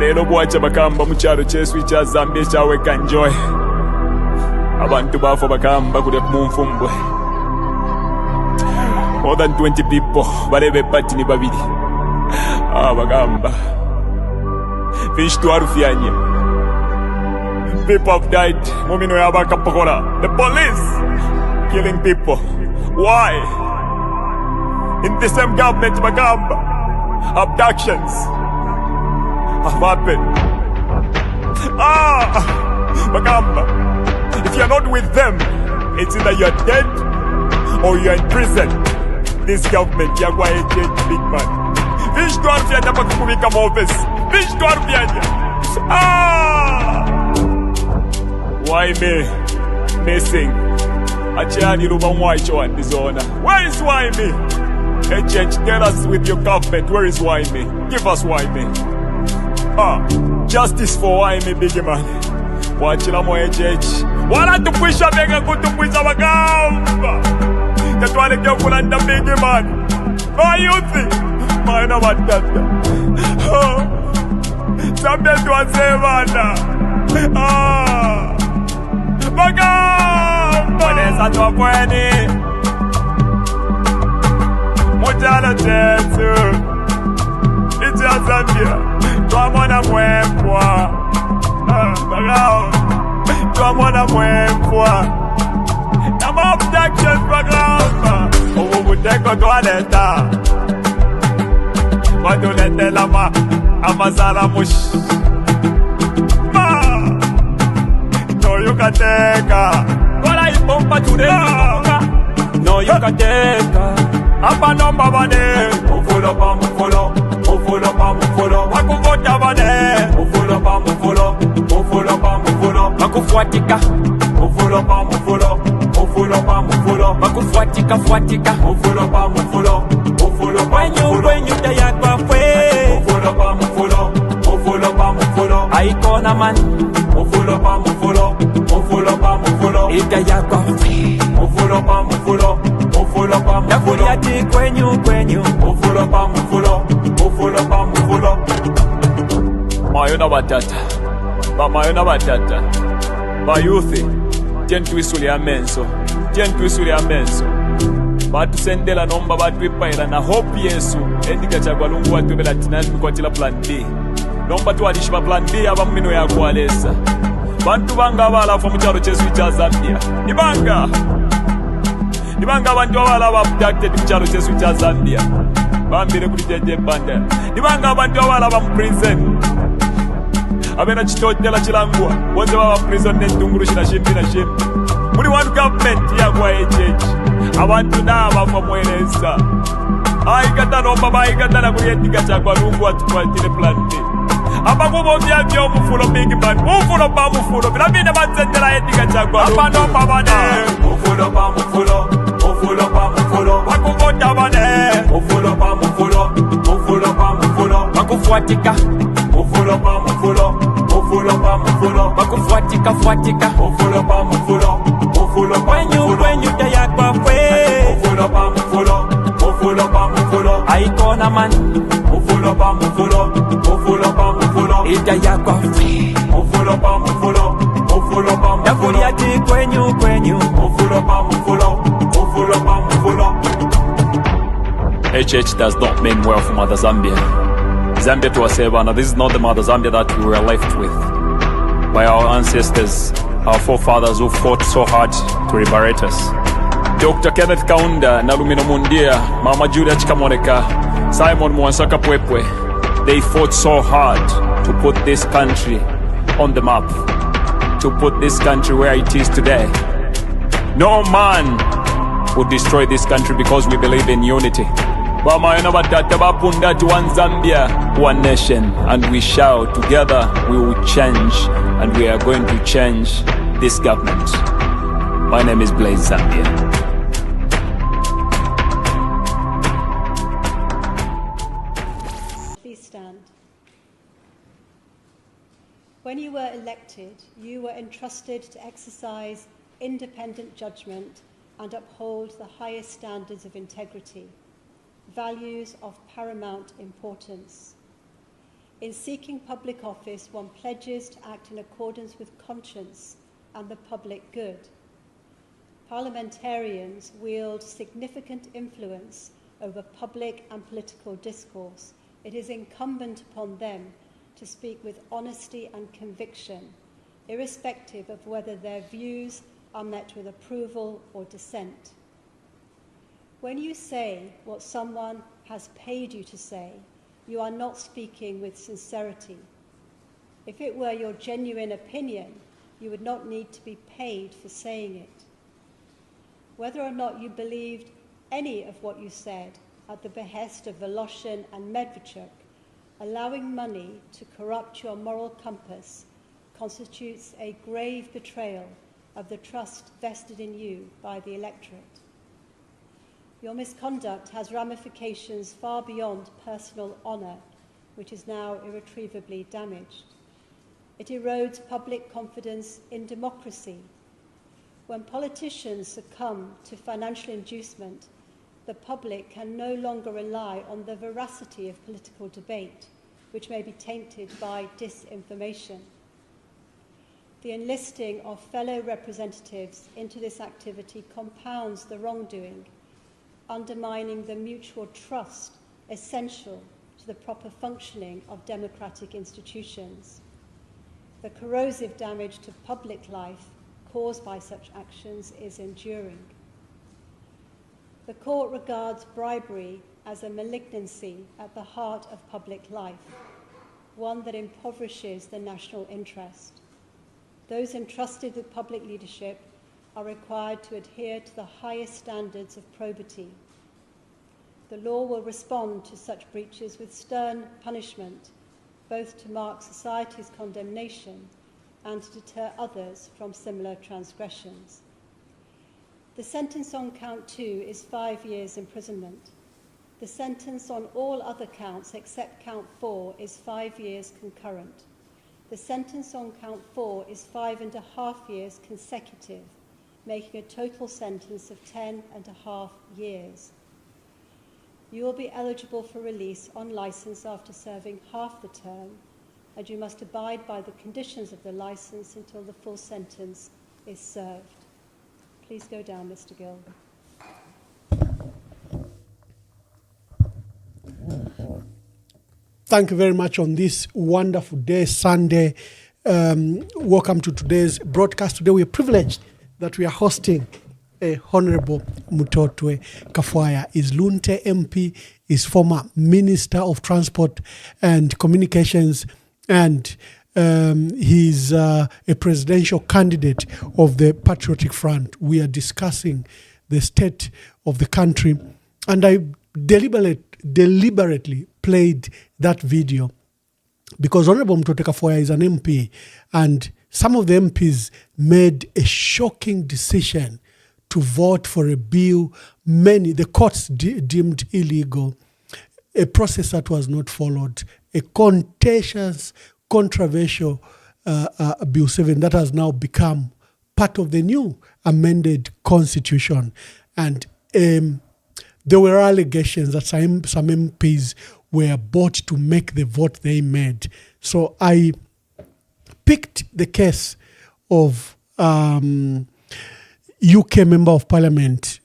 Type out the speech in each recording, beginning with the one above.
Lelo bwacha bakamba mukyalo kyesu kya Zambia ekyaweka enjoy. Abantu bafa bakamba kule munfumbwe. More than 20 people balebe pati ni babiri. Bagamba. Fish to arufyanye. People have died. Mumino yabaka pakola. The police killing people. Why? In the same government, Bagamba, abductions have happened. Bagamba, if you're not with them, it's either you're dead or you're in prison. This government, you're going to change, big man. Fish to arufyanye bakubika mu office. Fish to arufyanye. Why me? Missing. Achani Ruba Mwaicho and Dizona. Where is why me? HH, tell us with your government, where is why me? Give us why me. Justice for why me, big man. Wachila mo HH. Wala tupwisha bega kutupwisha Bagamba. Katwale kya kulanda big man. Why you think? Maina matata. Sambe tuwasevana. Bagamba. Wanesa tuwapweni. Mujalo chetu. Iti ya Zambia. Tuamona mwempwa. Bagamba. Tuamona mwempwa. Nama abductions Bagamba. Muteko tuwaleta. Watulete lama. Amazala mush. No you can take her. Kola ipompa today. No you can take her. Apa nomba bade. Mufulo pa mufulo. Mufulo pa mufulo. Wakuvota bade. Mufulo pa mufulo. Mufulo pa mufulo. Wakufuatika. Mufulo pa mufulo. Mufulo pa mufulo. Wakufuatika fuatika. Mufulo pa mufulo. Mufulo pa mufulo. When you taya kwa fwe. Mufulo pa mufulo. Mufulo pa mufulo. Aikona man. Mufulo pa mufulo. Mufulo pa mufulo. Itaya kwa fwe. Mufulo pa mufulo. Mufulo pa mufulo. Nakuliati kwenyu. Mufulo pa mufulo. Mufulo pa mufulo. Mayona batata. Mayona batata. Bayuthi. Tentwisuli amenso. Tentwisuli amenso. Batusendela nomba batwipaila na hope Yesu. Endika chagwa lungu watubela tinani mkwatila plan B. Nomba tuwalishiba plan B aba mmino ya kualesa. Bantu banga abalafa mukyalo kyesu kya Zambia. Nibanga abantu abala abducted mukyalo kyesu kya Zambia. Bambire kuli jeje banda. Nibanga abantu abala ba prison. Abena kitotela kilangwa. Bonze baba prison n'entunguru kina shimbi. Muri one government ya kwa HH. Abantu n'abafa mwelesa. Aikata nomba baikata na kuli endika chakwa lungu atukwatile plan B. Abakubo byabyo omufulo big man. Mufulo pa mufulo. Bilabine batsendela endika chakwa lungu. Apa nomba bane. Mufulo pa mufulo. Mufulo pa mufulo. Wakuvota bane. Mufulo pa mufulo. Mufulo pa mufulo. Wakufuatika. Mufulo pa mufulo. Mufulo pa mufulo. Wakufuatika fuatika. Mufulo pa mufulo. Mufulo pa mufulo. When you taya kwa fwe. Mufulo pa mufulo. Mufulo pa mufulo. Aikona man. Mufulo pa mufulo. Mufulo pa mufulo. Itaya kwa fwe. Mufulo pa mufulo. Mufulo pa mufulo. Nakuliati kwenyu. Mufulo pa mufulo. Mufulo pa mufulo. HH does not mean well for Mother Zambia. Zambia to Asebana, this is not the Mother Zambia that we were left with by our ancestors, our forefathers who fought so hard to liberate us. Dr. Kenneth Kaunda, Nalumino Mundia, Mama Julia Chikamoneka, Simon Mwansaka Pwepwe, they fought so hard to put this country on the map, to put this country where it is today. No man would destroy this country because we believe in unity. Bamayona batata bapunda to one Zambia, one nation, and we shall together we will change, and we are going to change this government. My name is Blaze Zambia. Please stand. When you were elected, you were entrusted to exercise independent judgment and uphold the highest standards of integrity, values of paramount importance. In seeking public office, one pledges to act in accordance with conscience and the public good. Parliamentarians wield significant influence over public and political discourse. It is incumbent upon them to speak with honesty and conviction, irrespective of whether their views are met with approval or dissent. When you say what someone has paid you to say, you are not speaking with sincerity. If it were your genuine opinion, you would not need to be paid for saying it. Whether or not you believed any of what you said at the behest of Voloshin and Medvedchuk, allowing money to corrupt your moral compass constitutes a grave betrayal of the trust vested in you by the electorate. Your misconduct has ramifications far beyond personal honour, which is now irretrievably damaged. It erodes public confidence in democracy. When politicians succumb to financial inducement, the public can no longer rely on the veracity of political debate, which may be tainted by disinformation. The enlisting of fellow representatives into this activity compounds the wrongdoing, undermining the mutual trust essential to the proper functioning of democratic institutions. The corrosive damage to public life caused by such actions is enduring. The court regards bribery as a malignancy at the heart of public life, one that impoverishes the national interest. Those entrusted with public leadership are required to adhere to the highest standards of probity. The law will respond to such breaches with stern punishment, both to mark society's condemnation and to deter others from similar transgressions. The sentence on count 2 is 5 years imprisonment. The sentence on all other counts except count 4 is 5 years concurrent. The sentence on count 4 is 5.5 years consecutive, making a total sentence of 10.5 years. You will be eligible for release on licence after serving half the term, and you must abide by the conditions of the licence until the full sentence is served. Please go down, Mr. Gill. Thank you very much on this wonderful day, Sunday. Welcome to today's broadcast. Today we are privileged that we are hosting Honorable Mutotwe Kafwaya. Is Lunte MP, is former Minister of Transport and Communications, and he's a presidential candidate of the Patriotic Front. We are discussing the state of the country, and I deliberately played that video because Honorable Mutotwe Kafwaya is an MP, and some of the MPs made a shocking decision to vote for a bill the courts deemed illegal, a process that was not followed, a contentious, controversial Bill 7 that has now become part of the new amended constitution. And there were allegations that some MPs were bought to make the vote they made. So I picked the case of UK Member of Parliament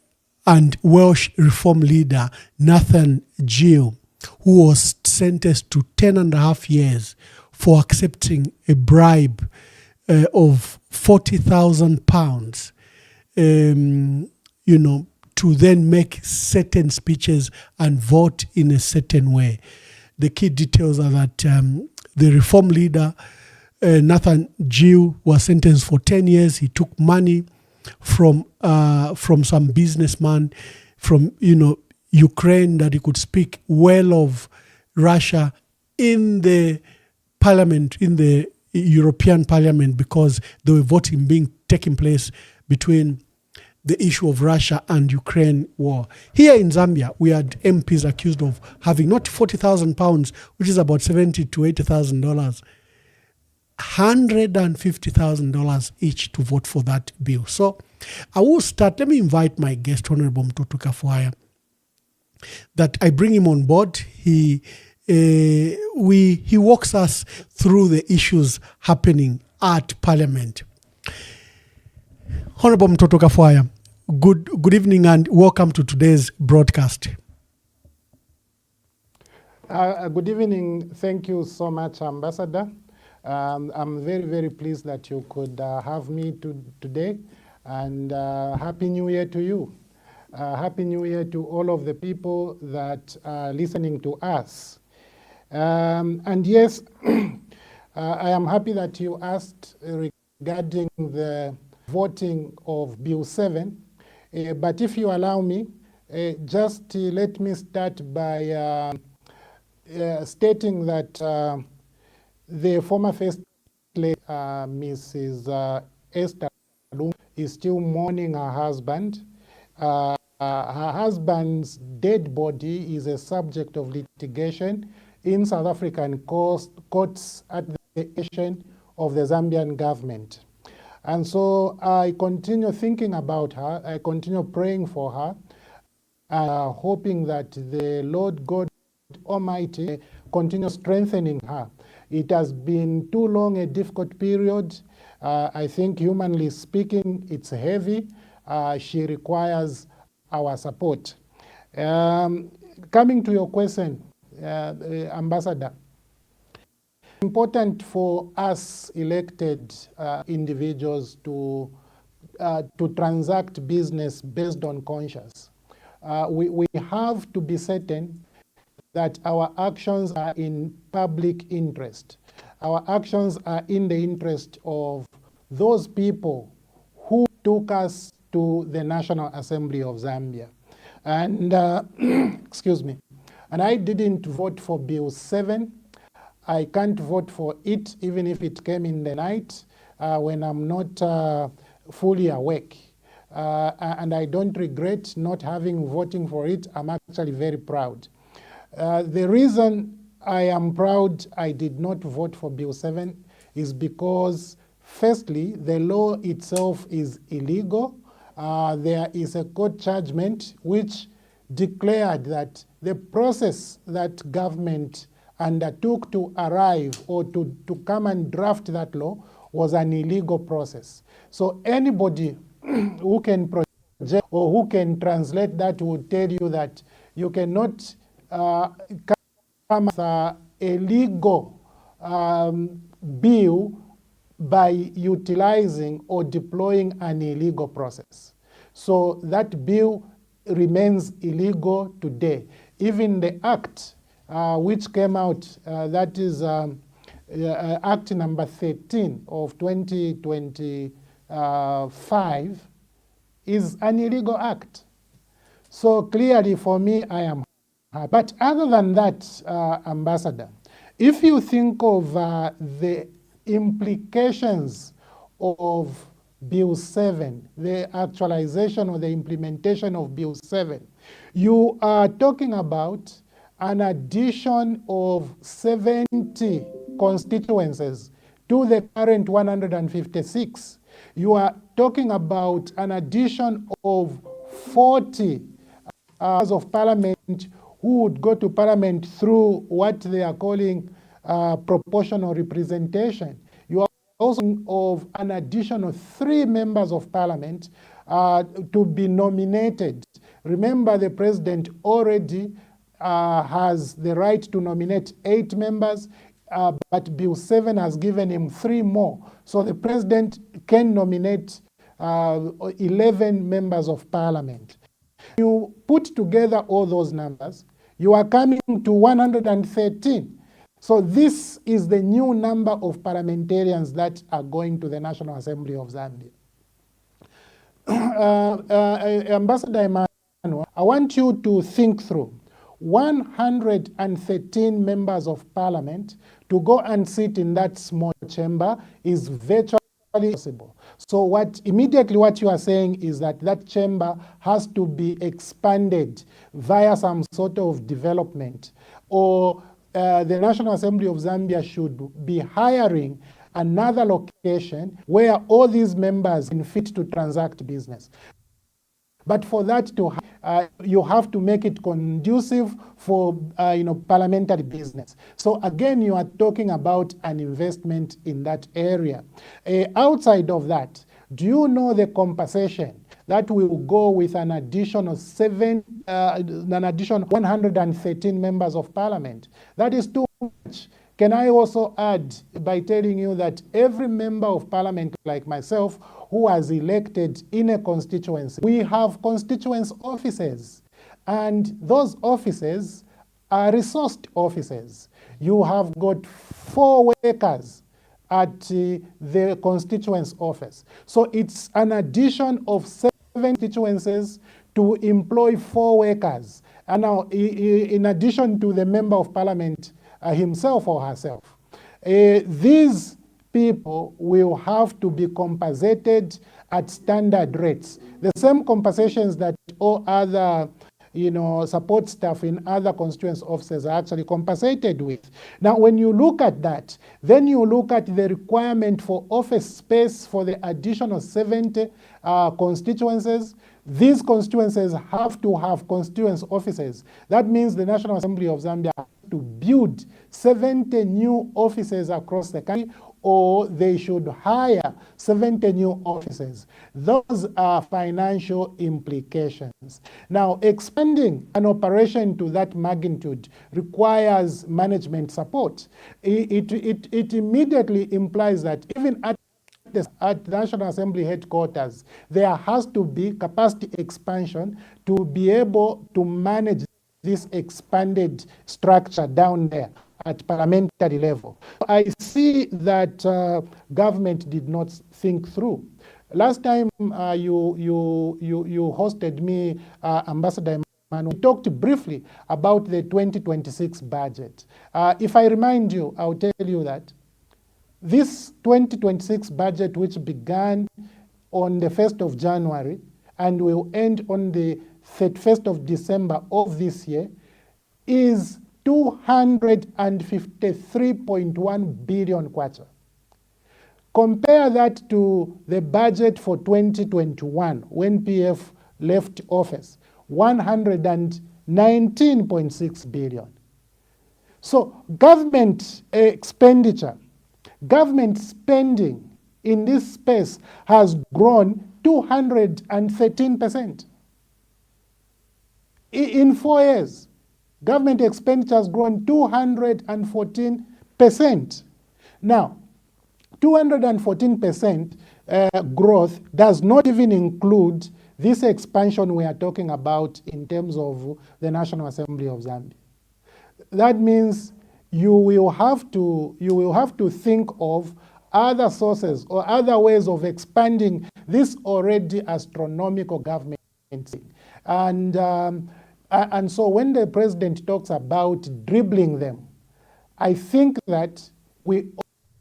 and Welsh Reform leader Nathan Gill, who was sentenced to 10.5 years for accepting a bribe of £40,000, to then make certain speeches and vote in a certain way. The key details are that the Reform leader, Nathan Gill, was sentenced for 10 years. He took money from some businessman from Ukraine that he could speak well of Russia in the parliament, in the European Parliament, because there were voting taking place between the issue of Russia and Ukraine war. Here in Zambia, we had MPs accused of having not £40,000, which is about $70,000 to $80,000, $150,000 each to vote for that bill. So I will start. Let me invite my guest, Honorable Mutotwe Kafwaya, that I bring him on board. He he walks us through the issues happening at Parliament. Honorable Mtoto Kafwaya, good evening and welcome to today's broadcast. Good evening. Thank you so much, Ambassador. I'm very, very pleased that you could have me today, and Happy New Year to you. Happy New Year to all of the people that are listening to us. And yes, I am happy that you asked regarding the voting of Bill 7. But if you allow me, just let me start by stating that the former First Lady, Mrs. Esther Lum, is still mourning her husband. Her husband's dead body is a subject of litigation in South African courts at the direction of the Zambian government. And so I continue thinking about her, I continue praying for her, hoping that the Lord God Almighty continue strengthening her. It has been too long a difficult period. I think humanly speaking, it's heavy. She requires our support. Coming to your question, Ambassador, important for us elected individuals to transact business based on conscience. We have to be certain that our actions are in public interest. Our actions are in the interest of those people who took us to the National Assembly of Zambia. And, excuse me, and I didn't vote for Bill 7. I can't vote for it even if it came in the night when I'm not fully awake. And I don't regret not having voting for it. I'm actually very proud. The reason I am proud I did not vote for Bill 7 is because, firstly, the law itself is illegal. There is a court judgment which declared that the process that government undertook to arrive or to come and draft that law was an illegal process. So anybody who can project or who can translate that would tell you that you cannot come with a legal bill by utilizing or deploying an illegal process. So that bill remains illegal today. Even the act which came out, that is Act number 13 of 2025, is an illegal act. So clearly for me, I am happy. But other than that, Ambassador, if you think of the implications of Bill 7, the actualization or the implementation of Bill 7, you are talking about an addition of 70 constituencies to the current 156. You are talking about an addition of 40 members of parliament who would go to parliament through what they are calling proportional representation. You are also of an addition of 3 members of parliament to be nominated. Remember, the president already has the right to nominate 8 members, but Bill 7 has given him 3 more. So the president can nominate 11 members of parliament. You put together all those numbers, you are coming to 113. So this is the new number of parliamentarians that are going to the National Assembly of Zambia. Ambassador Emmanuel, I want you to think through 113 members of parliament to go and sit in that small chamber is virtually impossible. So immediately what you are saying is that that chamber has to be expanded via some sort of development, or the National Assembly of Zambia should be hiring another location where all these members can fit to transact business. But for that to you have to make it conducive for parliamentary business. So again, you are talking about an investment in that area. Outside of that, do you know the compensation that will go with an additional 113 members of parliament? That is too much. Can I also add by telling you that every member of parliament like myself who was elected in a constituency, we have constituency offices, and those offices are resourced offices. You have got 4 workers at the constituency office. So it's an addition of 7 constituencies to employ 4 workers. And now, in addition to the member of parliament himself or herself, these people will have to be compensated at standard rates. The same compensations that all other support staff in other constituency offices are actually compensated with. Now, when you look at that, then you look at the requirement for office space for the additional 70 constituencies. These constituencies have to have constituency offices. That means the National Assembly of Zambia has to build 70 new offices across the country, or they should hire 70 new offices. Those are financial implications. Now, expanding an operation to that magnitude requires management support. It immediately implies that even at the National Assembly headquarters, there has to be capacity expansion to be able to manage this expanded structure down there at parliamentary level. I see that government did not think through. Last time you hosted me, Ambassador Emmanuel, we talked briefly about the 2026 budget. If I remind you, I'll tell you that this 2026 budget, which began on the 1st of January and will end on the 31st of December of this year, is 253.1 billion kwacha. Compare that to the budget for 2021 when PF left office, 119.6 billion. So government expenditure, government spending in this space has grown 213%. In 4 years, government expenditure has grown 214%. Now, 214% growth does not even include this expansion we are talking about in terms of the National Assembly of Zambia. That means you will have to think of other sources or other ways of expanding this already astronomical government. And so when the president talks about dribbling them, I think that we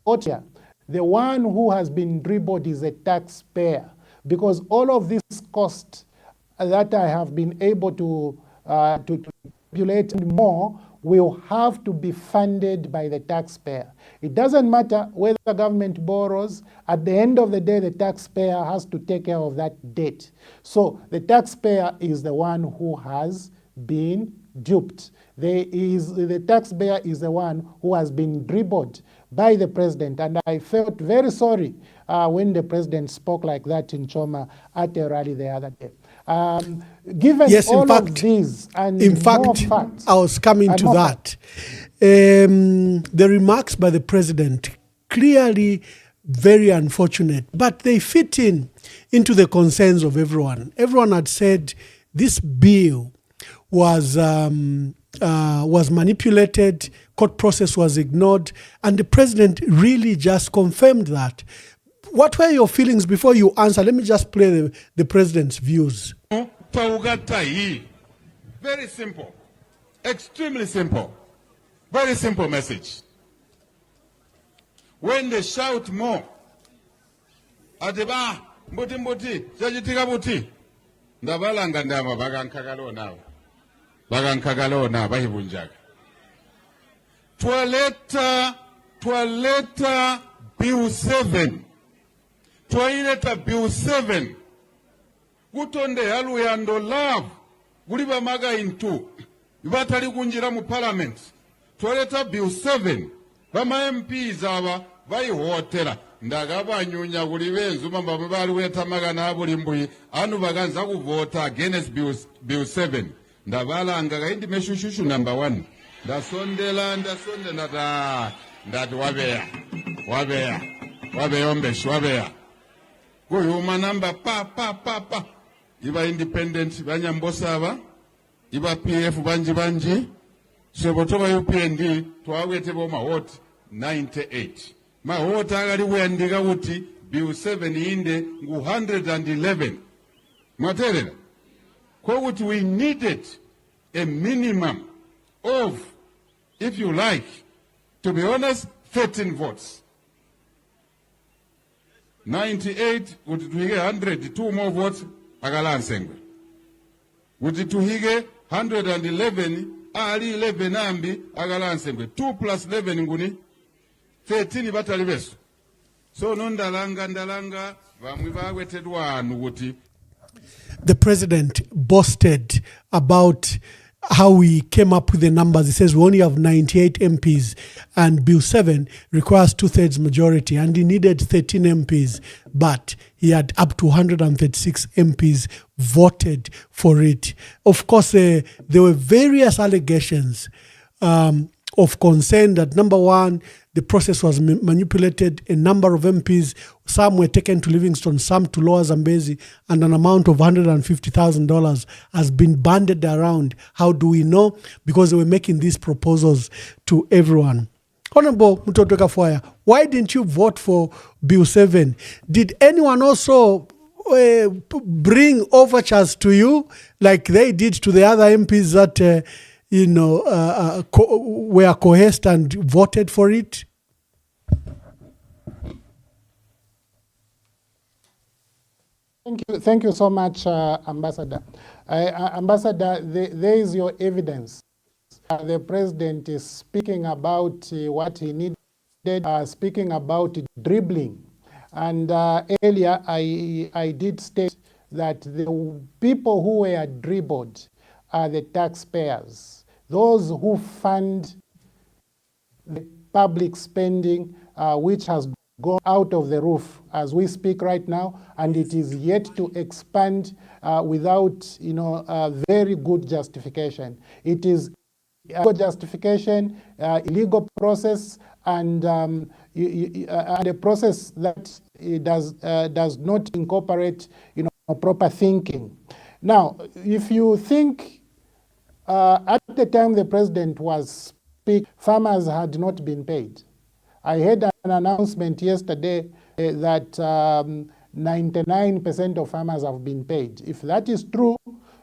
ought to, the one who has been dribbled is a taxpayer, because all of this cost that I have been able to calculate more will have to be funded by the taxpayer. It doesn't matter whether the government borrows. At the end of the day, the taxpayer has to take care of that debt. So the taxpayer is the one who has been duped. The taxpayer is the one who has been dribbled by the president. And I felt very sorry when the president spoke like that in Choma at a rally the other day. Given yes, all in fact, of these and in more fact, facts, I was coming to that. The remarks by the president clearly very unfortunate, but they fit into the concerns of everyone. Everyone had said this bill was manipulated, court process was ignored, and the president really just confirmed that. What were your feelings before you answer? Let me just play the president's views. Very simple, extremely simple, very simple message. When they shout more, Adiba, Mbuti, Sajitika Buti, Ndabalanga Ndama, Bagankagalo now. Bagankagalo now, Bahibunjak. Toileta Bill 7. Toileta Bill 7. gutonde yaluyando love guli bamaga into batali kunjira mu parliament twaleta bill 7 bama MPs aba bayihotera ndaga banyunya buli benzuma mbamwe bali weta magana buli mbuyi anu baganza kuvota against bill 7 ndabalanga gaindi meshushushu number 1 ndasondela ndati wabeyombeshi wabeya kuyuma namba pa iba independent banyambosa aba iba PF banji sebotoba UPND twawete bo mahoti 98 mahoti agali wendika kuti bill 7 inde ngu 111 mwaterera kwa kuti we needed a minimum of, if you like, to be honest, 13 votes. 98 kuti tuhige 100 2 more votes akalansengwe kuti tuhige 111 ali 11 ambi akalansengwe 2 plus 11 nguni 13 batali beso so ndalanga vamwe bawetedwa anu kuti the president boasted about how he came up with the numbers. He says we only have 98 MPs and Bill 7 requires 2/3 majority and he needed 13 MPs, but he had up to 136 MPs voted for it. Of course, there were various allegations of concern that, number one, the process was manipulated. A number of MPs, some were taken to Livingston, some to Lower Zambezi, and an amount of $150,000 has been banded around. How do we know? Because they were making these proposals to everyone. Honorable Mtoto Kafwaya, why didn't you vote for Bill 7? Did anyone also bring overtures to you like they did to the other MPs that were coerced and voted for it? Thank you so much, Ambassador. Ambassador, there is your evidence. The president is speaking about what he needed, speaking about dribbling. And earlier, I did state that the people who were dribbled are the taxpayers, those who fund the public spending, which has gone out of the roof as we speak right now, and it is yet to expand without, very good justification. It is a good justification, illegal process, and a process that does not incorporate, proper thinking. Now, if you think at the time the president was speaking, farmers had not been paid. I heard an announcement yesterday that 99% of farmers have been paid. If that is true,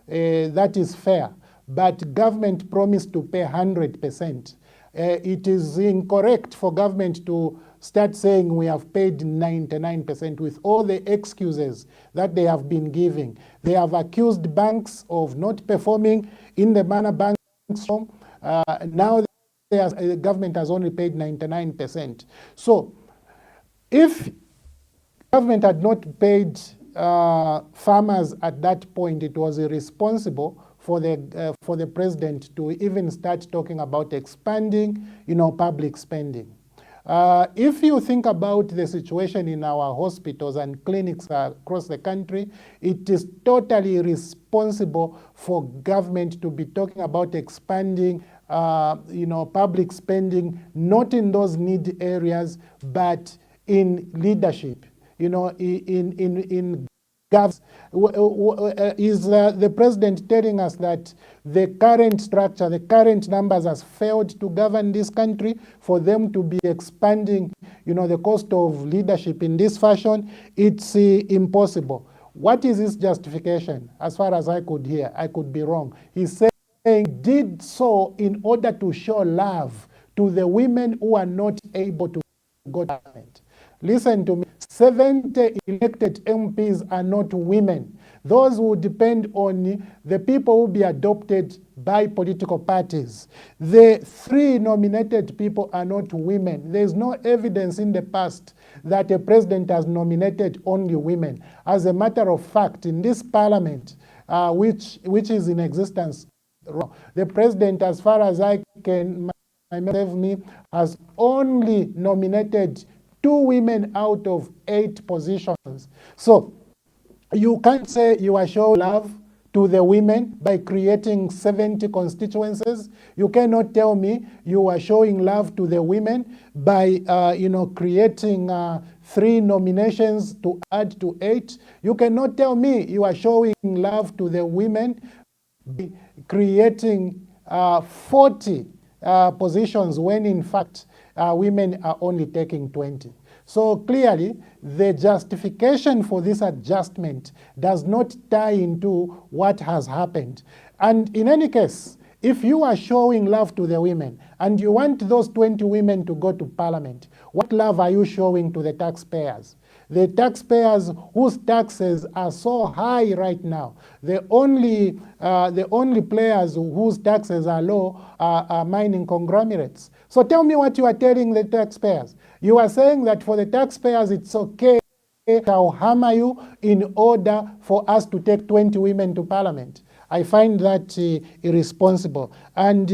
that is fair. But government promised to pay 100%. It is incorrect for government to start saying we have paid 99% with all the excuses that they have been giving. They have accused banks of not performing in the manner banks perform. Now the government has only paid 99%. So if government had not paid farmers at that point, it was irresponsible for the president to even start talking about expanding, public spending. If you think about the situation in our hospitals and clinics across the country, it is totally irresponsible for government to be talking about expanding, public spending, not in those need areas, but in leadership, in government. Is the president telling us that the current structure, the current numbers has failed to govern this country for them to be expanding, the cost of leadership in this fashion? It's impossible. What is his justification? As far as I could hear, I could be wrong. He's saying he did so in order to show love to the women who are not able to go to parliament. Listen to me. 70 elected MPs are not women. Those will depend on the people who will be adopted by political parties. The 3 nominated people are not women. There is no evidence in the past that a president has nominated only women. As a matter of fact, in this parliament, which is in existence, the president, as far as I can me, has only nominated 2 women out of 8 positions. So you can't say you are showing love to the women by creating 70 constituencies. You cannot tell me you are showing love to the women by creating 3 nominations to add to 8. You cannot tell me you are showing love to the women by creating 40 positions when in fact women are only taking 20. So clearly, the justification for this adjustment does not tie into what has happened. And in any case, if you are showing love to the women and you want those 20 women to go to parliament, what love are you showing to the taxpayers? The taxpayers whose taxes are so high right now, the only players whose taxes are low are mining conglomerates. So tell me what you are telling the taxpayers. You are saying that for the taxpayers it's okay, I'll hammer you in order for us to take 20 women to parliament. I find that irresponsible. And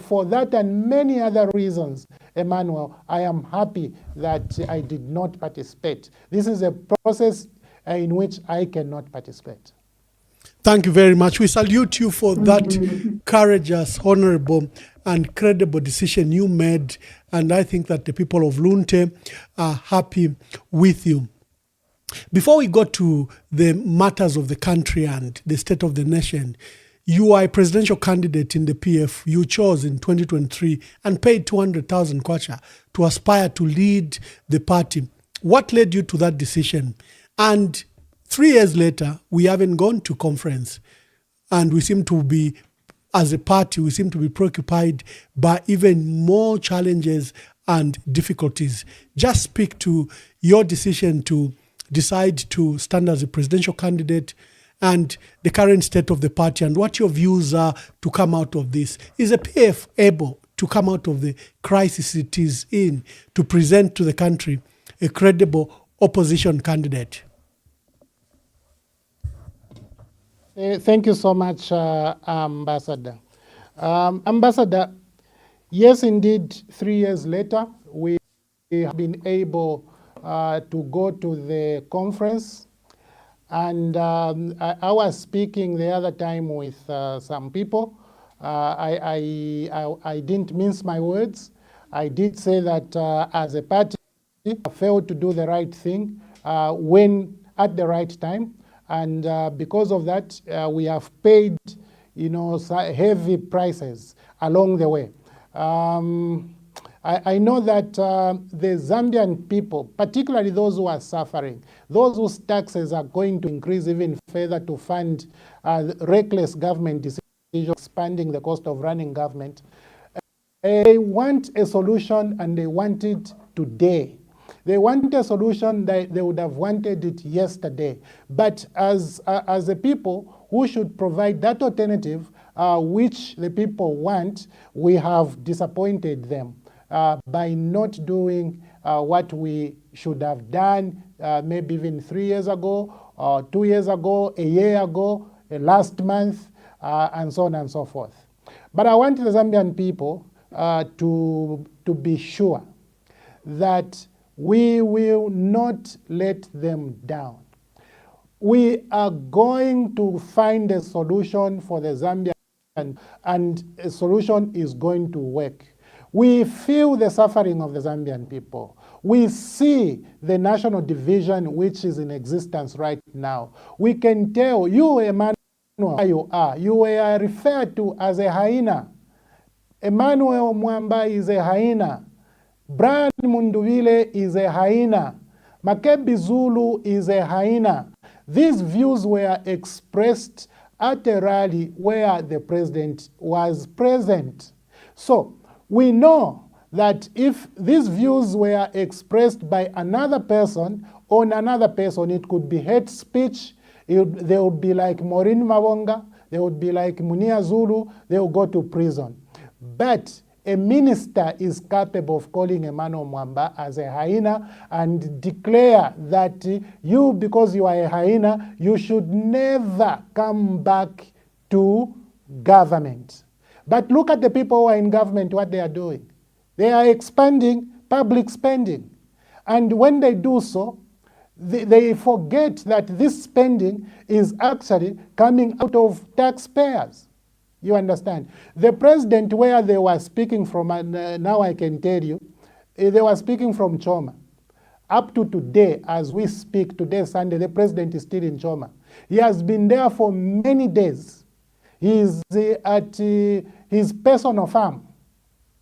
for that and many other reasons, Emmanuel, I am happy that I did not participate. This is a process in which I cannot participate. Thank you very much. We salute you for that courageous, honorable, and credible decision you made. And I think that the people of Lunte are happy with you. Before we go to the matters of the country and the state of the nation, you are a presidential candidate in the PF. You chose in 2023 and paid 200,000 kwacha to aspire to lead the party. What led you to that decision? And 3 years later, we haven't gone to conference. And we seem to be, as a party, we seem to be preoccupied by even more challenges and difficulties. Just speak to your decision to decide to stand as a presidential candidate and the current state of the party and what your views are to come out of this. Is the PF able to come out of the crisis it is in to present to the country a credible opposition candidate? Thank you so much, Ambassador. Ambassador, yes, indeed, 3 years later, we have been able to go to the conference. And I was speaking the other time with some people. I didn't mince my words. I did say that as a party, we failed to do the right thing when at the right time. And because of that, we have paid, heavy prices along the way. I know that the Zambian people, particularly those who are suffering, those whose taxes are going to increase even further to fund reckless government decisions, expanding the cost of running government, they want a solution and they want it today. They want a solution that they would have wanted it yesterday. But as a people who should provide that alternative, which the people want, we have disappointed them. By not doing what we should have done maybe even 3 years ago, or 2 years ago, a year ago, last month, and so on and so forth. But I want the Zambian people to be sure that we will not let them down. We are going to find a solution for the Zambian, and a solution is going to work. We feel the suffering of the Zambian people. We see the national division which is in existence right now. We can tell you, Emmanuel, you are. You were referred to as a hyena. Emmanuel Mwamba is a hyena. Brian Munduvile is a hyena. Makebi Zulu is a hyena. These views were expressed at a rally where the president was present. So, we know that if these views were expressed by another person on another person, it could be hate speech, They would be like Maureen Mawonga, they would be like Munia Zulu, they will go to prison. But a minister is capable of calling Emmanuel Mwamba as a hyena and declare that you, because you are a hyena, you should never come back to government. But look at the people who are in government, what they are doing. They are expanding public spending. And when they do so, they forget that this spending is actually coming out of taxpayers. You understand? The president, where they were speaking from, and now I can tell you, they were speaking from Choma. Up to today, as we speak, today Sunday, the president is still in Choma. He has been there for many days. He is at his personal farm.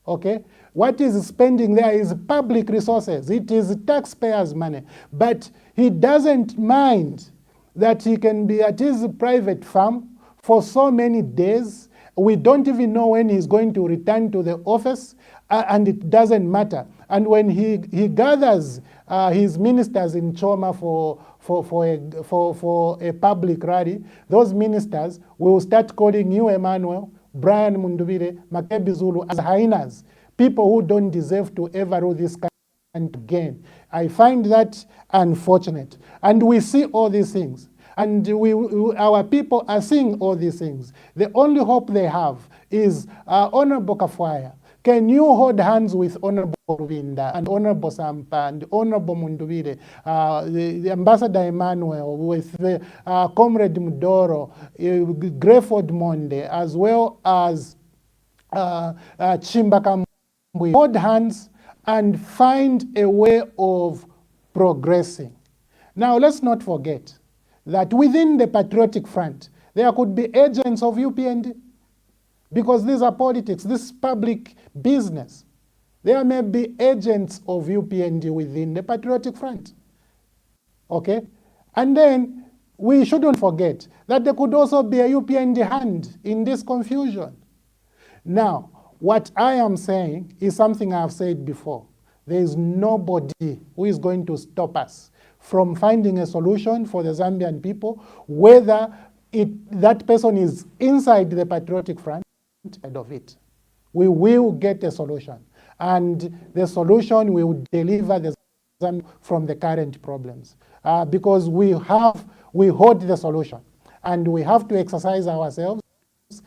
Okay? What is spending there is public resources. It is taxpayers' money. But he doesn't mind that he can be at his private farm for so many days. We don't even know when he's going to return to the office, and it doesn't matter. And when he gathers his ministers in Choma for a public rally, those ministers will start calling you, Emmanuel, Brian Mundubire, Makebi Zulu, as hyenas, people who don't deserve to ever rule this country again. I find that unfortunate. And we see all these things. And our people are seeing all these things. The only hope they have is Honorable Kafwaya. Can you hold hands with Honorable Ruvinda and Honorable Sampa and Honorable Mundubire, the Ambassador Emmanuel, with Comrade Mudoro, Greyford Monde, as well as Chimbaka Mbui? Hold hands and find a way of progressing. Now, let's not forget that within the Patriotic Front, there could be agents of UPND, because these are politics, this is public business. There may be agents of UPND within the Patriotic Front. Okay? And then we shouldn't forget that there could also be a UPND hand in this confusion. Now, what I am saying is something I have said before. There is nobody who is going to stop us from finding a solution for the Zambian people, whether that person is inside the Patriotic Front of it. We will get a solution, and the solution will deliver the Zambia from the current problems, because we hold the solution, and we have to exercise ourselves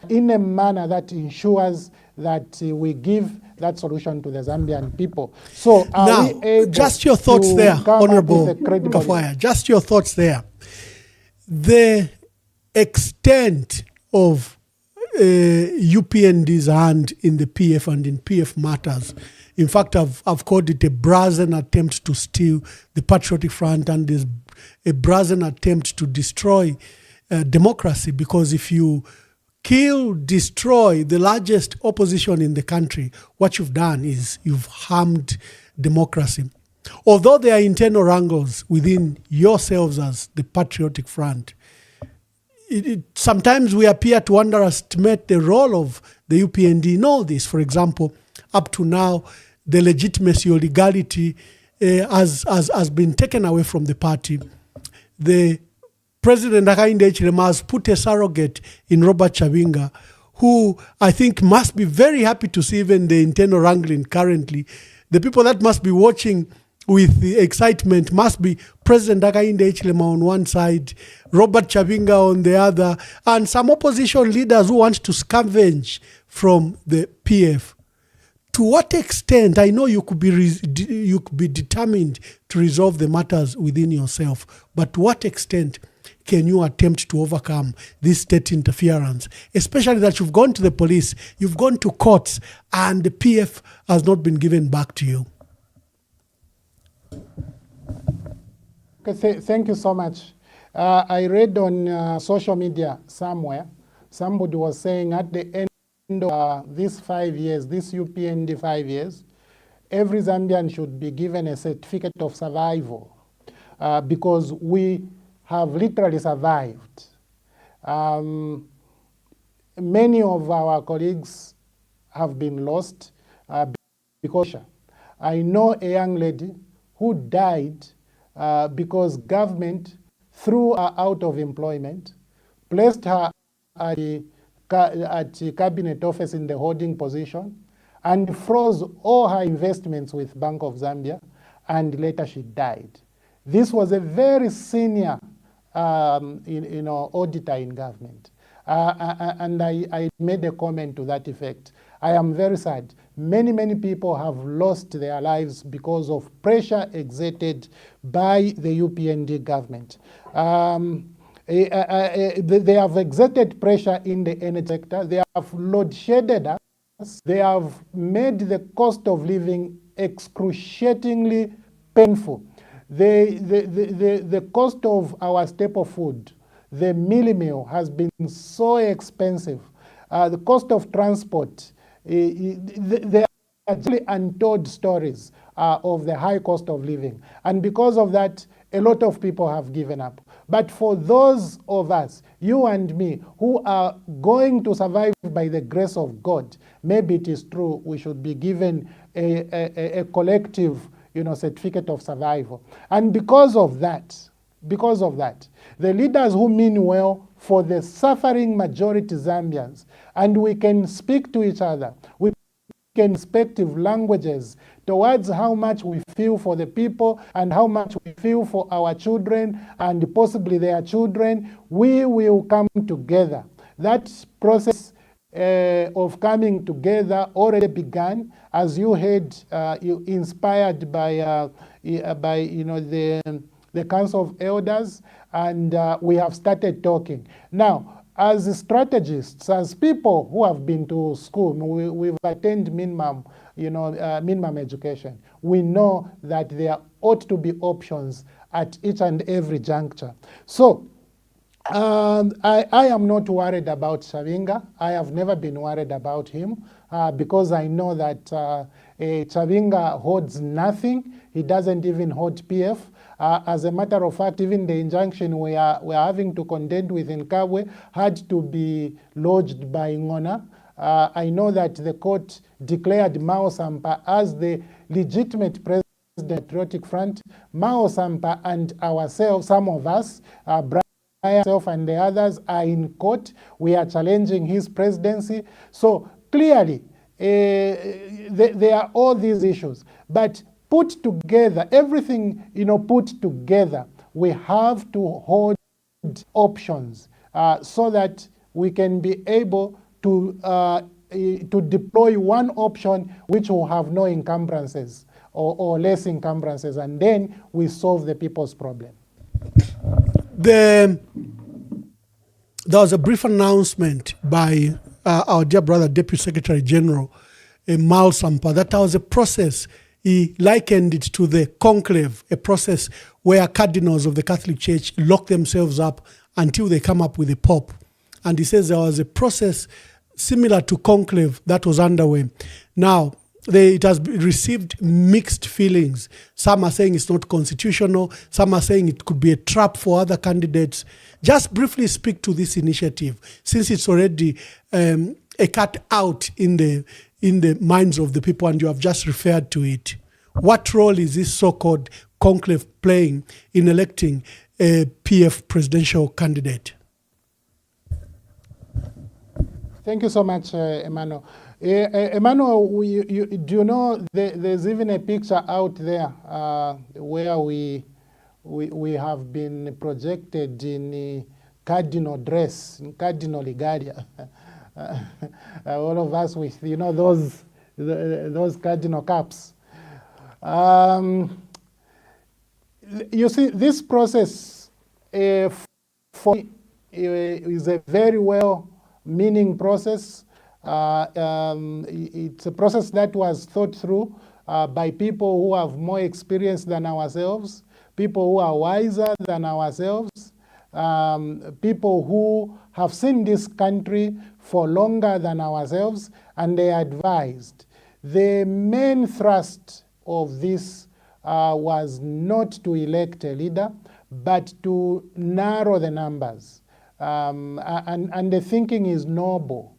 in a manner that ensures that we give that solution to the Zambian people. So now, just your thoughts there, Honorable Kafwaya, just your thoughts there. The extent of UPND's hand in the PF and in PF matters. In fact, I've called it a brazen attempt to steal the Patriotic Front, and is a brazen attempt to destroy democracy, because if you destroy the largest opposition in the country, what you've done is you've harmed democracy. Although there are internal wrangles within yourselves as the Patriotic Front, sometimes we appear to underestimate the role of the UPND in all this. For example, up to now, the legitimacy or legality has been taken away from the party. The President Hakainde Hichilema has put a surrogate in Robert Chabinga, who I think must be very happy to see even the internal wrangling currently. The people that must be watching with the excitement must be President Hakainde Hichilema on one side, Robert Chabinga on the other, and some opposition leaders who want to scavenge from the PF. To what extent, I know you could be determined to resolve the matters within yourself, but to what extent can you attempt to overcome this state interference, especially that you've gone to the police, you've gone to courts, and the PF has not been given back to you? Okay, thank you so much. I read on social media somewhere, somebody was saying at the end of these 5 years, this UPND 5 years, every Zambian should be given a certificate of survival, because we have literally survived. Many of our colleagues have been lost because I know a young lady who died because government threw her out of employment, placed her at the cabinet office in the holding position, and froze all her investments with Bank of Zambia, and later she died. This was a very senior auditor in government. And I made a comment to that effect. I am very sad. Many people have lost their lives because of pressure exerted by the UPND government. They have exerted pressure in the energy sector. They have load-shedded us. They have made the cost of living excruciatingly painful. The cost of our staple food, the mealie meal, has been so expensive. The cost of transport, there are actually untold stories of the high cost of living. And because of that, a lot of people have given up. But for those of us, you and me, who are going to survive by the grace of God, maybe it is true we should be given a collective certificate of survival. And because of that, the leaders who mean well for the suffering majority Zambians, and we can speak to each other, we can respective languages towards how much we feel for the people and how much we feel for our children and possibly their children, we will come together. That process of coming together already began, as you heard, inspired by the Council of Elders, and we have started talking. Now, as strategists, as people who have been to school, we've attended minimum education. We know that there ought to be options at each and every juncture. So, I am not worried about Chavinga. I have never been worried about him because I know that Chavinga holds nothing. He doesn't even hold PF. As a matter of fact, even the injunction we are having to contend with in Kabwe had to be lodged by Ngona. I know that the court declared Mao Sampa as the legitimate president of the Patriotic Front. Mao Sampa and ourselves, some of us, myself and the others, are in court. We are challenging his presidency. So clearly, there are all these issues. But put together, everything put together, we have to hold options so that we can be able to deploy one option which will have no encumbrances or less encumbrances, and then we solve the people's problem. There was a brief announcement by our dear brother, Deputy Secretary General Mal Sampa, that there was a process. He likened it to the conclave, a process where cardinals of the Catholic Church lock themselves up until they come up with a pope. And he says there was a process similar to conclave that was underway. Now, it has received mixed feelings. Some are saying it's not constitutional. Some are saying it could be a trap for other candidates. Just briefly speak to this initiative, since it's already a cut out in the minds of the people, and you have just referred to it. What role is this so-called conclave playing in electing a PF presidential candidate? Thank you so much, Emmanuel. Emmanuel, do you know there's even a picture out there where we have been projected in cardinal dress, in cardinal regalia. All of us with those cardinal caps. You see, this process for is a very well-meaning process. It's a process that was thought through by people who have more experience than ourselves, people who are wiser than ourselves, people who have seen this country for longer than ourselves, and they advised. The main thrust of this was not to elect a leader, but to narrow the numbers. And the thinking is noble,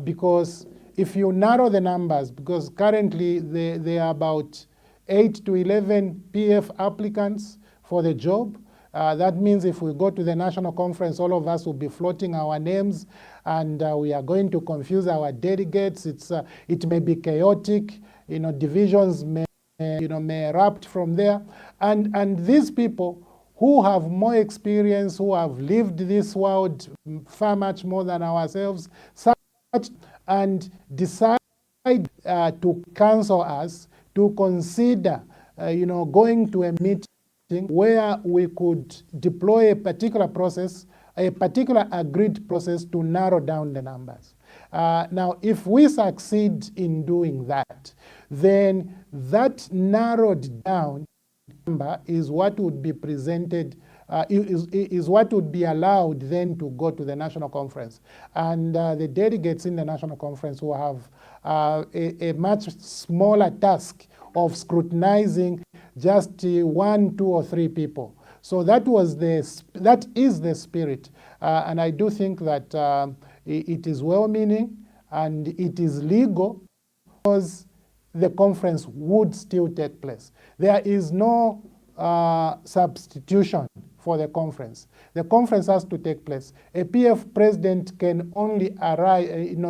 because if you narrow the numbers, because currently there are about 8 to 11 PF applicants for the job, That means if we go to the national conference, all of us will be floating our names, and we are going to confuse our delegates. It may be chaotic. Divisions may erupt from there. And these people who have more experience, who have lived this world far much more than ourselves, and decide to counsel us to consider, going to a meeting where we could deploy a particular process, a particular agreed process to narrow down the numbers. Now, if we succeed in doing that, then that narrowed down number is what would be presented, is what would be allowed then to go to the national conference. And the delegates in the national conference will have a much smaller task of scrutinizing just 1, 2, or 3 people. So that is the spirit. And I do think that it is well-meaning and it is legal, because the conference would still take place. There is no substitution for the conference. The conference has to take place. A PF president can only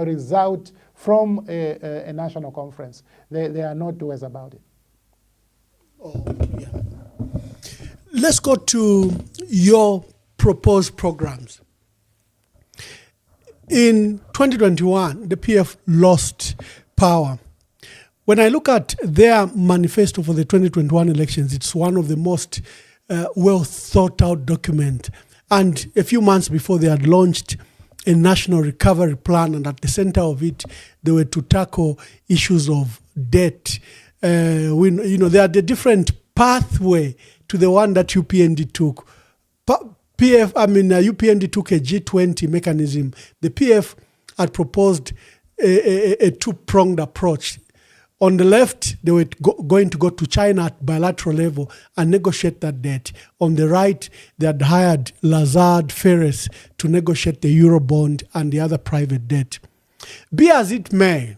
result from a national conference. There are no two ways about it. Oh, yeah. Let's go to your proposed programs. In 2021, the PF lost power. When I look at their manifesto for the 2021 elections, it's one of the most well thought out document. And a few months before, they had launched a national recovery plan, and at the center of it, they were to tackle issues of debt. There are the different pathway to the one that UPND took. UPND took a G20 mechanism. The PF had proposed a two-pronged approach. On the left, they were going to go to China at bilateral level and negotiate that debt. On the right, they had hired Lazard Ferris to negotiate the Eurobond and the other private debt. Be as it may,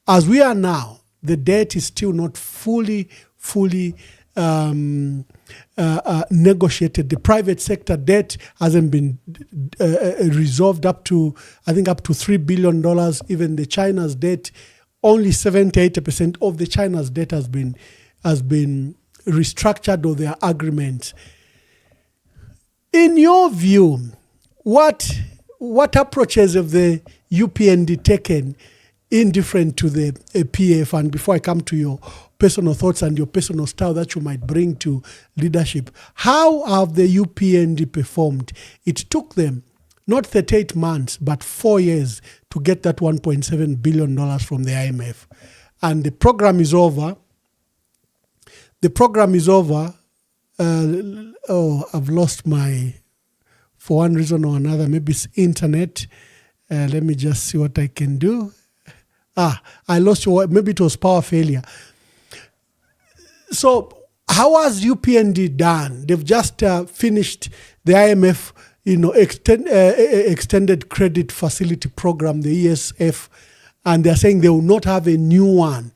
as we are now, the debt is still not fully negotiated. The private sector debt hasn't been resolved up to $3 billion. Even the China's debt, only 70-80% of the China's debt has been restructured, or their agreements. In your view, what approaches have the UPND taken indifferent to the PF? And before I come to your personal thoughts and your personal style that you might bring to leadership, how have the UPND performed? It took them not 38 months, but 4 years to get that $1.7 billion from the IMF. And the program is over. I've lost for one reason or another, maybe it's internet. Let me just see what I can do. I lost maybe it was power failure. So how has UPND done? They've just finished the IMF extended credit facility program, the ESF, and they're saying they will not have a new one.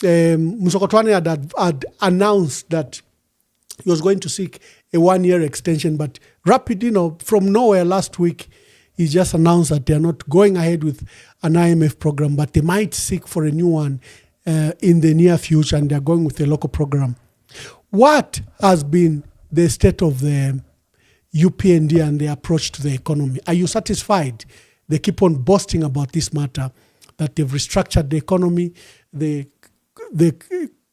Musokotwane had announced that he was going to seek a 1-year extension, but from nowhere last week, he just announced that they're not going ahead with an IMF program, but they might seek for a new one in the near future, and they're going with a local program. What has been the state of the UPND and the approach to the economy? Are you satisfied? They keep on boasting about this matter, that they've restructured the economy. The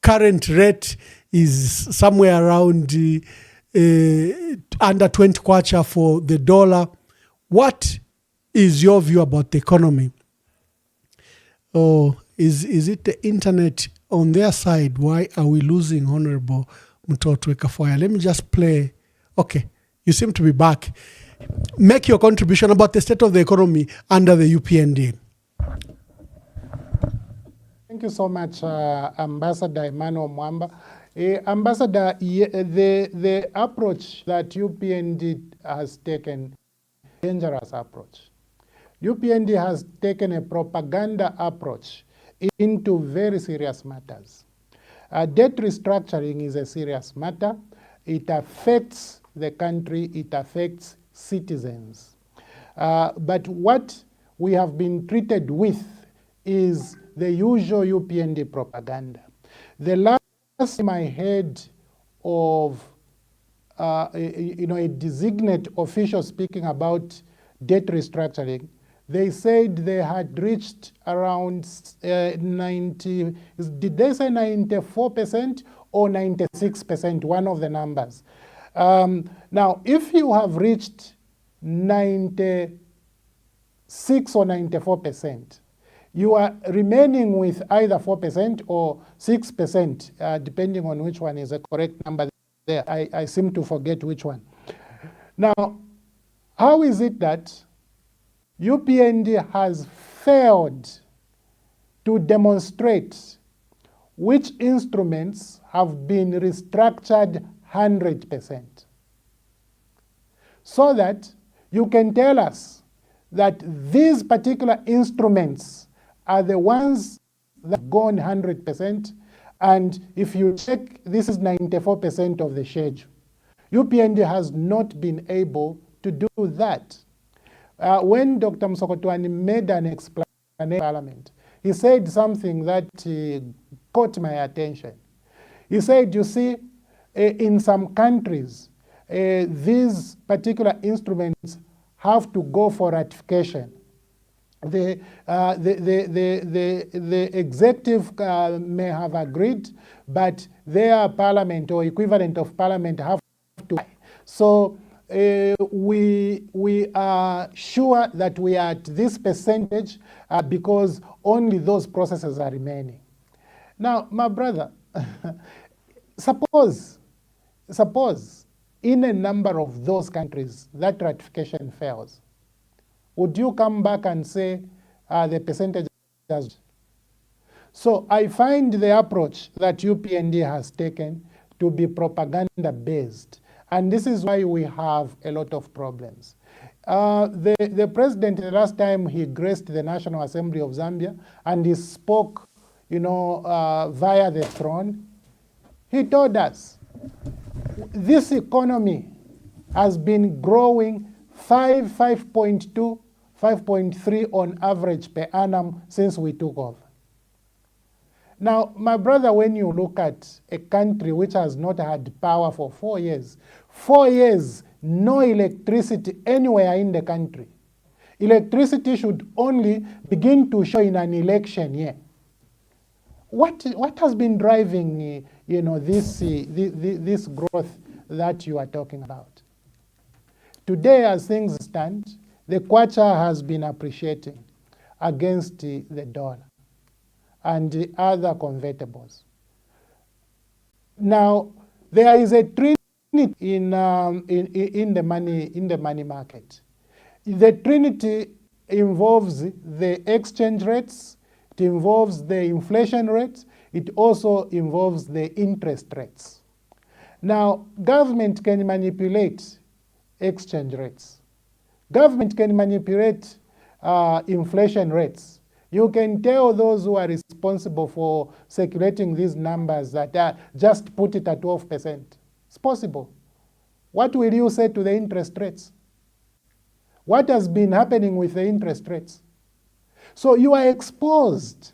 current rate is somewhere around under 20 kwacha for the dollar. What is your view about the economy? Is it the internet on their side? Why are we losing Honorable Mutotwe Kafoya? Let me just play. Okay. You seem to be back. Make your contribution about the state of the economy under the UPND. Thank you so much, Ambassador Emmanuel Mwamba. Ambassador, the approach that UPND has taken, dangerous approach. UPND has taken a propaganda approach into very serious matters. Debt restructuring is a serious matter. It affects the country, it affects citizens. But what we have been treated with is the usual UPND propaganda. The last time I heard of a designate official speaking about debt restructuring, they said they had reached around 90, did they say 94% or 96%, one of the numbers. Now, if you have reached 96 or 94%, you are remaining with either 4% or 6%, depending on which one is the correct number there. I seem to forget which one. Now, how is it that UPND has failed to demonstrate which instruments have been restructured 100%? So that you can tell us that these particular instruments are the ones that have gone 100%, and if you check, this is 94% of the schedule. UPND has not been able to do that. When Dr. Msokotwani made an explanation in Parliament, he said something that caught my attention. He said, you see, in some countries, these particular instruments have to go for ratification. The executive may have agreed, but their parliament or equivalent of parliament have to. So we are sure that we are at this percentage because only those processes are remaining. Now, my brother, suppose in a number of those countries that ratification fails, would you come back and say the percentage has? So I find the approach that UPND has taken to be propaganda-based. And this is why we have a lot of problems. The president, the last time he graced the National Assembly of Zambia and he spoke, via the throne, he told us this economy has been growing 5.2, 5.3 on average per annum since we took over. Now, my brother, when you look at a country which has not had power for 4 years, 4 years, no electricity anywhere in the country. Electricity should only begin to show in an election year. What has been driving, this growth that you are talking about? Today, as things stand, the kwacha has been appreciating against the dollar and the other convertibles. Now, there is a trinity in the money market. The trinity involves the exchange rates, it involves the inflation rates, it also involves the interest rates. Now, government can manipulate exchange rates. Government can manipulate inflation rates. You can tell those who are responsible for circulating these numbers that just put it at 12%. It's possible. What will you say to the interest rates? What has been happening with the interest rates? So you are exposed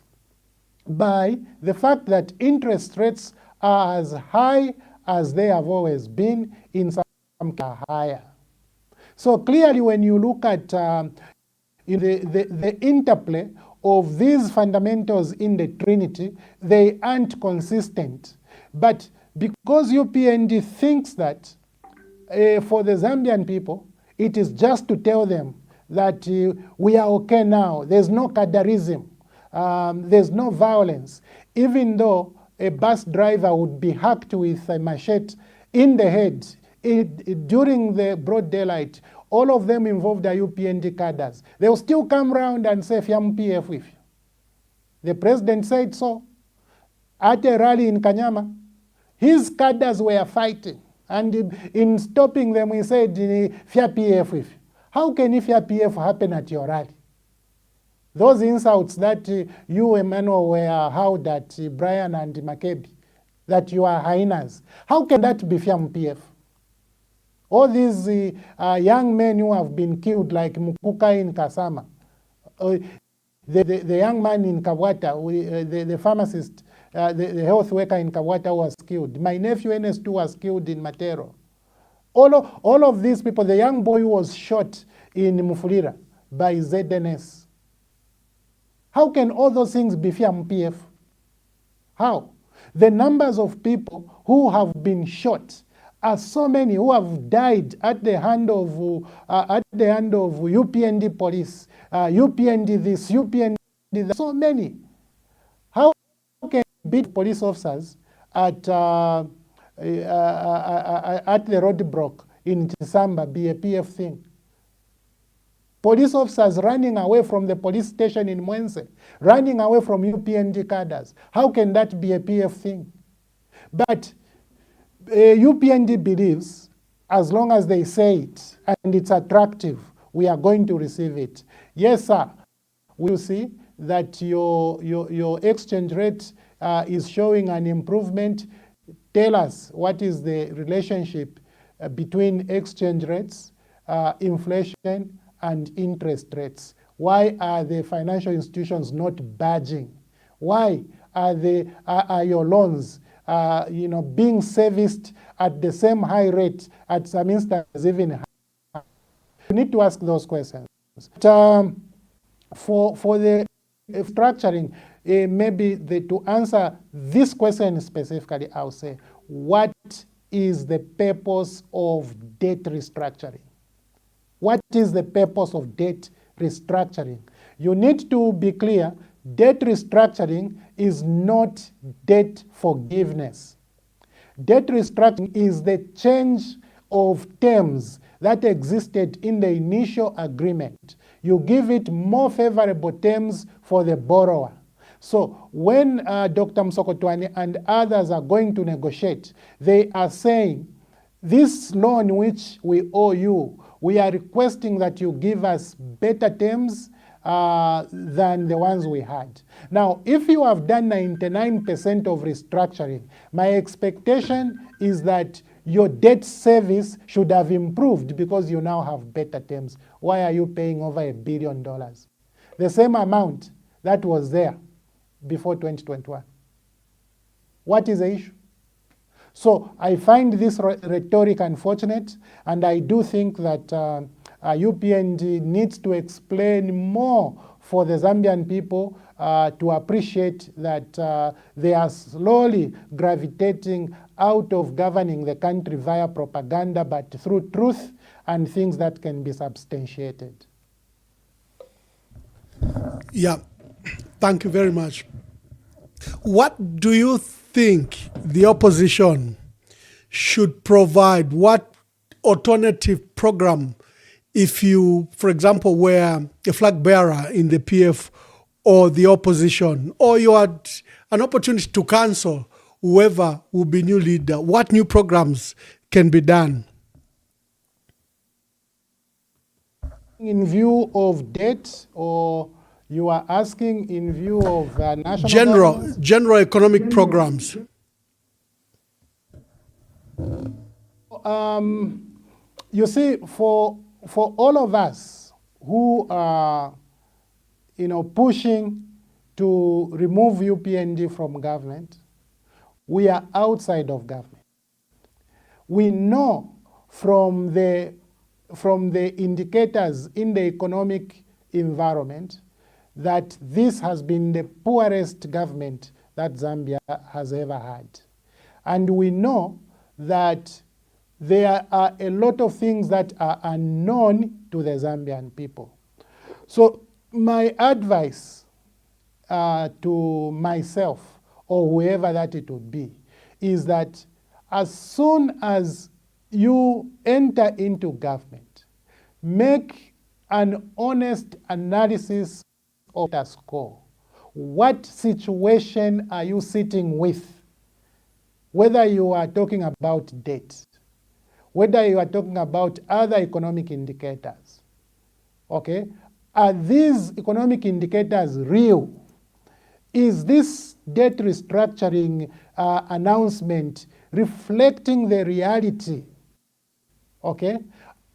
by the fact that interest rates are as high as they have always been, in some are higher. So clearly when you look at the interplay of these fundamentals in the Trinity, they aren't consistent. But because UPND thinks that for the Zambian people, it is just to tell them that we are okay now, there's no Kadarism, there's no violence, even though a bus driver would be hacked with a machete in the head during the broad daylight. All of them involved are UPND cadres. They'll still come round and say, Fiam PF with you. The president said so. At a rally in Kanyama, his cadres were fighting. And in stopping them, he said, Fia PF with you. How can Fia PF happen at your rally? Those insults that you, Emmanuel, were howled at Brian and Makebi, that you are hyenas. How can that be Fiam PF? All these young men who have been killed, like Mukuka in Kasama, the young man in Kawata, the pharmacist, the health worker in Kawata was killed. My nephew NS2 was killed in Matero. All of these people, the young boy who was shot in Mufulira by ZNS. How can all those things be fear MPF? How? The numbers of people who have been shot are so many, who have died at the hand of UPND police, UPND this, UPND that, so many. How can beat police officers at the roadblock in Tisamba be a PF thing? Police officers running away from the police station in Mwense, running away from UPND cadres. How can that be a PF thing? But UPND believes, as long as they say it and it's attractive, we are going to receive it. Yes, sir. We'll see that your exchange rate is showing an improvement. Tell us what is the relationship between exchange rates, inflation, and interest rates. Why are the financial institutions not budging? Why are your loans being serviced at the same high rate, at some instances even higher? You need to ask those questions. But, for the structuring, maybe to answer this question specifically, I'll say, what is the purpose of debt restructuring? What is the purpose of debt restructuring? You need to be clear, debt restructuring is not debt forgiveness. Debt restructuring is the change of terms that existed in the initial agreement. You give it more favorable terms for the borrower. So when Dr. Msokotwane and others are going to negotiate, they are saying, this loan which we owe you, we are requesting that you give us better terms than the ones we had. Now, if you have done 99% of restructuring, my expectation is that your debt service should have improved because you now have better terms. Why are you paying over $1 billion? The same amount that was there before 2021. What is the issue? So I find this rhetoric unfortunate, and I do think that UPND needs to explain more for the Zambian people to appreciate that they are slowly gravitating out of governing the country via propaganda, but through truth and things that can be substantiated. Yeah, thank you very much. What do you think the opposition should provide? What alternative program, if you, for example, were a flag bearer in the PF or the opposition, or you had an opportunity to counsel whoever will be new leader, what new programs can be done? In view of debt, or you are asking in view of national general economic programs? You see, for all of us who are pushing to remove UPND from government, we are outside of government. We know from the indicators in the economic environment that this has been the poorest government that Zambia has ever had. And we know that there are a lot of things that are unknown to the Zambian people. So my advice to myself, or whoever that it would be, is that as soon as you enter into government, make an honest analysis of the score. What situation are you sitting with? Whether you are talking about debt, whether you are talking about other economic indicators, okay? Are these economic indicators real? Is this debt restructuring announcement reflecting the reality, okay?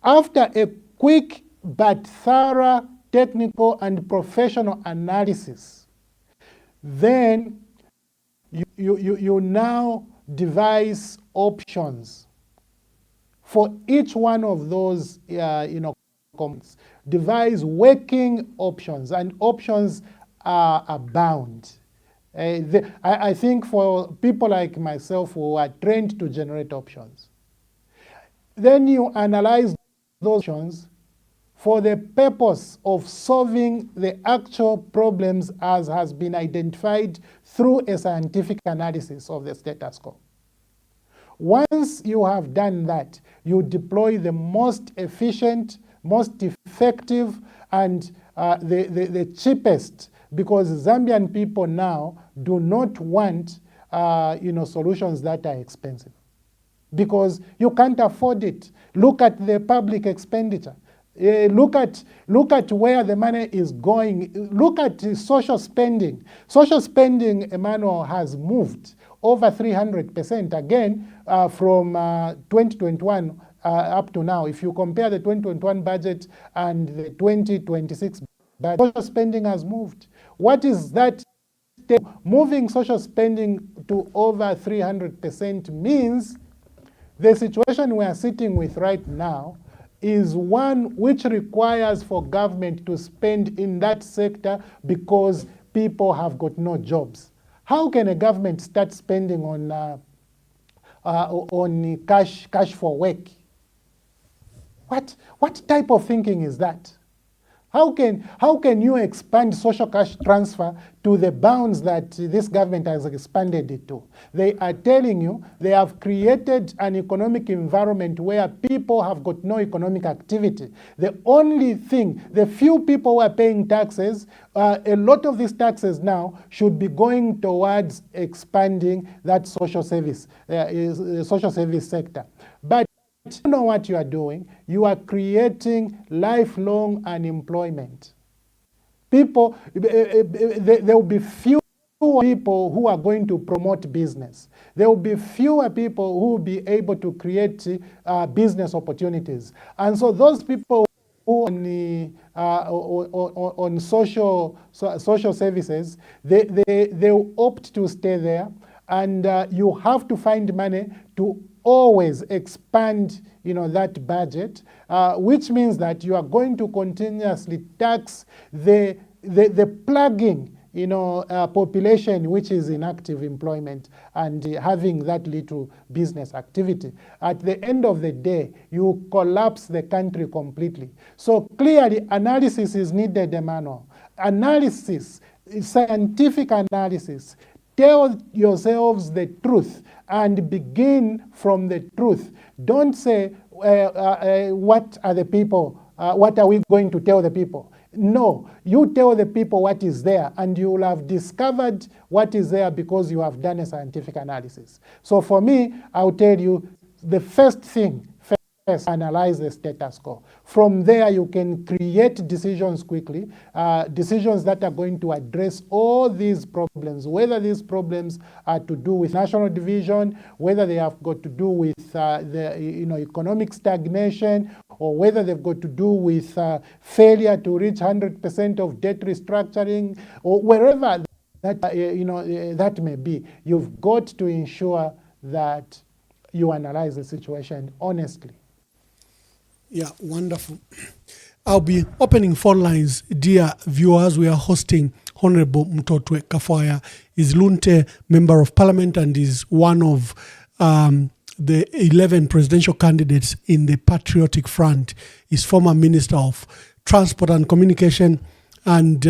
After a quick but thorough technical and professional analysis, then you now devise options for each one of those, comments. Devise working options, and options are abound. I think for people like myself who are trained to generate options, then you analyze those options for the purpose of solving the actual problems as has been identified through a scientific analysis of the status quo. Once you have done that, you deploy the most efficient, most effective, and the cheapest, because Zambian people now do not want solutions that are expensive, because you can't afford it. Look at the public expenditure. Look at where the money is going. Look at social spending. Social spending, Emmanuel, has moved over 300% again from 2021 up to now. If you compare the 2021 budget and the 2026 budget, social spending has moved. What is that? Moving social spending to over 300% means the situation we are sitting with right now is one which requires for government to spend in that sector because people have got no jobs. How can a government start spending on cash for work? What type of thinking is that? How can you expand social cash transfer to the bounds that this government has expanded it to? They are telling you they have created an economic environment where people have got no economic activity. The only thing, the few people who are paying taxes, a lot of these taxes now should be going towards expanding that social service sector. But you know what you are doing? You are creating lifelong unemployment. People, there will be fewer people who are going to promote business. There will be fewer people who will be able to create business opportunities. And so those people who on social services, they will opt to stay there, and you have to find money to always expand, that budget, which means that you are going to continuously tax the plugging, population which is in active employment and having that little business activity. At the end of the day, you collapse the country completely. So clearly, analysis is needed, Emmanuel. Analysis, scientific analysis. Tell yourselves the truth and begin from the truth. Don't say, what are the people, what are we going to tell the people? No, you tell the people what is there, and you will have discovered what is there because you have done a scientific analysis. So for me, I'll tell you the first thing, analyze the status quo. From there, you can create decisions quickly, decisions that are going to address all these problems, whether these problems are to do with national division, whether they have got to do with economic stagnation, or whether they've got to do with failure to reach 100% of debt restructuring, or wherever that may be. You've got to ensure that you analyze the situation honestly. Yeah, wonderful. I'll be opening phone lines. Dear viewers, we are hosting Honorable Mtotwe Kafwaya. Is Lunte Member of Parliament and is one of the 11 presidential candidates in the Patriotic Front. Is former Minister of Transport and Communication. And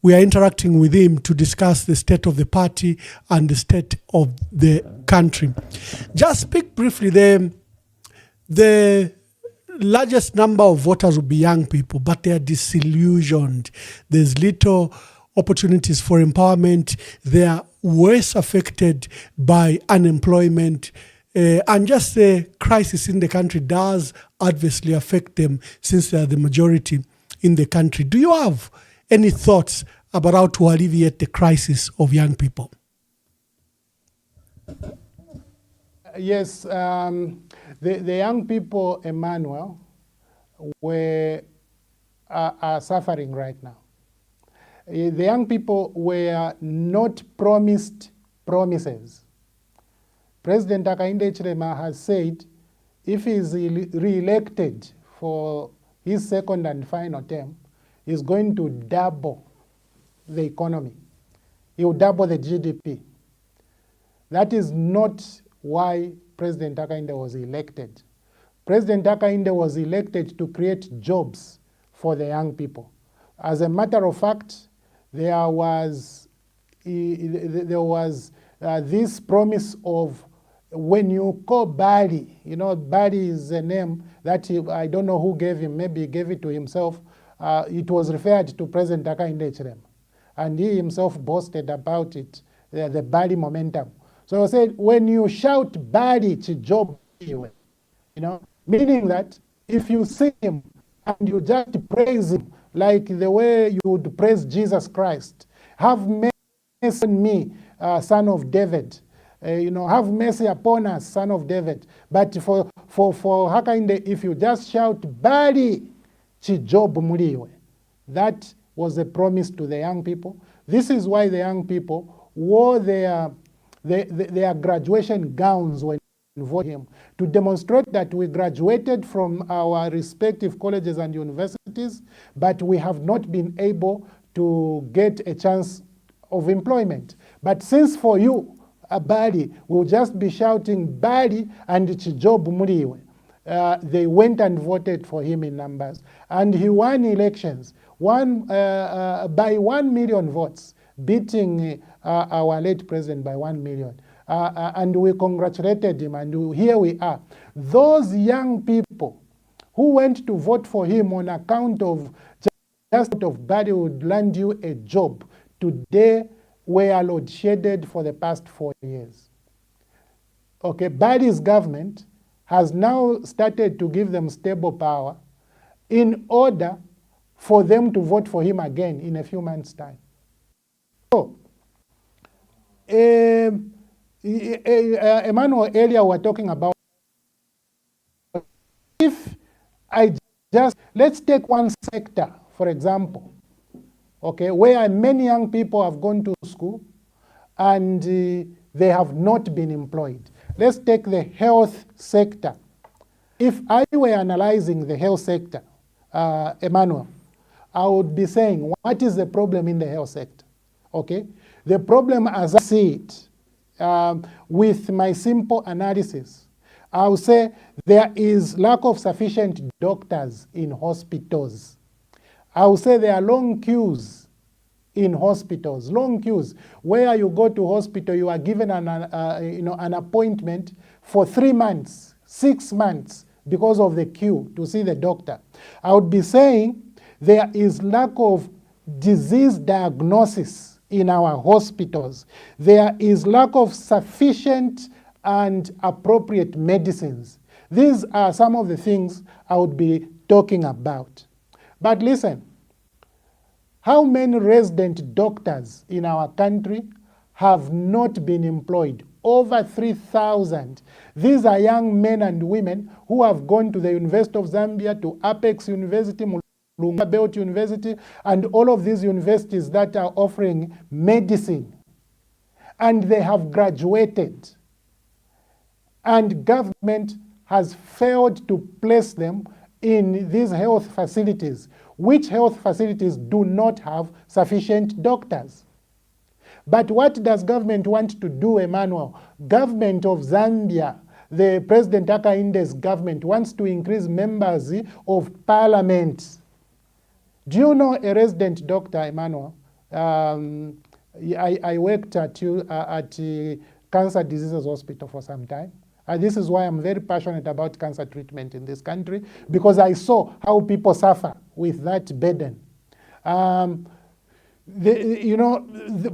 we are interacting with him to discuss the state of the party and the state of the country. Just speak briefly, the largest number of voters will be young people, but they are disillusioned. There's little opportunities for empowerment. They are worse affected by unemployment. And just the crisis in the country does adversely affect them since they are the majority in the country. Do you have any thoughts about how to alleviate the crisis of young people? Yes, the young people, Emmanuel, are suffering right now. The young people were not promised promises. President Hakainde Hichilema has said if he is re-elected for his second and final term, he's going to double the economy. He will double the GDP. That is not why President Hakainde was elected. President Hakainde was elected to create jobs for the young people. As a matter of fact, there was this promise of when you call Bali, you know, Bali is a name that I don't know who gave him, maybe he gave it to himself. It was referred to President Hakainde Hichilema, and he himself boasted about it, the Bali momentum. So I said, when you shout Bali Chijob, you know, meaning that if you see him and you just praise him like the way you would praise Jesus Christ, have mercy on me, son of David. You know, have mercy upon us, son of David. But for Hakainde, if you just shout Bali Chijob Muliwe, that was a promise to the young people. This is why the young people wore their graduation gowns when they voted him, to demonstrate that we graduated from our respective colleges and universities, but we have not been able to get a chance of employment. But since for you, Bali will just be shouting Bali and Chijob Muliwe, they went and voted for him in numbers, and he won elections by 1 million votes, beating our late president by 1 million. And we congratulated him, and here we are. Those young people who went to vote for him on account of just of Bali would land you a job, today were load-shedded for the past 4 years. Okay, Bali's government has now started to give them stable power in order for them to vote for him again in a few months' time. So, Emmanuel, earlier we were talking about, if I just, let's take one sector, for example, okay, where many young people have gone to school and they have not been employed. Let's take the health sector. If I were analyzing the health sector, Emmanuel, I would be saying, what is the problem in the health sector? Okay, the problem as I see it, with my simple analysis, I would say there is lack of sufficient doctors in hospitals. I would say there are long queues in hospitals, long queues, where you go to hospital, you are given an appointment for 3 months, 6 months, because of the queue to see the doctor. I would be saying there is lack of disease diagnosis in our hospitals. There is lack of sufficient and appropriate medicines. These are some of the things I would be talking about. But listen, how many resident doctors in our country have not been employed? Over 3,000. These are young men and women who have gone to the University of Zambia, to Apex University, Mulunga Belt University, and all of these universities that are offering medicine. And they have graduated. And government has failed to place them in these health facilities, which health facilities do not have sufficient doctors. But what does government want to do, Emmanuel? Government of Zambia, the President Hakainde's government, wants to increase members of parliament. Do you know a resident doctor, Emmanuel? I worked at Cancer Diseases Hospital for some time. This is why I'm very passionate about cancer treatment in this country, because I saw how people suffer with that burden.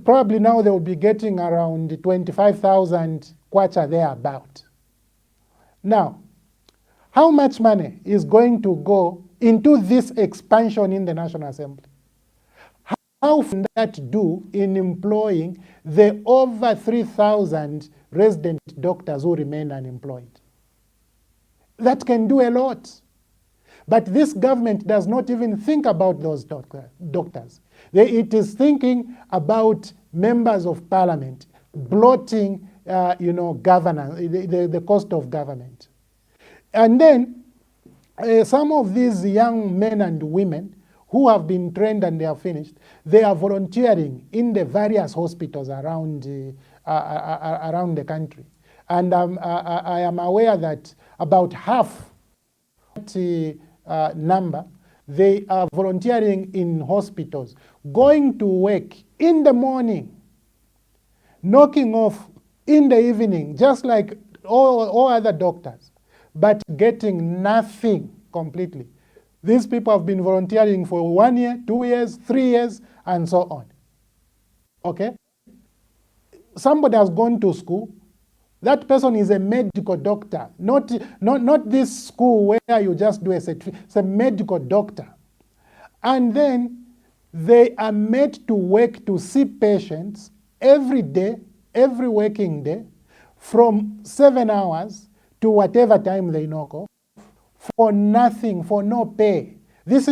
Probably now they will be getting around 25,000 kwacha thereabout. Now, how much money is going to go into this expansion in the National Assembly? how can that do in employing the over 3,000 resident doctors who remain unemployed? That can do a lot. But this government does not even think about those doctors. It is thinking about members of parliament, bloating, governance, the cost of government. And then some of these young men and women who have been trained and they are finished, they are volunteering in the various hospitals around the country. And I am aware that about half the number, they are volunteering in hospitals, going to work in the morning, knocking off in the evening, just like all other doctors, but getting nothing completely. These people have been volunteering for 1 year, 2 years, 3 years, and so on. Okay? Somebody has gone to school. That person is a medical doctor, not this school where you just do a certificate. It's a medical doctor. And then they are made to work to see patients every day, every working day, from 7 hours to whatever time they knock off, for nothing, for no pay. These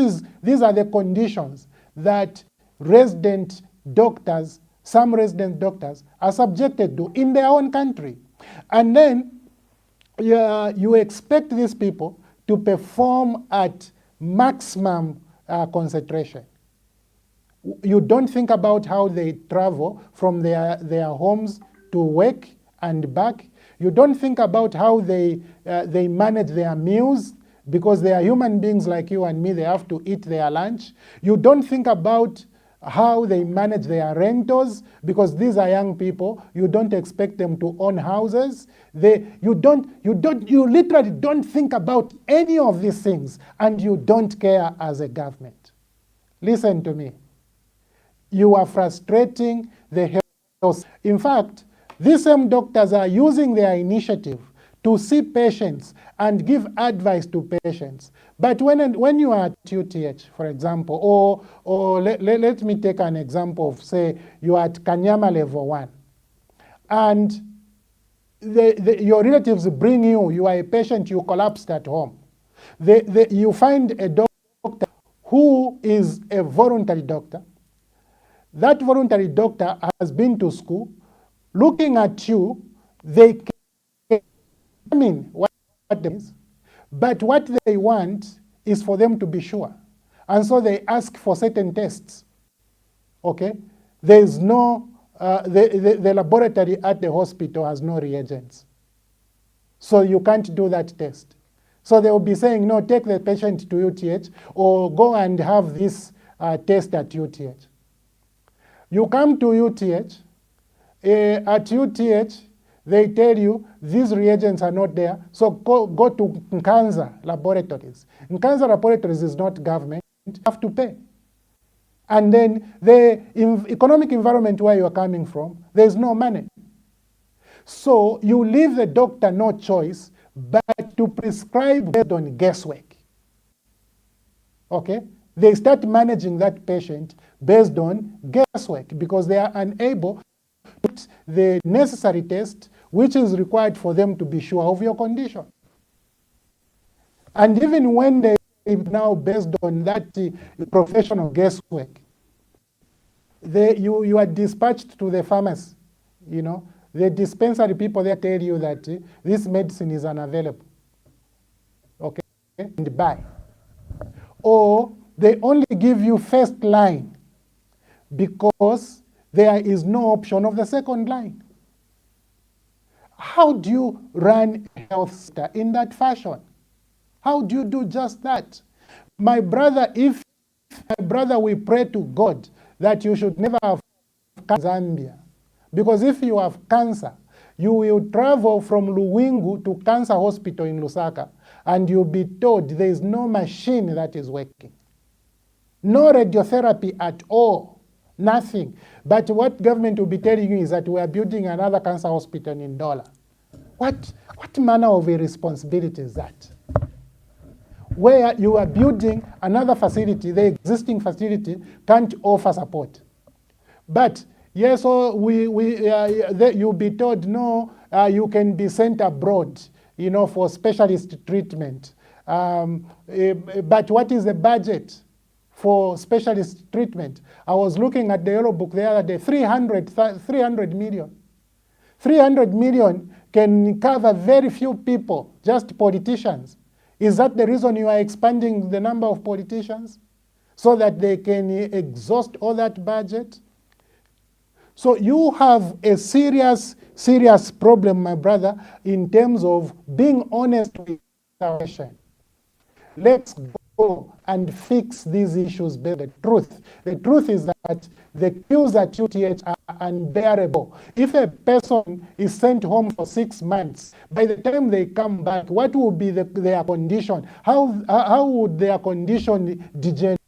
are the conditions that resident doctors, some resident doctors, are subjected to in their own country. And then you expect these people to perform at maximum concentration. You don't think about how they travel from their homes to work and back. You don't think about how they manage their meals, because they are human beings like you and me. They have to eat their lunch. You don't think about how they manage their rentals, because these are young people. You don't expect them to own houses. You literally don't think about any of these things, and you don't care as a government. Listen to me. You are frustrating the health. In fact, these same doctors are using their initiative to see patients and give advice to patients. But when you are at UTH, for example, or let me take an example of, say, you are at Kanyama level 1, and your relatives bring you are a patient, you collapsed at home. You find a doctor who is a voluntary doctor. That voluntary doctor has been to school. Looking at you, they mean what it is, but what they want is for them to be sure. And so they ask for certain tests. Okay? There's no, the laboratory at the hospital has no reagents. So you can't do that test. So they will be saying, no, take the patient to UTH or go and have this test at UTH. You come to UTH, at UTH, they tell you these reagents are not there, so go to Nkanza Laboratories. Nkanza Laboratories is not government, you have to pay. And then the economic environment where you are coming from, there's no money. So you leave the doctor no choice but to prescribe based on guesswork. Okay? They start managing that patient based on guesswork because they are unable to put the necessary test which is required for them to be sure of your condition. And even when they now based on that professional guesswork, you are dispatched to the pharmacy, you know. The dispensary people, they tell you that this medicine is unavailable, okay, and buy. Or they only give you first line because there is no option of the second line. How do you run a health sector in that fashion? How do you do just that? My brother, we pray to God that you should never have cancer in Zambia. Because if you have cancer, you will travel from Luwingu to Cancer Hospital in Lusaka, and you'll be told there is no machine that is working. No radiotherapy at all. Nothing. But what government will be telling you is that we are building another cancer hospital in Dola. What manner of irresponsibility is that? where you are building another facility, the existing facility can't offer support. But yes, so you'll be told, no, you can be sent abroad, for specialist treatment. But what is the budget for specialist treatment? I was looking at the Yellow Book the other day, 300 million. 300 million can cover very few people, just politicians. Is that the reason you are expanding the number of politicians? So that they can exhaust all that budget? So you have a serious, serious problem, my brother, in terms of being honest with our nation. Let's go and fix these issues by the truth. The truth is that the queues at UTH are unbearable. If a person is sent home for 6 months, by the time they come back, what will be their condition? How would their condition degenerate?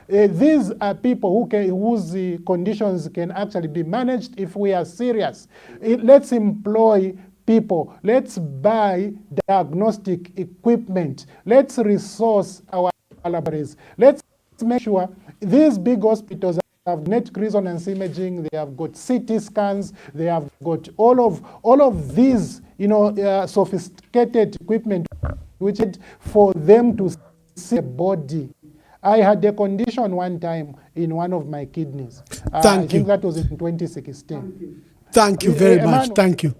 These are people whose conditions can actually be managed if we are serious. Let's employ people. Let's buy diagnostic equipment. Let's resource our laboratories. Let's make sure these big hospitals have net resonance imaging. They have got CT scans. They have got all of these, sophisticated equipment, which is for them to see the body. I had a condition one time in one of my kidneys. I think that was in 2016. Thank you very much. Thank you.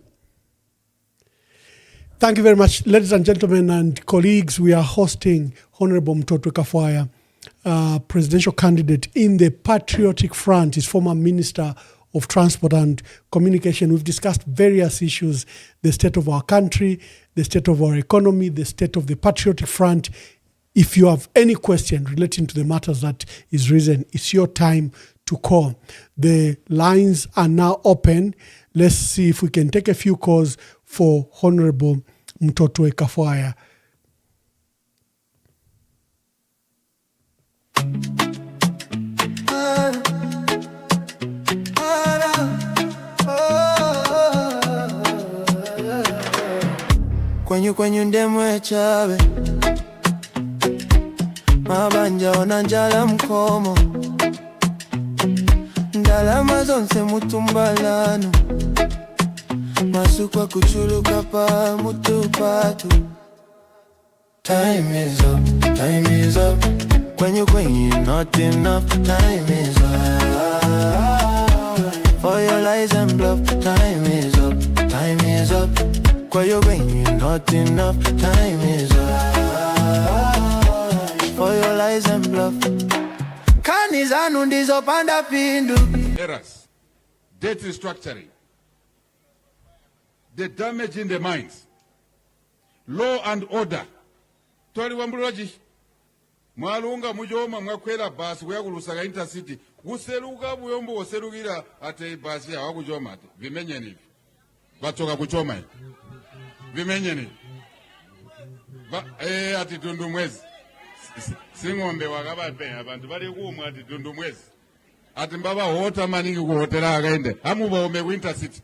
Thank you very much, ladies and gentlemen and colleagues. We are hosting Honorable Mtoto Kafwaya, presidential candidate in the Patriotic Front. He's former Minister of Transport and Communication. We've discussed various issues, the state of our country, the state of our economy, the state of the Patriotic Front. If you have any question relating to the matters that is risen, it's your time to call. The lines are now open. Let's see if we can take a few calls for Honorable Mtoto Kafwaya. Kwenyu ndemwe chabe mabanja onanjala mkomo ndalama zonse mutumbalano masukwa kuchuluka pa mutupatu. Time is up, time is up. Kwenyu not enough. Time is up for your lies and bluff. Time is up, time is up. Kwenyu not enough. Time is up for your lies and bluff. Kanizanu ndizo panda pindu. Errors, debt restructuring, the damage in the mines, law and order. Twali wambulaji mwalunga mujoma mwakwera basi weyagulusaga intercity guseruka buyombo oserugira ate basi ya wakujoma ate vimenye nivi batoka kuchoma hivi vimenye nivi ati tundu mwezi singombe wakabape abantu bali kumwa ati tundu mwezi ati mbaba hota maningi kuhotela akaende amuba ome winter city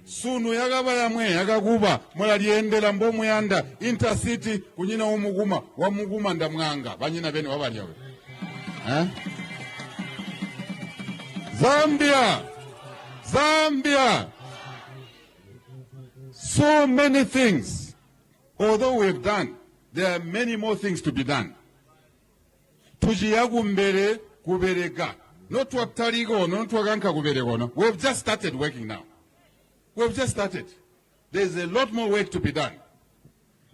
sunu yakaba yamwe yakakuba mulaliendela mbomu yanda intercity kunyina umuguma wamuguma ndamwanga banyina bene wabalyawe Zambia so many things although we've done there are many more things to be done. Tujiyagumbere kubereka not twataligo not twaganka kubereko no. We've just started working now. We've just started. There's a lot more work to be done.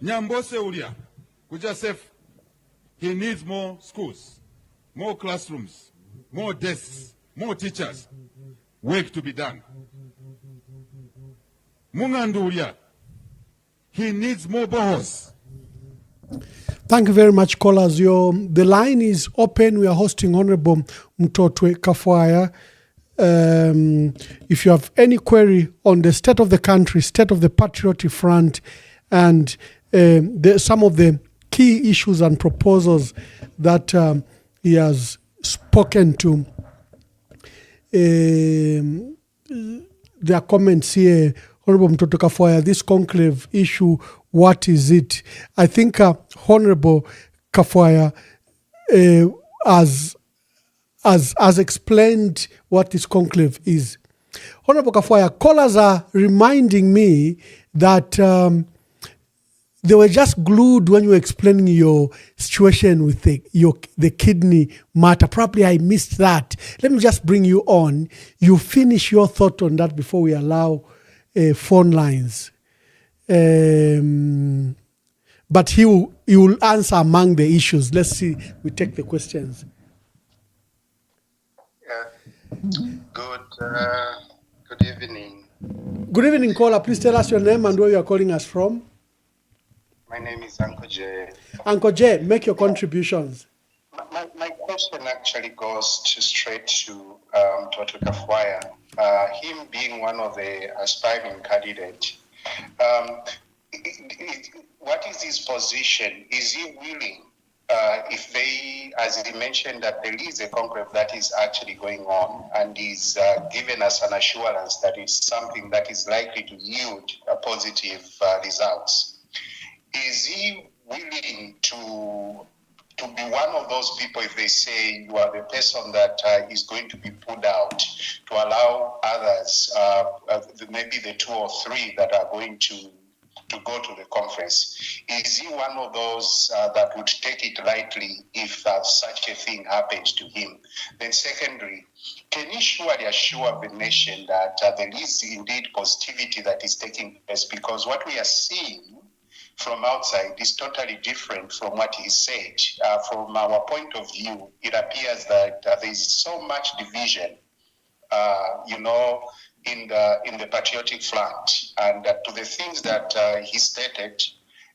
Nyambose ulia kuja safe. He needs more schools, more classrooms, more desks, more teachers. Work to be done. Mungandulia, he needs more bohos. Thank you very much, callers. The line is open. We are hosting Honorable Mtoto Kafwaya. If you have any query on the state of the country, state of the Patriotic Front, and some of the key issues and proposals that he has spoken to, their comments here, Honorable Mtoto Kafwaya, this conclave issue what is it? I think Honorable Kafwaya has explained what this conclave is. Honorable Kafwaya, callers are reminding me that they were just glued when you were explaining your situation with the kidney matter. Probably I missed that. Let me just bring you on. You finish your thought on that before we allow phone lines. But he will answer among the issues. Let's see. We take the questions. Good evening. Good evening, caller. Please tell us your name and where you are calling us from. My name is Uncle J. Uncle J, make your contributions. My question actually goes straight to Dr. Kafwaya. Him being one of the aspiring candidates, what is his position? Is he willing, if they, as he mentioned, that there is a conclave that is actually going on and is given us an assurance that it's something that is likely to yield positive results? Is he willing to be one of those people, if they say you are the person that is going to be put out, to allow others, maybe the 2 or 3 that are going to go to the conference? Is he one of those that would take it lightly if such a thing happens to him? Then secondly, can he surely assure the nation that there is indeed positivity that is taking place? Because what we are seeing from outside is totally different from what he said. From our point of view, it appears that there is so much division, in the patriotic front, and to the things that he stated,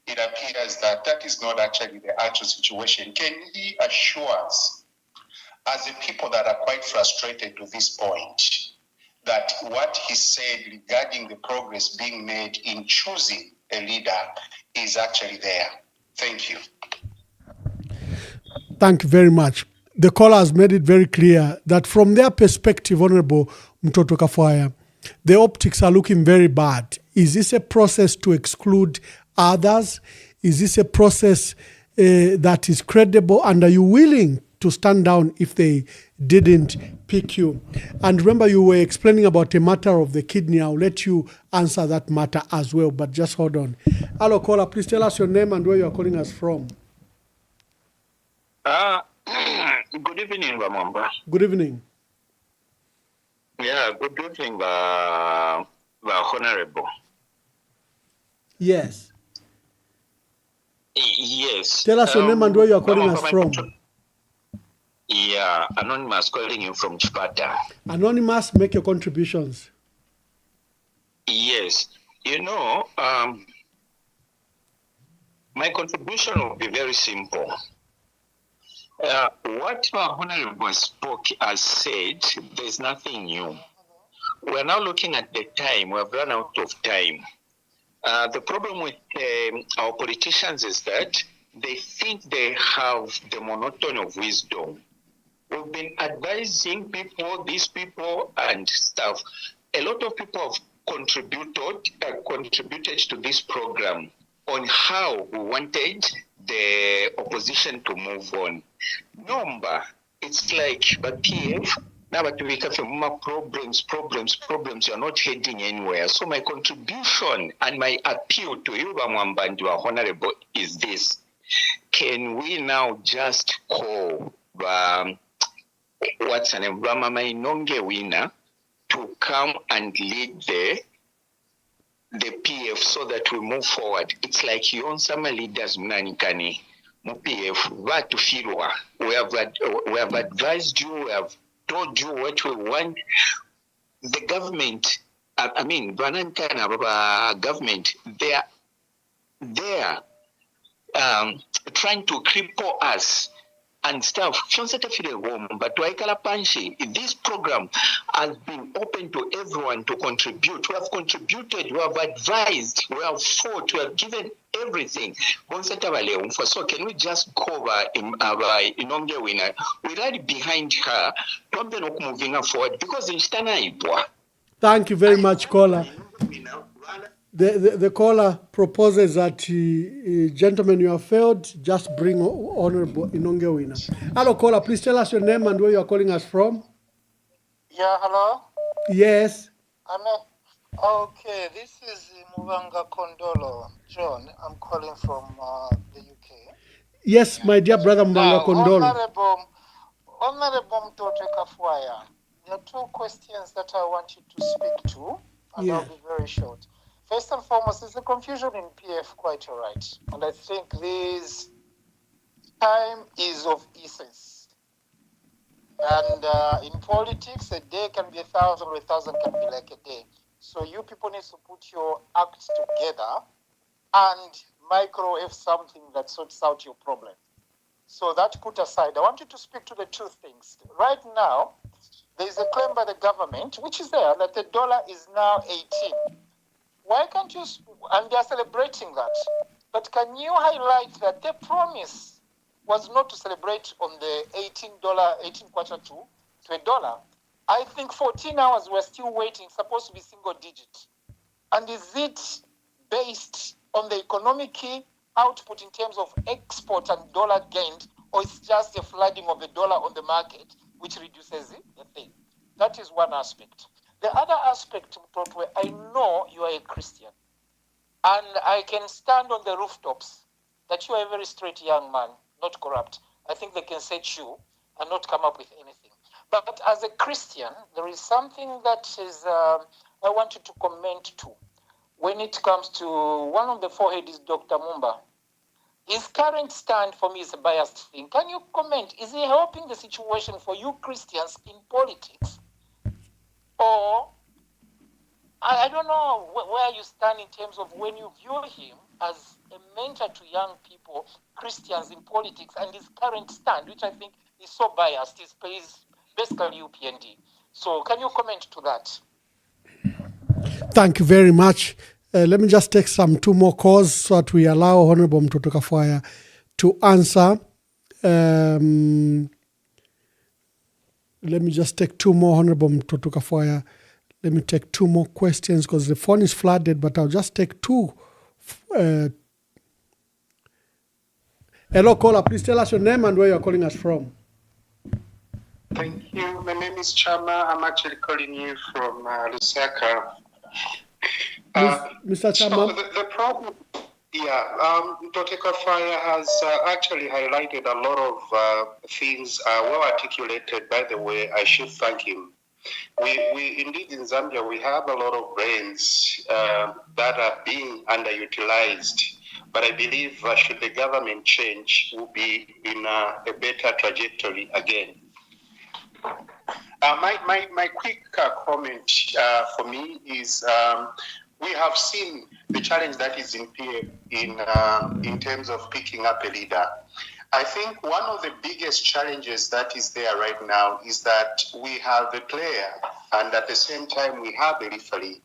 it appears that that is not actually the actual situation. Can he assure us, as a people that are quite frustrated to this point, that what he said regarding the progress being made in choosing a leader is actually there? Thank you. Thank you very much. The caller has made it very clear that from their perspective, Honorable Mtoto Kafwaya, the optics are looking very bad. Is this a process to exclude others? Is this a process that is credible? And are you willing to stand down if they didn't pick you? And remember, you were explaining about a matter of the kidney. I'll let you answer that matter as well, but just hold on. Hello, caller. Please tell us your name and where you are calling us from. Good evening, Mwamba. Good evening. Yeah, good evening, Honorable. Yes. Yes. Tell us your name and where you are calling us from. Yeah, Anonymous calling you from Chipata. Anonymous, make your contributions. Yes. My contribution will be very simple. What our Honorable spoke has said, there's nothing new. We're now looking at the time. We have run out of time. The problem with our politicians is that they think they have the monotony of wisdom. We've been advising people, these people and stuff. A lot of people have contributed to this program on how we wanted the opposition to move on. Number, it's like, but PF, now but we have problems, you're not heading anywhere. So my contribution and my appeal to you, Mwamba, and you are Honorable, is this. Can we now just call what's her name, Ramama Inonge winner, to come and lead the PF so that we move forward? It's like you own some leaders mnanikani mu PF vatu filwa. We have advised you, we have told you what we want. The government, government, they are trying to cripple us and stuff. But this program has been open to everyone to contribute. We have contributed, we have advised, we have fought, we have given everything. So can we just cover Inonge winner? We ride behind her, moving her forward because in Stana. Thank you very much, caller. The caller proposes that, gentlemen, you have failed. Just bring Honorable Inonge Winner. Hello, caller. Please tell us your name and where you are calling us from. Yeah, hello? Yes. Okay, this is Mwamba Kondolo, John. I'm calling from the UK. Yes, my dear brother Mbanga Kondolo. Honorable Mtote Kafwaya, there are two questions that I want you to speak to, and I'll be very short. First and foremost, is the confusion in PF quite all right? And I think this time is of essence. And in politics, a day can be 1,000, or 1,000 can be like a day. So you people need to put your acts together and microwave something that sorts out your problem. So that put aside, I want you to speak to the two things. Right now, there is a claim by the government, which is there, that the dollar is now 18. Why can't you, and they are celebrating that, but can you highlight that the promise was not to celebrate on the $18 quarter to $1? I think 14 hours we're still waiting, supposed to be single digit. And is it based on the economic output in terms of export and dollar gained, or it's just a flooding of the dollar on the market, which reduces the thing? That is one aspect. The other aspect, where I know you are a Christian, and I can stand on the rooftops that you are a very straight young man, not corrupt. I think they can set you and not come up with anything. But as a Christian, there is something that is I want you to comment to. When it comes to one of the forehead is Dr. Mwamba. His current stand for me is a biased thing. Can you comment? Is he helping the situation for you Christians in politics? Or, I don't know where you stand in terms of when you view him as a mentor to young people, Christians in politics, and his current stand, which I think is so biased, is basically UPND. So can you comment to that? Thank you very much. Let me just take two more calls so that we allow Honorable Mtoto Kafwaya to answer. Let me just take two more, Honorable Mtoto Kafwaya. Let me take two more questions because the phone is flooded, but I'll just take two. Hello, caller. Please tell us your name and where you're calling us from. Thank you. My name is Chama. I'm actually calling you from Lusaka. Mr. Chama. So the problem, Dr. Kafwaya has actually highlighted a lot of things well articulated. By the way, I should thank him. We indeed in Zambia, we have a lot of brains that are being underutilized. But I believe should the government change, we'll be in a better trajectory again. My quick comment for me is we have seen the challenge that is in PF in terms of picking up a leader. I think one of the biggest challenges that is there right now is that we have a player and at the same time we have a referee.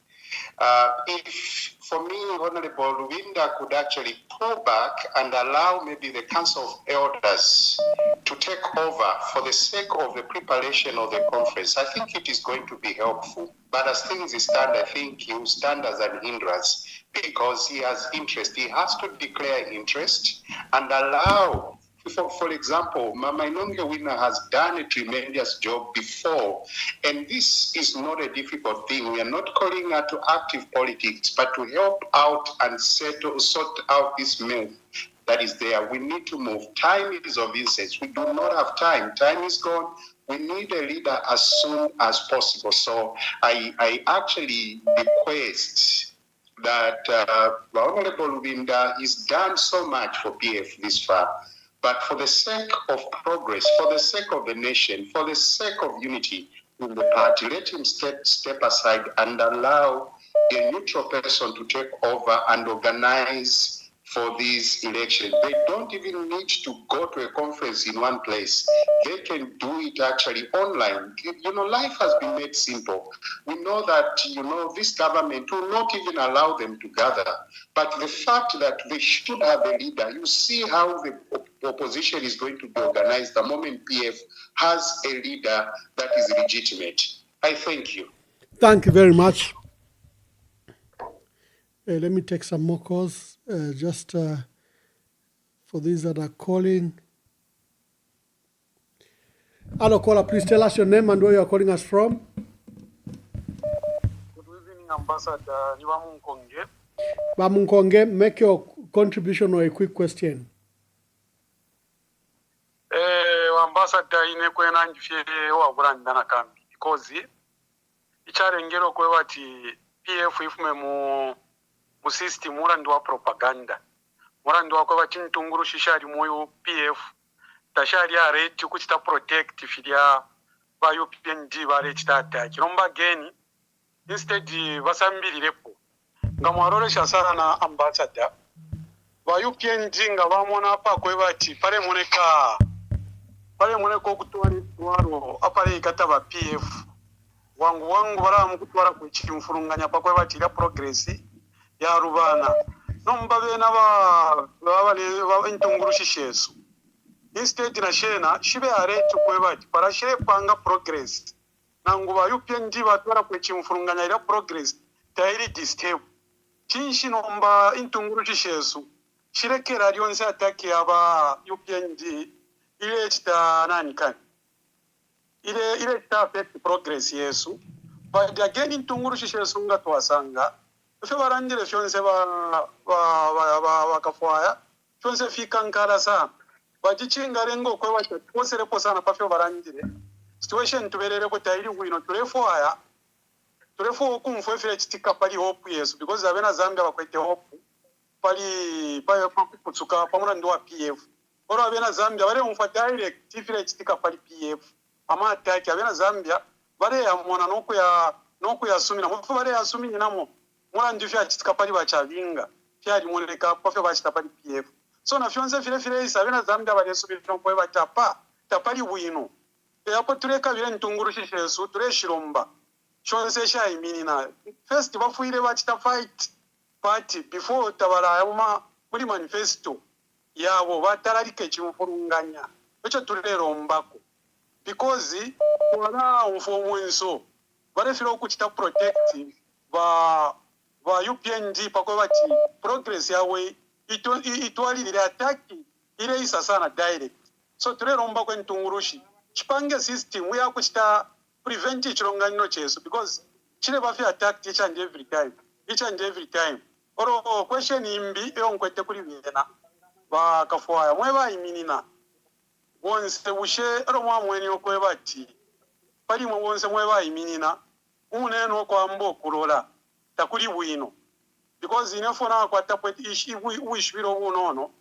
If, for me, Honorable Winda could actually pull back and allow maybe the Council of Elders to take over for the sake of the preparation of the conference, I think it is going to be helpful. But as things stand, I think he will stand as an hindrance because he has interest. He has to declare interest and allow. For example, Mama Inonge Winner has done a tremendous job before, and this is not a difficult thing. We are not calling her to active politics, but to help out and sort out this mess that is there. We need to move. Time is of essence. We do not have time. Time is gone. We need a leader as soon as possible. So I actually request that Honorable Winda has done so much for PF this far. But for the sake of progress, for the sake of the nation, for the sake of unity in the party, let him step aside and allow a neutral person to take over and organize for these elections. They don't even need to go to a conference in one place. They can do it actually online. You know, life has been made simple. We know that, you know, this government will not even allow them to gather. But the fact that they should have a leader, you see how the opposition is going to be organized the moment PF has a leader that is legitimate. I thank you. Thank you very much. Let me take some more calls, just for these that are calling. Hello, caller, please tell us your name and where you are calling us from. Good evening, Ambassador Niwamunkonge. Bamunkonge, make your contribution or a quick question. Ambassador ine kwena njifye wa buranda na kambi because icharengero kwe wati PF ifume mu system murandu wa propaganda murandu wa kwe wati ntunguru shishari moyo PF tashari ya rate kuchita protect filia ba UPND bare chita attack nomba geni instead basambiri lepo ngamwarore shasara na ambassador ba UPND ngabamona pa kwe wati pare moneka okutwala twaro apale ikataba PF wangu baramu kutwala ku chimfurunganya pakwe batira progress ya rubana nomba bena ba intunguru shishesu instead na shena shibe arete kwe bati para shire panga progress nangu ba UPND batwala ku chimfurunganya ira progress tairi disturb chinshi nomba intunguru shishesu shirekera lyonse atake aba UPND ile chita nani kan ile chita affect progress yesu but again intunguru shishesu nga twasanga fe barangire fyonse ba kafwaya fyonse fika nkara sa bajichinga rengo kwe wacha twosere po sana pa fe barangire situation tuberere ko tayiri wino turefo kumfwe fe chitika pali hope yesu because abena Zambia bakwete hope pali kutsuka pamuna ndo wa PF oro abena Zambia bare umfa direct tifire chitika pali PF ama attack abena Zambia bare amona noku ya sumina mufu bare ya sumina namo mura ndifya chitika pali bachavinga fyari muleka pafyo bachita pali PF so na fyonse fire isa abena Zambia bare subira pompo batapa tapali wino yapo tureka bire ntunguru shishesu tureshiromba shonse sha iminina first bafuire bachita fight party before tabara yama muri manifesto yabo batararike chimfurunganya echo turero mbako because wala umfomwenso barefiro kuchita protect ba UPND pakwe bati progress yawe itwali ile attack ile isa sana direct so turero mbako ntungurushi chipange system ya kuchita prevent chirongano cheso because chile bafi attack each and every time oro question imbi yonkwete kuri bina ba kafwaya mweba iminina wonse bushe ro mwamweni okwe bati pali wonse mweba iminina uneno kwa mbo kulola takuli bwino because inefona kwa tapweti ishi wishbiro unono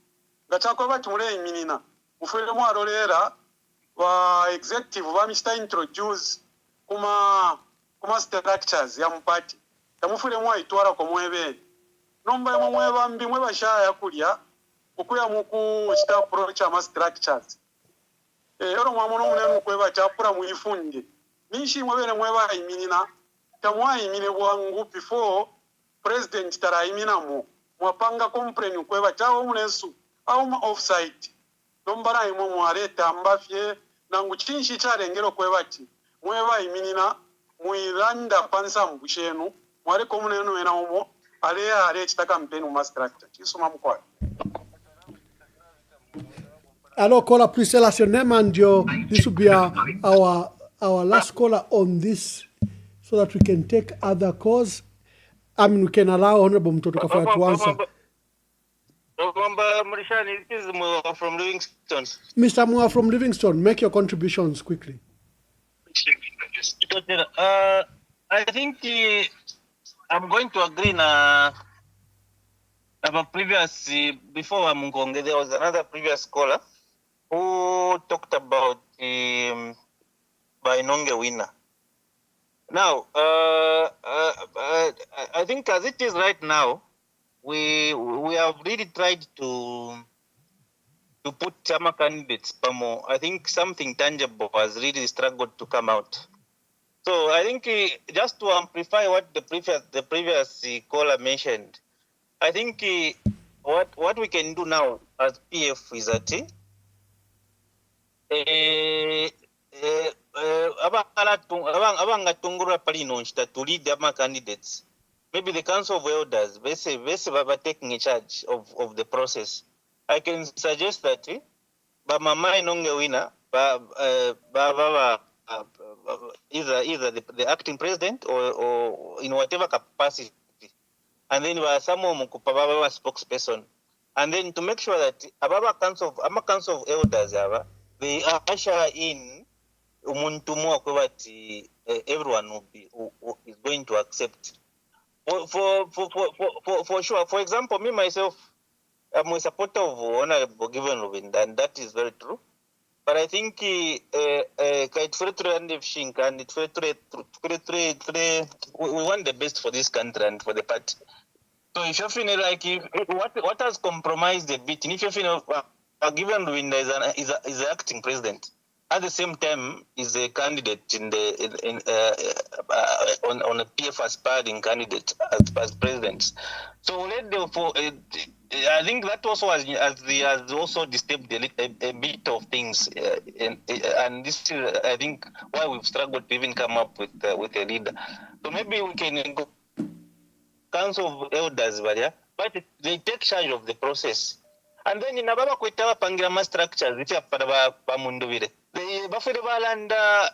gatako bati mule iminina ufere mwarolera wa executive ba Mr introduce kuma structures ya mpati tamufule mwa itwara kwa mwebe nomba mweba mbi mweba shaya kulya okuya muku chita approach ama structures ero mwamono munenu kweba chapura muifunde nishi mwebene mweba iminina tamwa imine bwangu before president tara imina mwapanga complain kweba chawo munesu au offsite nombara imo mwareta mbafye nangu chinshi charengero kweba ti mweba iminina muiranda pansa mbushenu mware komunenu ena omo ale chita campaign mu structure chisoma mukwa. Hello, caller, please tell us your name and this will be our last caller on this so that we can take other calls. I mean, we can allow Honorable Mtoto Kafwaya to answer. This is Mwamba from Livingston. Mr. Mwamba from Livingston, make your contributions quickly. I think I'm going to agree na previous, before Mungonge, there was another previous caller who talked about Bainonge winner. Now, I think as it is right now, we have really tried to put Chama candidates, Pamo. I think something tangible has really struggled to come out. So I think just to amplify what the previous caller mentioned, I think what we can do now as PF is that abangatungura palino to lead the candidates maybe the Council of Elders, basically taking a charge of the process. I can suggest that Mama Inonge winner, either the acting president or in whatever capacity, and then someone Baba spokesperson, and then to make sure that Ababa Council of Elders, they usher in umuntu everyone is going to accept. For sure. For example, me myself, I'm a supporter of Honorable Given Rubinda, and that is very true. But I think we want the best for this country and for the party. So if you feel like what has compromised a bit, and if you feel Given Rubinda is an acting president, at the same time is a candidate on a PF aspiring candidate as president. So I think that also has also disturbed a bit of things, and this is, I think, why we've struggled to even come up with a leader. So maybe we can go Council of Elders, but they take charge of the process. And then in Ababa Kwetawa Pangirama structures, if you have Pamunduvire,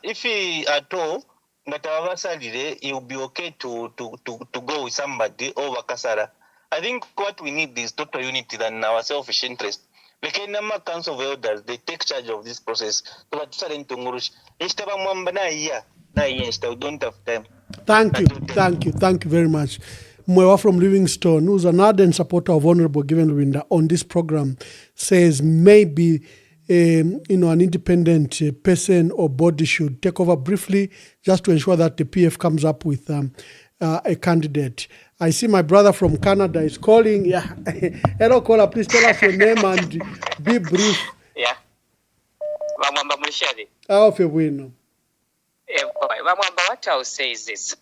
if he at all, it will be okay to go with somebody over Kasara. I think what we need is total unity than our selfish interest. The Kenama Council of Elders, they take charge of this process. We don't have time. Thank you very much. Mwamba from Livingstone, who's an ardent supporter of Honorable Given Rubinda on this program, says maybe an independent person or body should take over briefly just to ensure that the PF comes up with a candidate. I see my brother from Canada is calling. Yeah. Hello, caller. Please tell us your name and be brief. Yeah. Mwamba Mulishadi. Mwamba, what I'll say is this.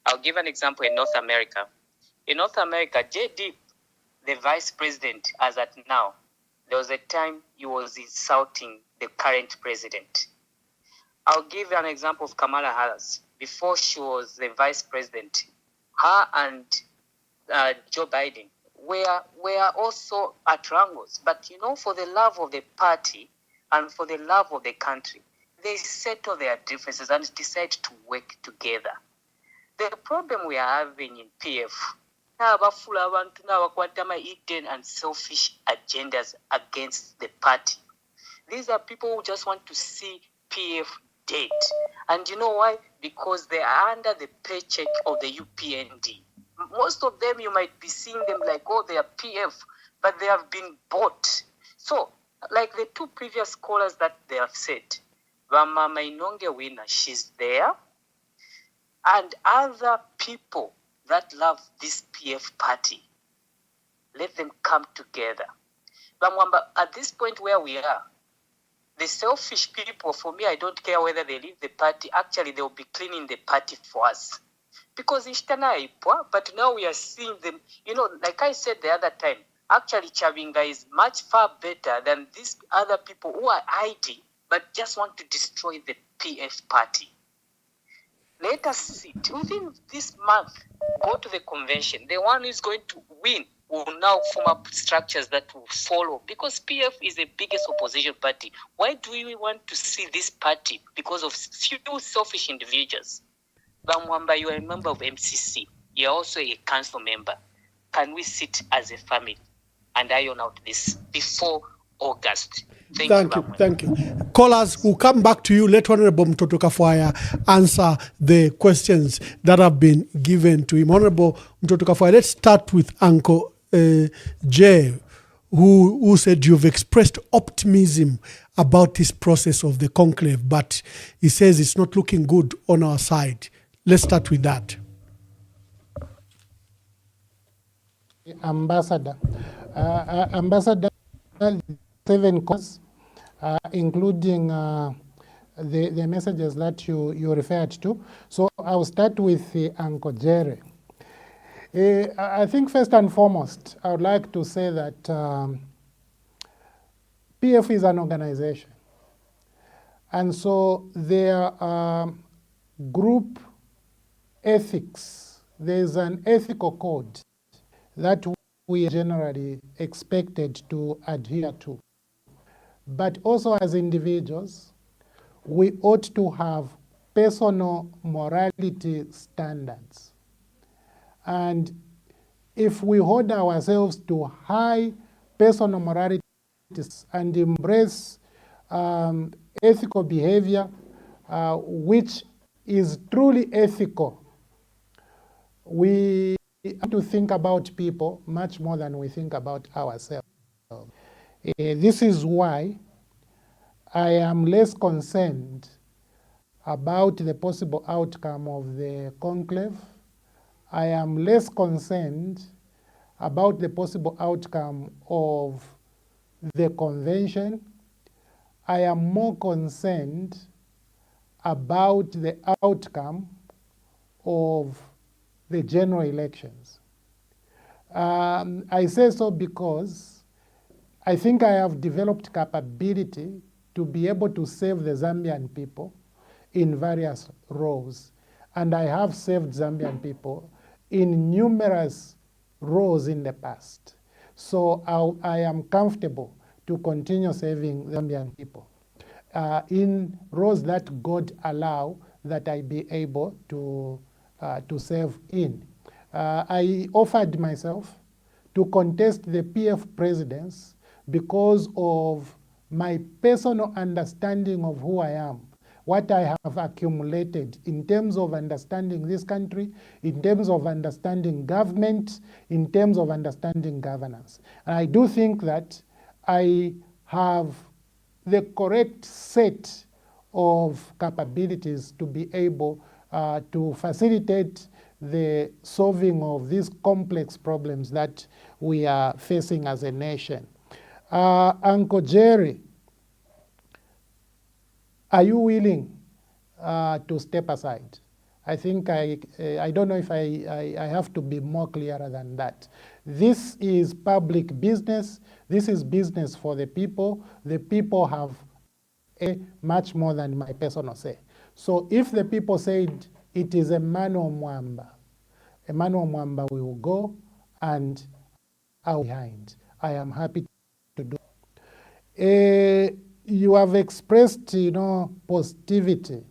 I'll give an example in North America. In North America, JD, the vice president, as at now, there was a time he was insulting the current president. I'll give you an example of Kamala Harris. Before she was the vice president, her and Joe Biden were also at wrangles. But, for the love of the party and for the love of the country, they settle their differences and decide to work together. The problem we are having in PF, hidden and selfish agendas against the party. These are people who just want to see PF dead. And you know why? Because they are under the paycheck of the UPND. Most of them, you might be seeing them like, oh, they are PF, but they have been bought. So, like the two previous callers that they have said, Mama Inonge winner, she's there. And other people that love this PF party, let them come together. Mwamba, at this point where we are, the selfish people, for me, I don't care whether they leave the party. Actually, they will be cleaning the party for us. Because but now we are seeing them, like I said the other time, actually Chavinga is much far better than these other people who are hiding, but just want to destroy the PF party. Let us sit within this month, go to the convention. The one who is going to win will now form up structures that will follow. Because PF is the biggest opposition party. Why do we want to see this party? Because of few selfish individuals. Mwamba, you are a member of MCC. You are also a council member. Can we sit as a family and iron out this before August? Thank you. Callers, we'll come back to you. Let Honorable Mtoto Kafwaya answer the questions that have been given to him. Honorable Mtoto Kafwaya, let's start with Uncle Jay, who said you've expressed optimism about this process of the conclave, but he says it's not looking good on our side. Let's start with that. Ambassador, 7 calls, including the messages that you referred to. So I'll start with Uncle Jerry. I think first and foremost, I would like to say that PF is an organization. And so their group ethics there's an ethical code that we are generally expected to adhere to. But also as individuals, we ought to have personal morality standards. And if we hold ourselves to high personal morality and embrace ethical behavior, which is truly ethical, we have to think about people much more than we think about ourselves. This is why I am less concerned about the possible outcome of the conclave. I am less concerned about the possible outcome of the convention. I am more concerned about the outcome of the general elections. I say so because I think I have developed capability to be able to serve the Zambian people in various roles. And I have served Zambian people in numerous roles in the past. So I am comfortable to continue serving Zambian people in roles that God allow that I be able to serve in. I offered myself to contest the PF presidents because of my personal understanding of who I am, what I have accumulated in terms of understanding this country, in terms of understanding government, in terms of understanding governance. And I do think that I have the correct set of capabilities to be able to facilitate the solving of these complex problems that we are facing as a nation. Uncle Jerry, are you willing to step aside? I think I don't know if I have to be more clearer than that. This is public business. This is business for the people. The people have much more than my personal say. So if the people said it is Emmanuel Mwamba will go and out behind. I am happy to do. You have expressed, positivity,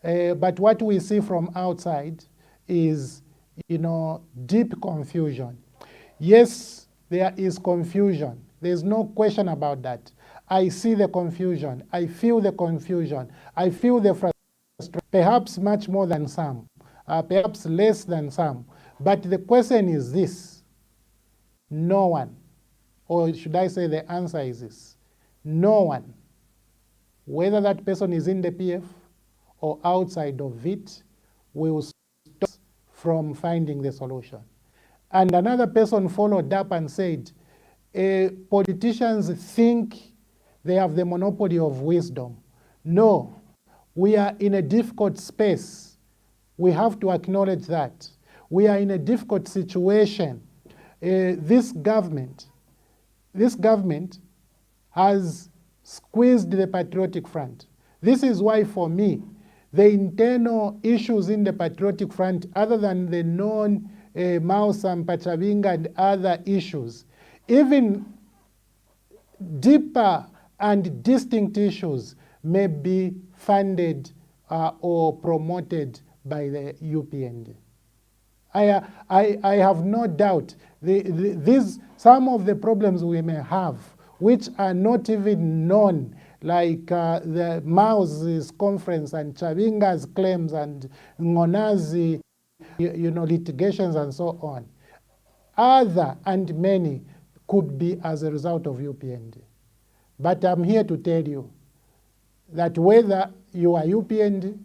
but what we see from outside is, deep confusion. Yes, there is confusion. There's no question about that. I see the confusion. I feel the confusion. I feel the frustration, perhaps much more than some, perhaps less than some. But the question is this: no one, or should I say the answer is this: no one, whether that person is in the PF or outside of it, will stop from finding the solution. And another person followed up and said, politicians think they have the monopoly of wisdom. No, we are in a difficult space. We have to acknowledge that. We are in a difficult situation. This government has squeezed the Patriotic Front. This is why, for me, the internal issues in the Patriotic Front, other than the known Mausa and Pachabinga and other issues, even deeper and distinct issues may be funded or promoted by the UPND. I have no doubt some of the problems we may have, which are not even known, like the Mao's conference and Chabinga's claims and Ngonazi, litigations and so on. Other and many could be as a result of UPND. But I'm here to tell you that whether you are UPND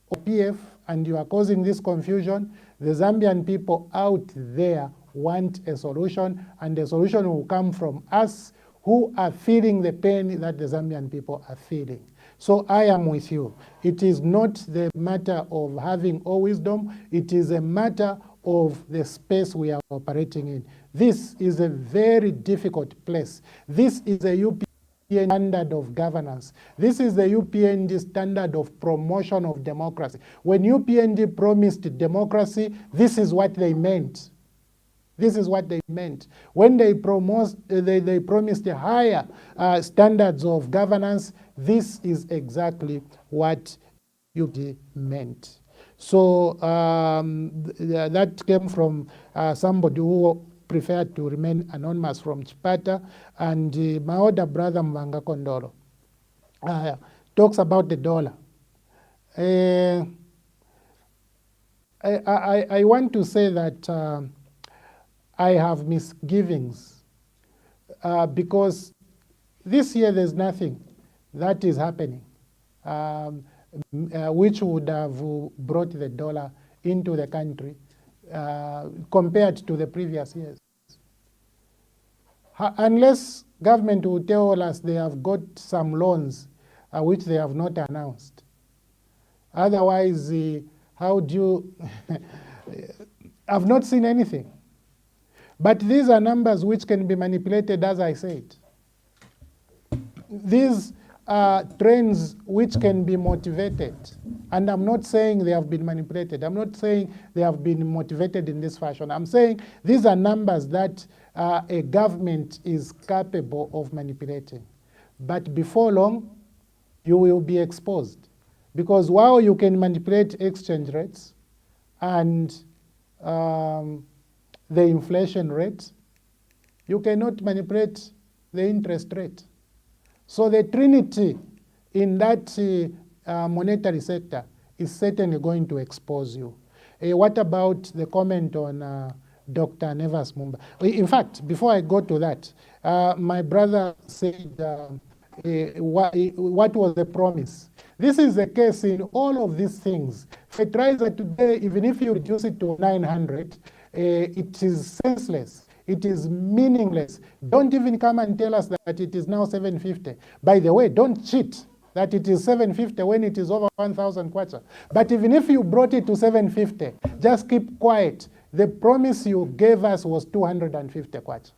or PF and you are causing this confusion, the Zambian people out there want a solution, and the solution will come from us who are feeling the pain that the Zambian people are feeling. So I am with you. It is not the matter of having all wisdom. It is a matter of the space we are operating in. This is a very difficult place. This is a UP standard of governance. This is the UPND standard of promotion of democracy. When UPND promised democracy, this is what they meant. This is what they meant. When they promised higher standards of governance, this is exactly what UPND meant. So that came from somebody who preferred to remain anonymous from Chipata, and my older brother Mwanga Kondoro talks about the dollar. I want to say that I have misgivings because this year there's nothing that is happening which would have brought the dollar into the country compared to the previous years. Unless government will tell us they have got some loans which they have not announced. Otherwise, how do you... I've not seen anything. But these are numbers which can be manipulated, as I said. These are trends which can be motivated. And I'm not saying they have been manipulated. I'm not saying they have been motivated in this fashion. I'm saying these are numbers that a government is capable of manipulating. But before long, you will be exposed. Because while you can manipulate exchange rates and the inflation rate, you cannot manipulate the interest rate. So the trinity in that monetary sector is certainly going to expose you. What about the comment on Dr. Nevas Mwamba? In fact, before I go to that, my brother said, what was the promise? This is the case in all of these things. Fertilizer today, even if you reduce it to 900, it is senseless. It is meaningless. Don't even come and tell us that it is now 750. By the way, don't cheat that it is 750 when it is over 1,000 kwacha. But even if you brought it to 750, just keep quiet. The promise you gave us was 250 kwacha.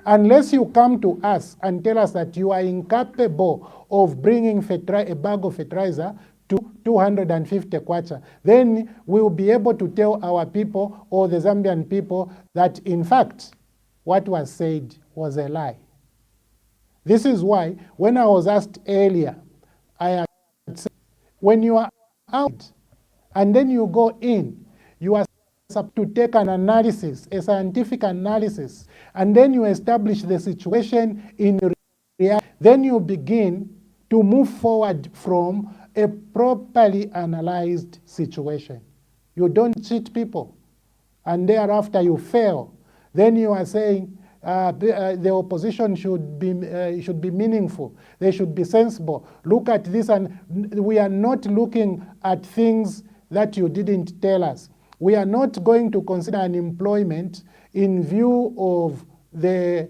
Unless you come to us and tell us that you are incapable of bringing a bag of fertilizer to 250 kwacha, then we will be able to tell our people or the Zambian people that, in fact, what was said was a lie. This is why, when I was asked earlier, I had said, when you are out and then you go in, you are supposed to take an analysis, a scientific analysis, and then you establish the situation in reality. Then you begin to move forward from a properly analyzed situation. You don't cheat people, and thereafter you fail. Then you are saying the opposition should be meaningful. They should be sensible. Look at this, and we are not looking at things that you didn't tell us. We are not going to consider unemployment in view of the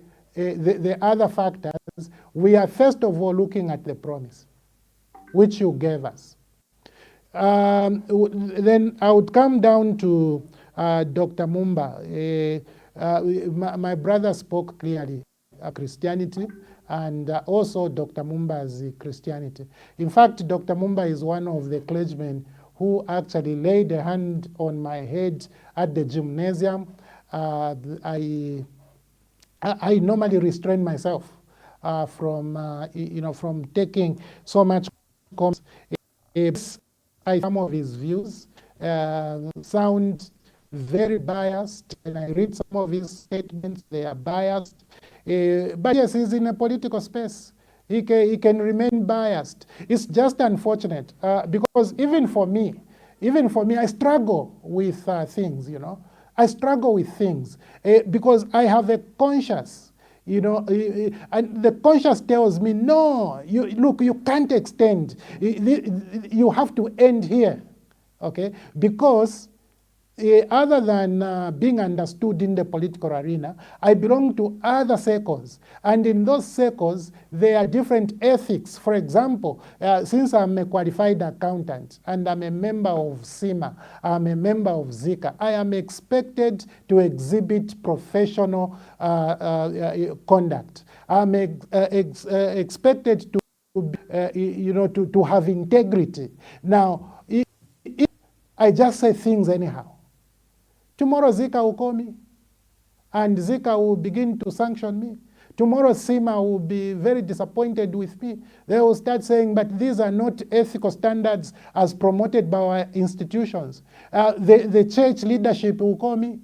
other factors. We are first of all looking at the promise, which you gave us. Then I would come down to Dr. Mwamba. My brother spoke clearly about Christianity and also Dr. Mwamba's Christianity. In fact, Dr. Mwamba is one of the clergymen who actually laid a hand on my head at the gymnasium. I normally restrain myself from taking so much comments. Some of his views sound very biased, and I read some of his statements, they are biased. But yes, he's in a political space. He can remain biased. It's just unfortunate because even for me, I struggle with things, I struggle with things because I have a conscience, and the conscience tells me, no, you can't extend. You have to end here, okay? Because other than being understood in the political arena, I belong to other circles. And in those circles, there are different ethics. For example, since I'm a qualified accountant and I'm a member of CIMA, I'm a member of Zika, I am expected to exhibit professional conduct. I'm expected to have integrity. Now, if I just say things anyhow, tomorrow Zika will call me, and Zika will begin to sanction me. Tomorrow CIMA will be very disappointed with me. They will start saying, but these are not ethical standards as promoted by our institutions. The church leadership will call me,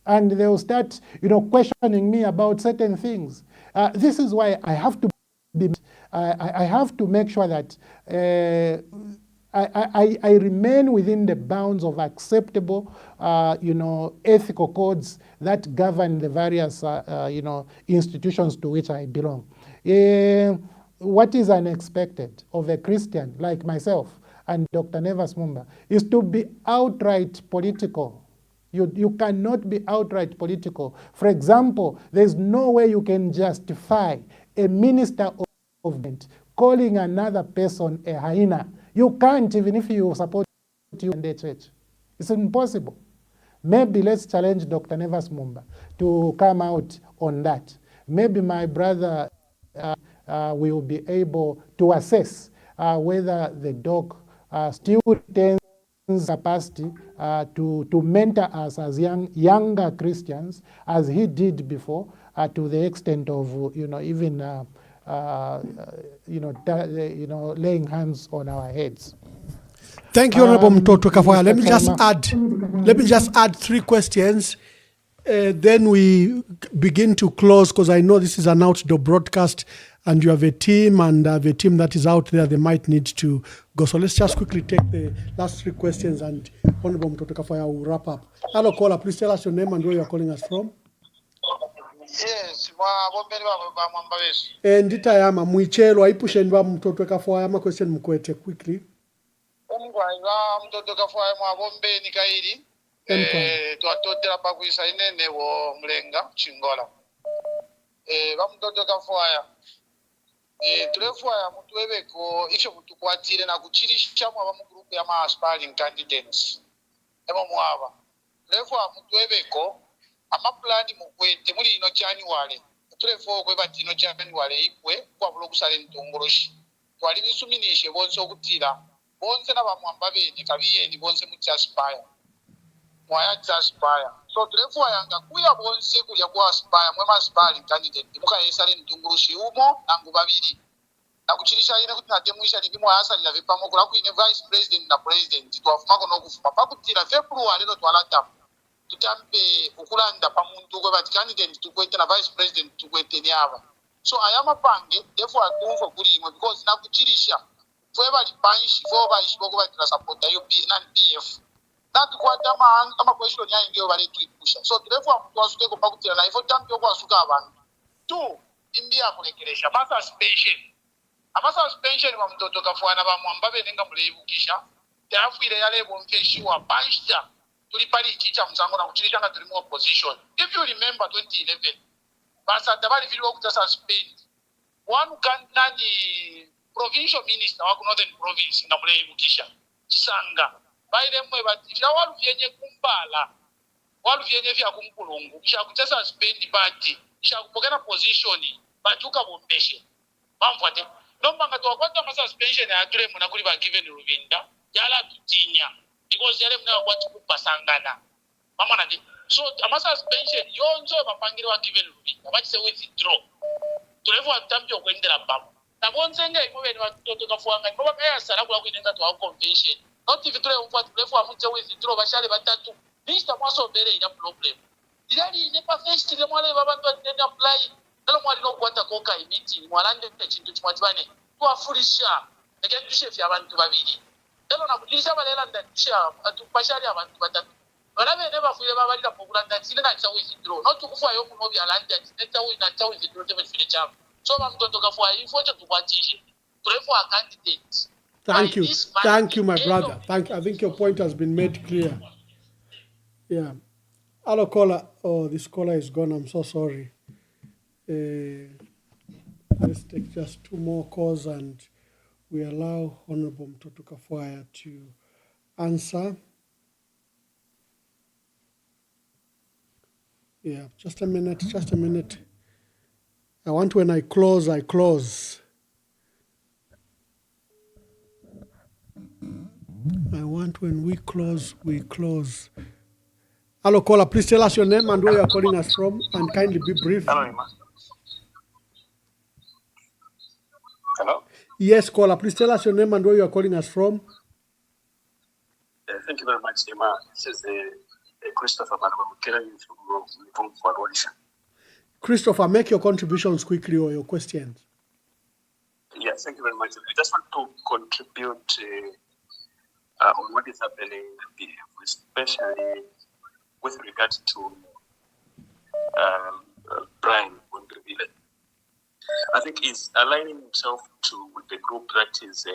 and they will start questioning me about certain things. This is why I have to I have to make sure that I remain within the bounds of acceptable, ethical codes that govern the various, institutions to which I belong. What is unexpected of a Christian like myself and Dr. Nevas Mwamba is to be outright political. You cannot be outright political. For example, there's no way you can justify a minister of government calling another person a hyena. You can't, even if you support you in the church. It's impossible. Maybe let's challenge Dr. Nevas Mwamba to come out on that. Maybe my brother will be able to assess whether the doc still retains capacity to mentor us as younger Christians, as he did before, to the extent of even laying hands on our heads. Thank you, Honorable Mtoto Kafwaya. Let me just add 3 questions. Then we begin to close, because I know this is an outdoor broadcast and you have a team, and have a team that is out there. They might need to go. So let's just quickly take the last 3 questions, and Honorable Mtoto Kafwaya will wrap up. Hello, caller. Please tell us your name and where you are calling us from. Yes, Mwamba. Nditayama mwichelo aipushendwa Mtoto Kafwaya ama question mkwete quickly. Umgwaiva Mtoto Kafwaya mwabombeni kairi. Twatotera pakuisa inene wo mlenga chingola. Mtoto Kafwaya. Tulefwaya mutu webeko icho mutukwatire na kuchirisha mwa mu group ya aspiring candidates. Mwaba. Tulefwaya mutu webeko amaplani mukwete muri ino January. Tulefo kwe batino January ikwe kwa bulo kusale ntongoroshi. Twali bisuminishe bonse okutira. Bonse na bamwamba beni kabiyeni bonse mu aspire. Mwaya aspire. So tulefo yanga kuya bonse kulya kwa aspire mwema aspiring candidate muka yesale ntongoroshi umo nangu babiri. Na kuchirisha ine kuti natemuisha ndimo yasalira vipamo kula kuine vice president na president twafuma kono kufuma pakutira February lero twalata tutambe ukulanda pamuntu kwe bati candidate tukwete na vice president tukwete ni aba. So ayama pange therefore akumva kuli imwe because nakuchirisha fwe bali panshi fwe bali shiboko bali support ayo na PF na tukwata ama question yayi ngiyo bali tuipusha. So therefore twasuke ko pakutira na ifo tambe ko asuka abantu 2 India kulekeresha masa suspension. Amasa suspension wa Mtoto Kafwaya ba Mwamba benenga mulebukisha tafwire yale bonkeshiwa panshya tulipali chicha msango na kuchilishanga tulimu opposition. If you remember 2011 basa tabali vile wakuta suspend one provincial minister wa Northern province na mulebukisha sanga baile mwe batija walu vyenye kumbala walu vyenye vya kumkulungu kisha kutesa suspend party kisha kupokea position bachuka bombeshe bamfate nombanga twakwata masa suspension ya turemu na kuli ba given Ruvinda yala tutinya because yale mna kwati kupasangana mama nandi. So amasa suspension yonzo bapangire wa given Ruvinda bati se withdraw tulevu atambyo kwendera babo na bonzenga imobe ni Mtoto Kafwaya ngoba kaya sala kula kuinenga to convention not if tulevu kwa tulevu amutse withdraw bashale batatu lista mwaso bere ina problem ilali ne pa first le mwale babantu atenda apply lelo mwali no kwata koka imiti mwalande chintu chimwatibane twafulisha nekentushe fya abantu babiri lelo nakulisha balela ndatisha atupashali abantu batatu balabe ne bafuye babalira pokulanda tsine na tsawe withdraw not kufa yo kuno byalanda tsawe na tsawe withdraw tebe file chama. So Mtoto Kafwaya ifoche tukwatishe tulefu a candidate. Thank you my brother. Thank you. I think your point has been made clear. Yeah. Hello, caller. Oh, this caller is gone. I'm so sorry. Let's take just 2 more calls and we allow Honorable Mtoto Kafwaya to answer. Yeah, just a minute, just a minute. I want when I close, I close. I want when we close, we close. Hello, caller. Please tell us your name and where you are calling us from, and kindly be brief. Hello, Emma. Hello? Yes, caller. Please tell us your name and where you are calling us from. Thank you very much, Emma. This is Christopher Manuel from Rhodesia. Christopher, make your contributions quickly or your questions. Yes, thank you very much. I just want to contribute on what is happening in the PF, especially with regard to Brian Gondreville. I think he's aligning himself to the group that is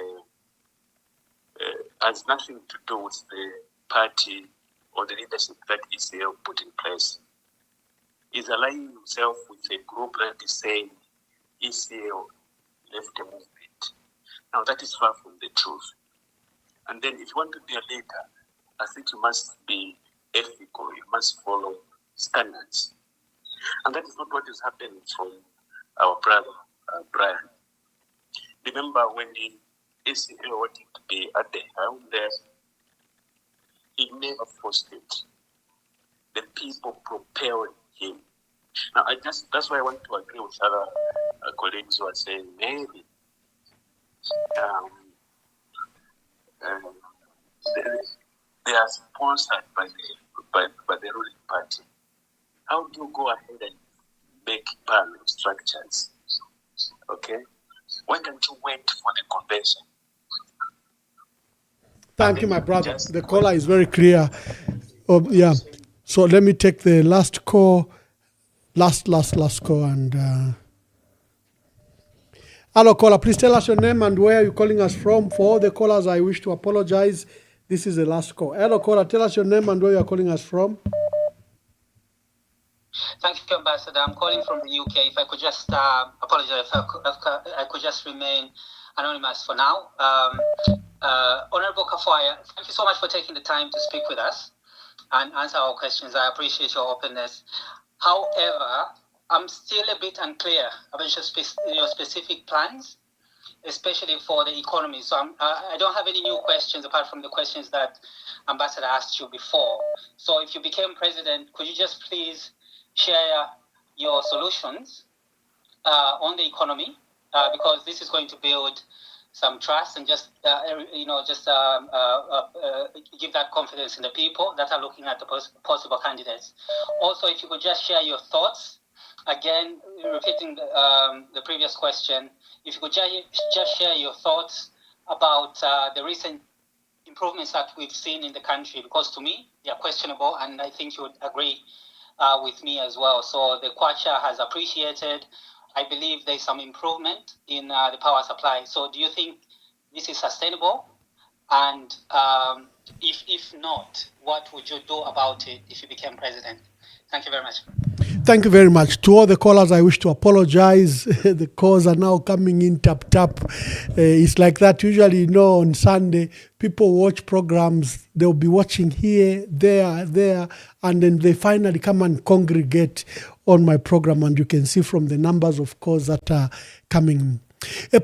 has nothing to do with the party or the leadership that ECL put in place. He's aligning himself with a group that is saying ECL left the movement. Now that is far from the truth. And then if you want to be a leader, I think you must be ethical, you must follow standards. And that is not what is happening from our brother, Brian. Remember when the ACL wanted to be at the helm there, he never forced it. The people propelled him. Now, that's why I want to agree with other colleagues who are saying maybe they are sponsored by the ruling party. How do you go ahead and make parallel structures? Okay? Why can't you wait for the convention? Thank you, my brother. The caller is very clear. Yeah. So let me take the last call. Last call. And hello, caller. Please tell us your name and where you're calling us from. For all the callers, I wish to apologize. This is the last call. Hello, caller. Tell us your name and where you're calling us from. Thank you, Ambassador. I'm calling from the UK. If I could just apologize, if I could just remain anonymous for now. Honorable Kafwaya, thank you so much for taking the time to speak with us and answer our questions. I appreciate your openness. However, I'm still a bit unclear about your specific plans, especially for the economy. So I don't have any new questions apart from the questions that Ambassador asked you before. So if you became president, could you just please share your solutions on the economy, because this is going to build some trust and just give that confidence in the people that are looking at the possible candidates. Also, if you could just share your thoughts, again, repeating the previous question, if you could just share your thoughts about the recent improvements that we've seen in the country, because to me, they are questionable, and I think you would agree with me as well. So the Kwacha has appreciated. I believe there's some improvement in the power supply. So do you think this is sustainable? And if not, what would you do about it if you became president? Thank you very much. Thank you very much. To all the callers, I wish to apologize. The calls are now coming in tap. It's like that. Usually, on Sunday, people watch programs. They'll be watching here, there, and then they finally come and congregate on my program. And you can see from the numbers of calls that are coming.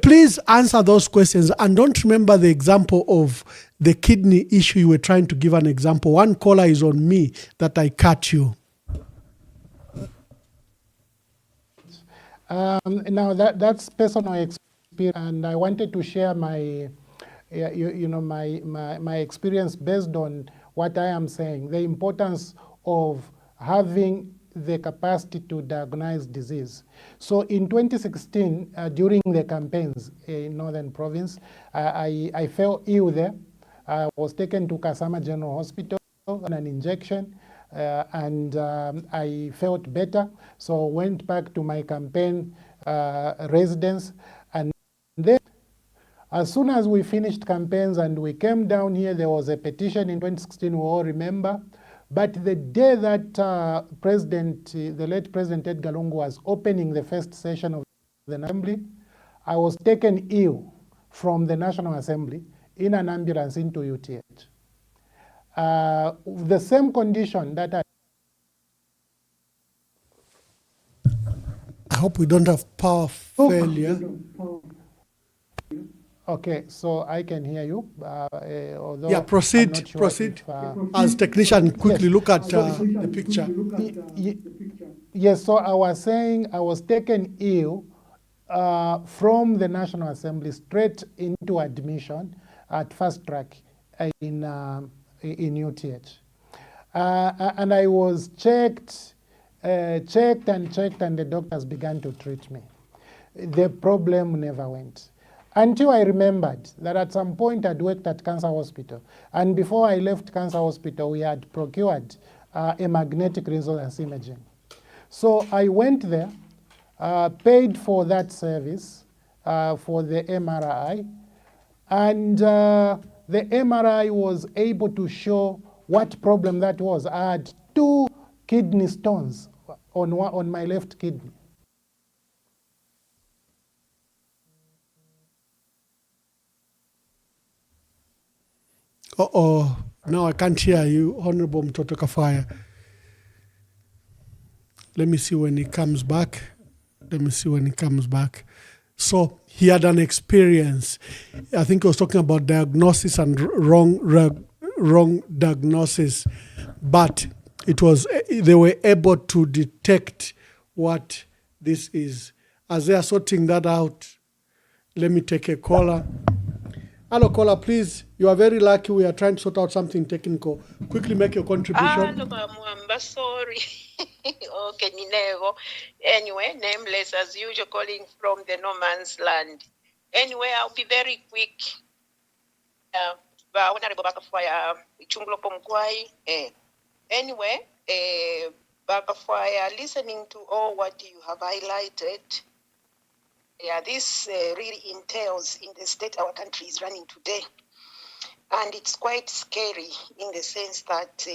Please answer those questions. And don't remember the example of the kidney issue. You were trying to give an example. One caller is on me that I cut you. Now that's personal experience, and I wanted to share my, my experience based on what I am saying. The importance of having the capacity to diagnose disease. So in 2016, during the campaigns in Northern Province, I fell ill there. I was taken to Kasama General Hospital on an injection. And I felt better, so went back to my campaign residence. And then, as soon as we finished campaigns and we came down here, there was a petition in 2016, we all remember, But the day that the late President Edgar Lungu was opening the first session of the Assembly, I was taken ill from the National Assembly in an ambulance into UTH. The same condition that I hope we don't have power failure. Okay, so I can hear you. Although Yeah, proceed, I'm not sure proceed. if, As technician, quickly yes. look at the picture. Yes, so I was saying I was taken ill from the National Assembly straight into admission at Fast Track in UTH. And I was checked, and the doctors began to treat me. The problem never went. Until I remembered that at some point I'd worked at Cancer Hospital. And before I left Cancer Hospital, we had procured a magnetic resonance imaging. So I went there, paid for that service for the MRI, and the MRI was able to show what problem that was. I had 2 kidney stones on my left kidney. Uh-oh, now I can't hear you, Honorable Mtoto Kafaya. Let me see when he comes back. So he had an experience. I think he was talking about diagnosis and wrong diagnosis, but they were able to detect what this is. As they are sorting that out, let me take a caller. Hello, caller, please. You are very lucky. We are trying to sort out something technical. Quickly make your contribution. Hello, Mwamba. Sorry. Okay, Ninego. Anyway, nameless as usual, calling from the no man's land. Anyway, I'll be very quick. Honorable Bakafaya, Chunglopo Mkwai. Anyway, Bakafaya, listening to all what you have highlighted, this really entails in the state our country is running today. And it's quite scary in the sense that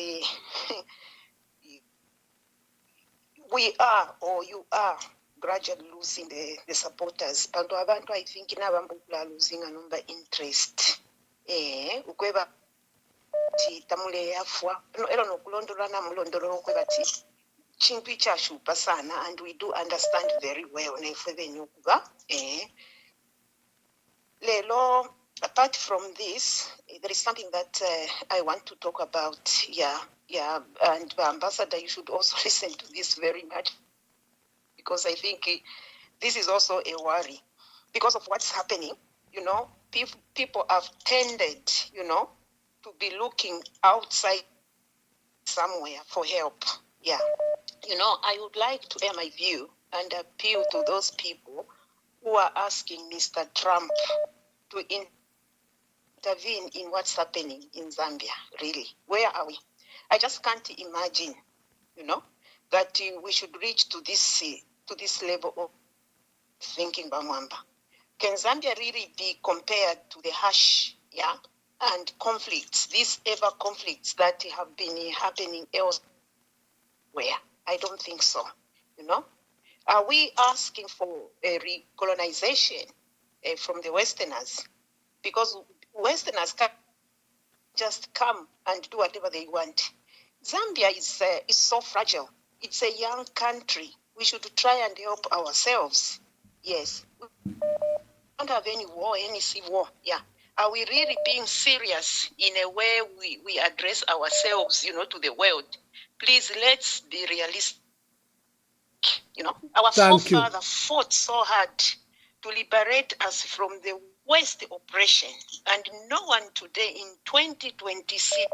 we are, or you are, gradually losing the supporters. Bantu abantu, I think, are losing a number interest. Ukweba ti tamule yafwa. Ero no kulondora na mulondoro ukweba ti chintu ichashupa sana, and we do understand very well. Lelo, apart from this, there is something that I want to talk about. And Ambassador, you should also listen to this very much, because I think this is also a worry because of what's happening. People have tended, to be looking outside somewhere for help. I would like to air my view and appeal to those people who are asking Mr. Trump to intervene in what's happening in Zambia. Really, where are we? I just can't imagine, that we should reach to this level of thinking, Mwamba. Can Zambia really be compared to the harsh, and conflicts, these ever conflicts that have been happening elsewhere? I don't think so. Are we asking for a recolonization from the Westerners? Because Westerners can't just come and do whatever they want. Zambia is so fragile. It's a young country. We should try and help ourselves. Yes. We don't have any war, any civil war. Are we really being serious in a way we address ourselves, to the world? Please, let's be realistic. Our forefathers fought so hard to liberate us from the West oppression, and no one today in 2026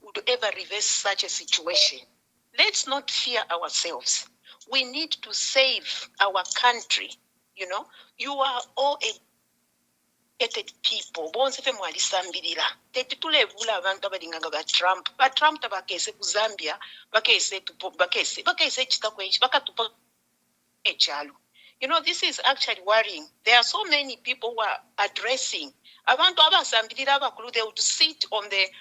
would ever reverse such a situation. Let's not fear ourselves. We need to save our country. You are all educated people. Bonse fe mwalisambirira. Tete tulevula abantu abalinganga ba Trump. Ba Trump tabakese ku Zambia, bakese chitakwenchi, bakatupa echalu. This is actually worrying. There are so many people who are addressing. Abantu abasambirira abakulu, they would sit on the,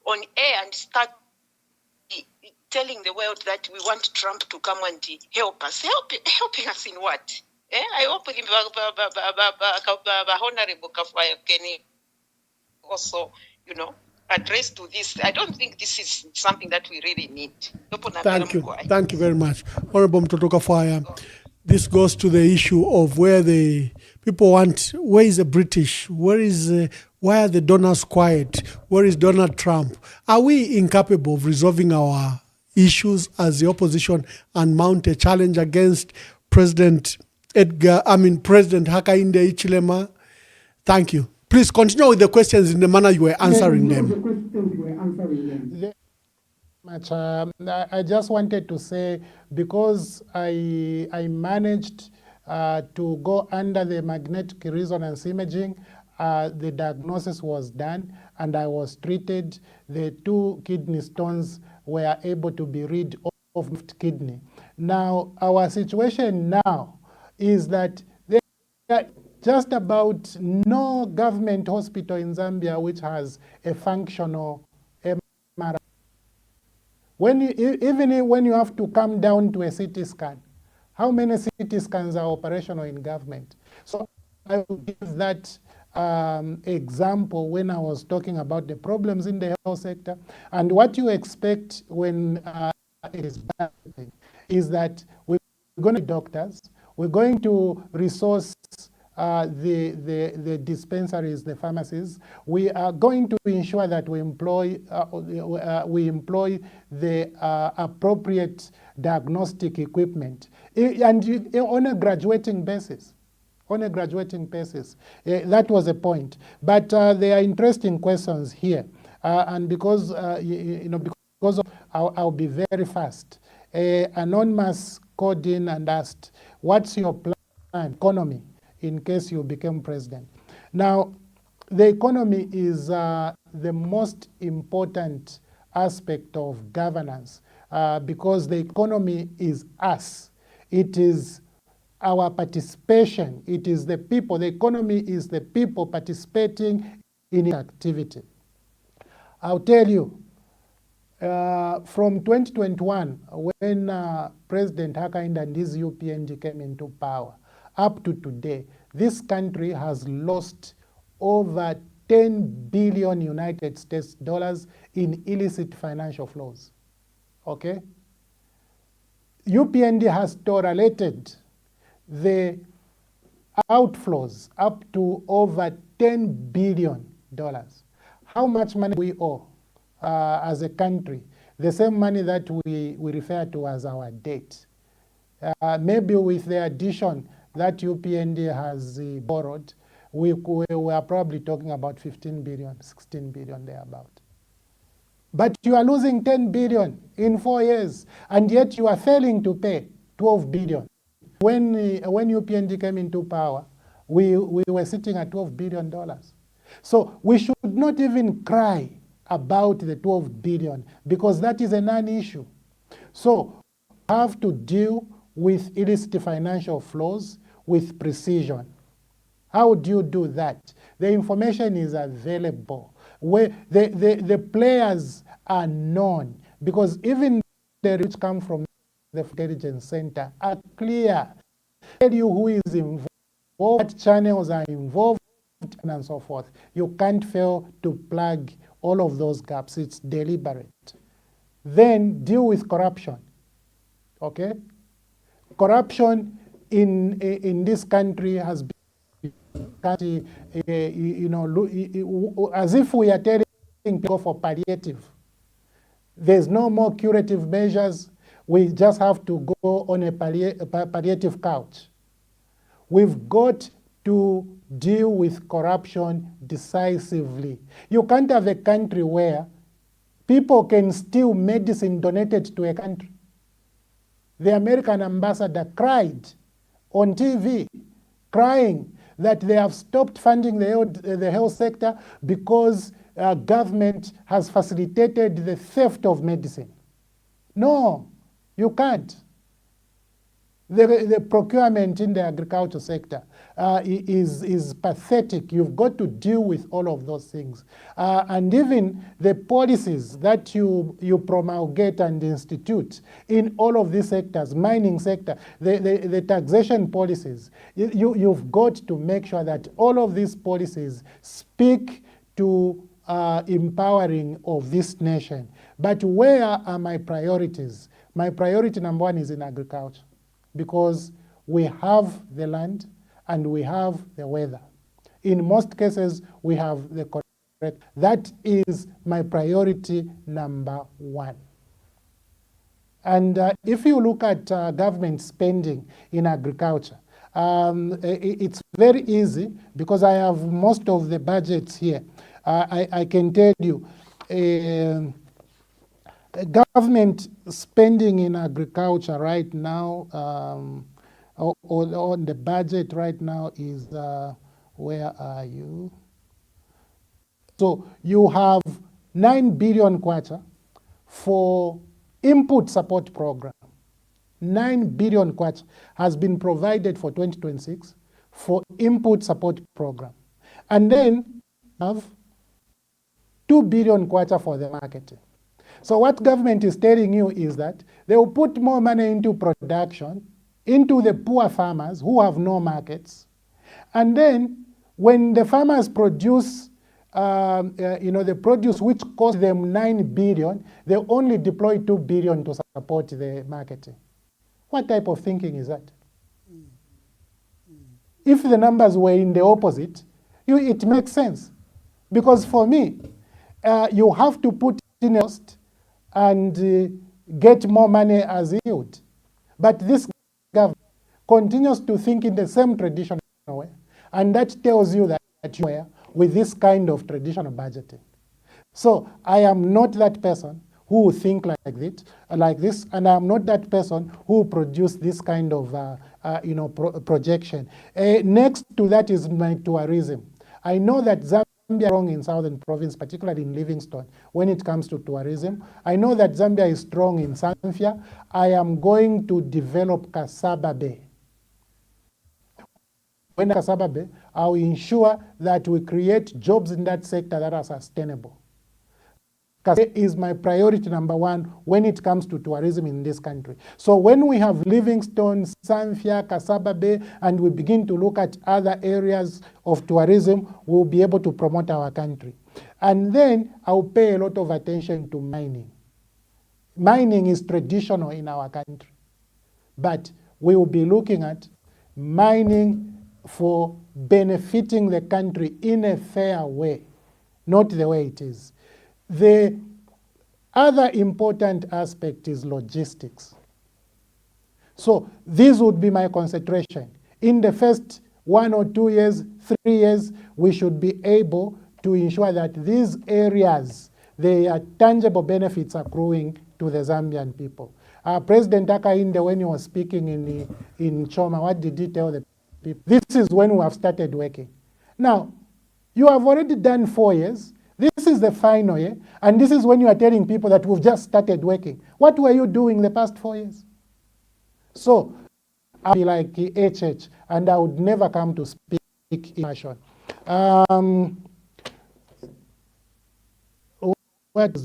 on air and start telling the world that we want Trump to come and help us. Helping us in what? I hope Honorable Kafaya can also, address to this. I don't think this is something that we really need. Thank you. Thank you very much. Honorable Mtotoka Fire. This goes to the issue of where the people want, where is the British? Why are the donors quiet? Where is Donald Trump? Are we incapable of resolving our issues as the opposition and mount a challenge against President Hakainde Hichilema? Thank you. Please continue with the questions in the manner you were answering them. I just wanted to say, because I managed to go under the magnetic resonance imaging, the diagnosis was done and I was treated. The 2 kidney stones were able to be rid of kidney. Now, our situation now is that there are just about no government hospital in Zambia which has a functional MRI. Even when you have to come down to a CT scan, how many CT scans are operational in government? So I will give that example when I was talking about the problems in the health sector. And what you expect when is that we're going to doctors, we're going to resource the dispensaries, the pharmacies. We are going to ensure that we employ the appropriate diagnostic equipment, and on a graduating basis. That was a point. But there are interesting questions here, and because I'll be very fast. Anonymous called in and asked, "What's your plan, economy, in case you become president?" Now, the economy is the most important aspect of governance because the economy is us. It is our participation. It is the people. The economy is the people participating in activity. I'll tell you, from 2021, when President Hakainde and his UPND came into power, up to today, this country has lost over 10 billion United States dollars in illicit financial flows. Okay? UPND has tolerated the outflows up to over $10 billion. How much money we owe as a country? The same money that we refer to as our debt. Maybe with the addition that UPND has borrowed, we are probably talking about 15 billion, 16 billion thereabout. But you are losing 10 billion in 4 years, and yet you are failing to pay 12 billion. When UPND came into power, we were sitting at $12 billion. So we should not even cry about the 12 billion because that is a non-issue. So we have to deal with illicit financial flows with precision. How do you do that? The information is available. Where the players are known because even the which come from the intelligence center are clear. Tell you who is involved, what channels are involved, and so forth. You can't fail to plug all of those gaps. It's deliberate. Then deal with corruption. Okay? Corruption in this country has been as if we are telling people for palliative. There's no more curative measures. We just have to go on a palliative couch. We've got to deal with corruption decisively. You can't have a country where people can steal medicine donated to a country. The American ambassador cried on TV, crying that they have stopped funding the health sector because government has facilitated the theft of medicine. No, you can't. The procurement in the agriculture sector is pathetic. You've got to deal with all of those things. And even the policies that you promulgate and institute in all of these sectors, mining sector, the taxation policies, you've got to make sure that all of these policies speak to empowering of this nation. But where are my priorities? My priority number one is in agriculture, because we have the land and we have the weather. In most cases, we have the correct. That is my priority number one. And if you look at government spending in agriculture, it's very easy because I have most of the budgets here. I can tell you, government spending in agriculture right now, on the budget right now is, where are you? So you have 9 billion kwacha for input support program. 9 billion kwacha has been provided for 2026 for input support program. And then have 2 billion kwacha for the marketing. So what government is telling you is that they will put more money into production, into the poor farmers who have no markets. And then when the farmers produce, the produce which cost them 9 billion, they only deploy 2 billion to support the marketing. What type of thinking is that? If the numbers were in the opposite, it makes sense. Because for me, you have to put in a cost and get more money as yield. But this government continues to think in the same traditional way, and that tells you that you are with this kind of traditional budgeting. So I am not that person who will think like this, and I'm not that person who produce this kind of projection. Next to that is my tourism. I know that Zambia is strong in Southern Province, particularly in Livingstone, when it comes to tourism. I know that Zambia is strong in Sanfia. I am going to develop Kasaba Bay. When Kasaba Bay, I will ensure that we create jobs in that sector that are sustainable. Kasaba is my priority number one when it comes to tourism in this country. So when we have Livingstone, Sanfia, Kasaba Bay, and we begin to look at other areas of tourism, we'll be able to promote our country. And then I'll pay a lot of attention to mining. Mining is traditional in our country, but we will be looking at mining for benefiting the country in a fair way, not the way it is. The other important aspect is logistics. So this would be my concentration. In the first 1 or 2 years, 3 years, we should be able to ensure that these areas, their tangible benefits are accruing to the Zambian people. President Hakainde, when he was speaking in Choma, what did he tell the people? This is when we have started working. Now, you have already done 4 years. This is the final year, and this is when you are telling people that we've just started working. What were you doing the past 4 years? So, I'll be like HH, and I would never come to speak in fashion. What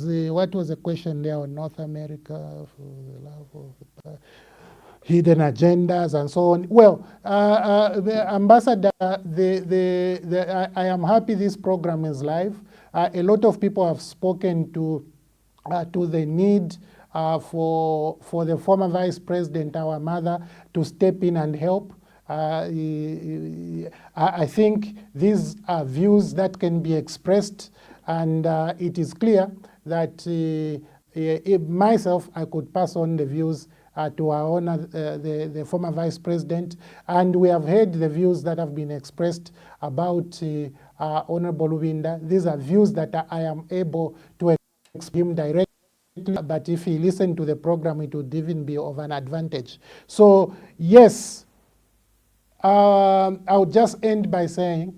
was the question there on North America for the love of hidden agendas and so on? Well, Ambassador, I am happy this program is live. A lot of people have spoken to the need for the former Vice President, our mother, to step in and help. I think these are views that can be expressed, and it is clear that myself, I could pass on the views to our honor, the former Vice President, and we have heard the views that have been expressed about Honorable Lubinda. These are views that I am able to express him directly, but if he listened to the program, it would even be of an advantage. So yes, I'll just end by saying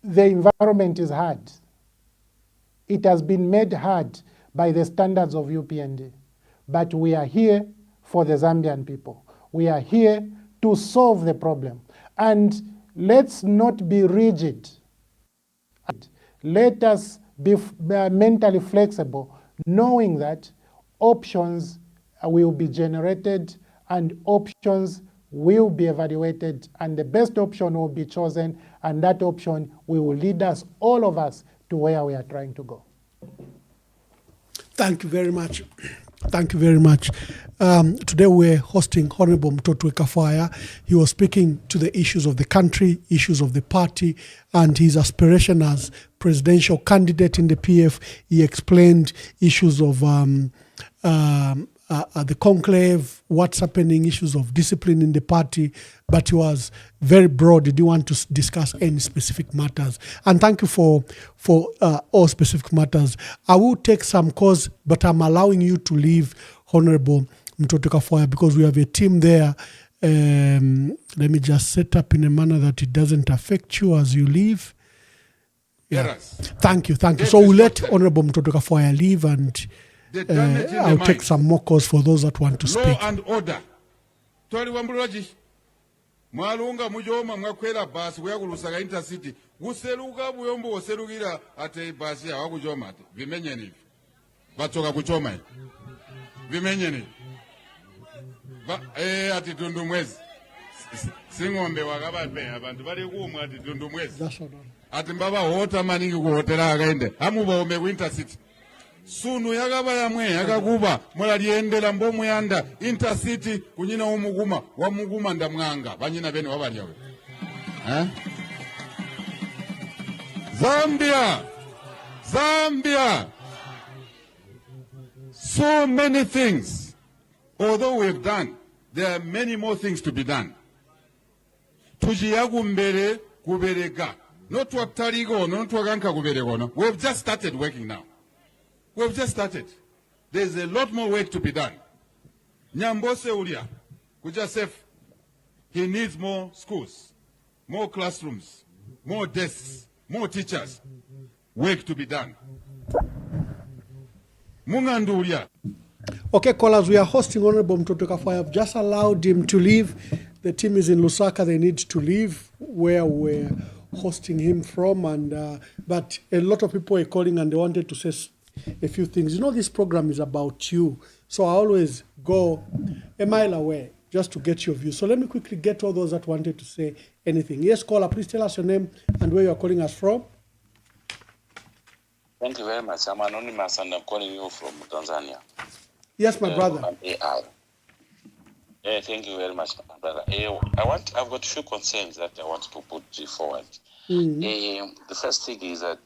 the environment is hard. It has been made hard by the standards of UPND. But we are here for the Zambian people. We are here to solve the problem. And let's not be rigid. Let us be mentally flexible, knowing that options will be generated and options will be evaluated, and the best option will be chosen, and that option will lead us, all of us, to where we are trying to go. Thank you very much. Thank you very much. Today we're hosting Honorable Mutotwe Kafwaya. He was speaking to the issues of the country, issues of the party, and his aspiration as presidential candidate in the PF. He explained issues of the conclave, what's happening, issues of discipline in the party, but he was very broad. He didn't want to discuss any specific matters. And thank you for all specific matters. I will take some calls, but I'm allowing you to leave, Honorable Mutotwe Kafwaya, because we have a team there. Let me just set up in a manner that it doesn't affect you as you leave. Yeah. Thank you. So we'll let Honorable Mutotwe Kafwaya leave, and I'll take some more calls for those that want to speak. Law and order. Twali wambulaji. Mwalunga mujoma mwakwela basi weyakulusaga intercity. Guseluka buyombo oselugira ate basi ya wakujoma ate. Vimenye nivi. Batoka kuchoma hivi. Vimenye nivi. Ati tundu mwezi. Singombe wakabape abantu bali kumwa ati tundu mwezi. Ati mbaba hota maningi kuhotela akaende. Amuba ome ku intercity. Sunu yakaba yamwe yakakuba mulaliendela mbomu yanda intercity kunyina umuguma wamuguma ndamwanga banyina bene wabalyawe. Zambia. So many things. Although we have done, there are many more things to be done. Tujiyagumbere kubereka. Not waktarigo, not waganka kubereko. No. We have just started working now. We've just started. There's a lot more work to be done. Nyambose Ulia, Kujasef, he needs more schools, more classrooms, more desks, more teachers. Work to be done. Mungandulia. Okay, callers, we are hosting Honorable Mutotwe Kafwaya. I've just allowed him to leave. The team is in Lusaka. They need to leave where we're hosting him from. And but a lot of people are calling and they wanted to say a few things. You know, this program is about you. So I always go a mile away just to get your view. So let me quickly get all those that wanted to say anything. Yes, caller, please tell us your name and where you're calling us from. Thank you very much. I'm anonymous and I'm calling you from Tanzania. Yes, my brother. I'm AI. Thank you very much, my brother. I've got a few concerns that I want to put forward. The first thing is that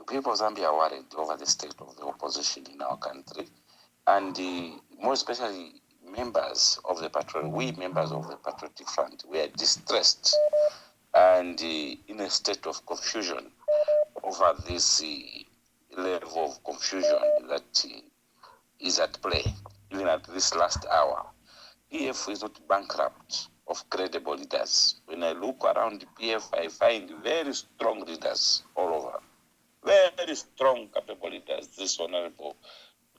people of Zambia are worried over the state of the opposition in our country, and more especially members of the Patriotic Front, we are distressed and in a state of confusion over this level of confusion that is at play, even at this last hour. PF is not bankrupt of credible leaders. When I look around the PF, I find very strong leaders all over. Very strong, capable leaders. This Honorable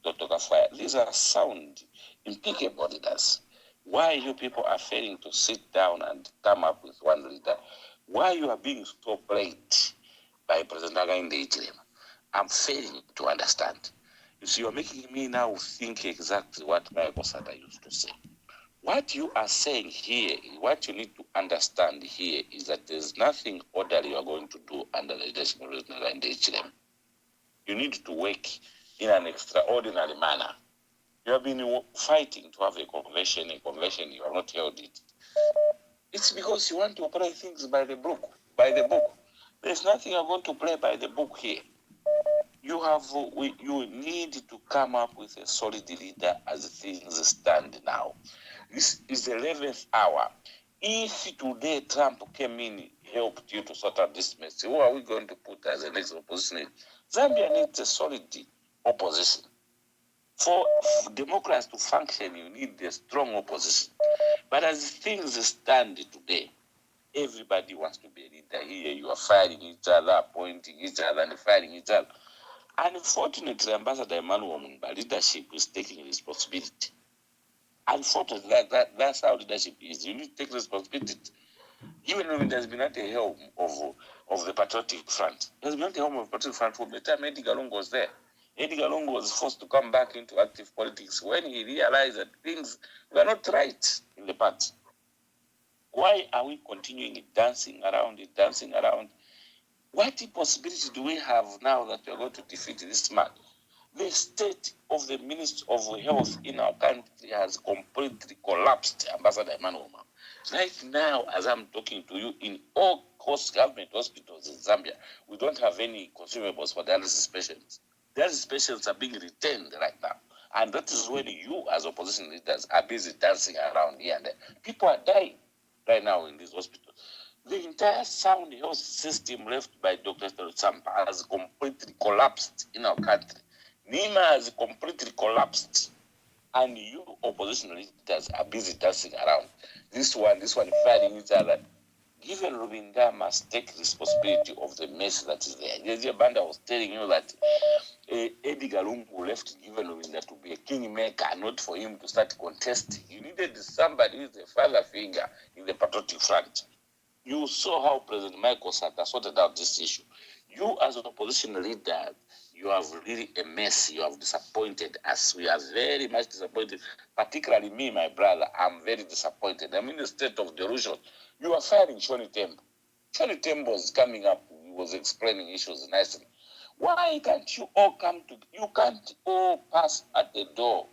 Dr. Kafwaya. These are sound, impeccable leaders. Why you people are failing to sit down and come up with one leader? Why you are being so played by President Hakainde Hichilema? I'm failing to understand. You see, you're making me now think exactly what Michael Sata used to say. What you are saying here, what you need to understand here is that there's nothing orderly you are going to do under the leadership of President Hakainde Hichilema. You need to work in an extraordinary manner. You have been fighting to have a convention, you have not held it. It's because you want to play things by the book. There's nothing you're going to play by the book here. You need to come up with a solid leader as things stand now. This is the 11th hour. If today Trump came in, helped you to sort out this mess, who are we going to put as the next opposition? Zambia needs a solid opposition. For democracy to function, you need a strong opposition. But as things stand today, everybody wants to be a leader. Here you are firing each other, appointing each other, and firing each other. Unfortunately, Ambassador Emmanuel, leadership is taking responsibility. Unfortunately, that's how leadership is. You need to take responsibility. Even when there's been at a helm of the Patriotic Front, there's been at the helm of the Patriotic Front from the time Edgar Lungu was there. Edgar Lungu was forced to come back into active politics when he realized that things were not right in the party. Why are we continuing dancing around it, dancing around? What possibility do we have now that we are going to defeat this man? The state of the Ministry of Health in our country has completely collapsed, Ambassador Emmanuel. Right now, as I'm talking to you, in all coast government hospitals in Zambia, we don't have any consumables for dialysis patients. Dialysis patients are being retained right now. And that is when you, as opposition leaders, are busy dancing around here and there. People are dying right now in these hospitals. The entire sound health system left by Dr. Sampa has completely collapsed in our country. NEMA has completely collapsed. And you opposition leaders are busy dancing around. This one fighting each other. Given Rubinda must take responsibility of the mess that is there. Jesse Banda was telling you that Edgar Lungu left Given Rubinda to be a kingmaker, not for him to start contesting. You needed somebody who is a father figure in the Patriotic Front. You saw how President Michael Sata sorted out this issue. You, as an opposition leader, you have really a mess. You have disappointed us. We are very much disappointed. Particularly me, my brother, I'm very disappointed. I'm in a state of delusion. You are firing Shoni Tembo. Shoni Tembo was coming up. He was explaining issues nicely. Why can't you all come to? You can't all pass at the door.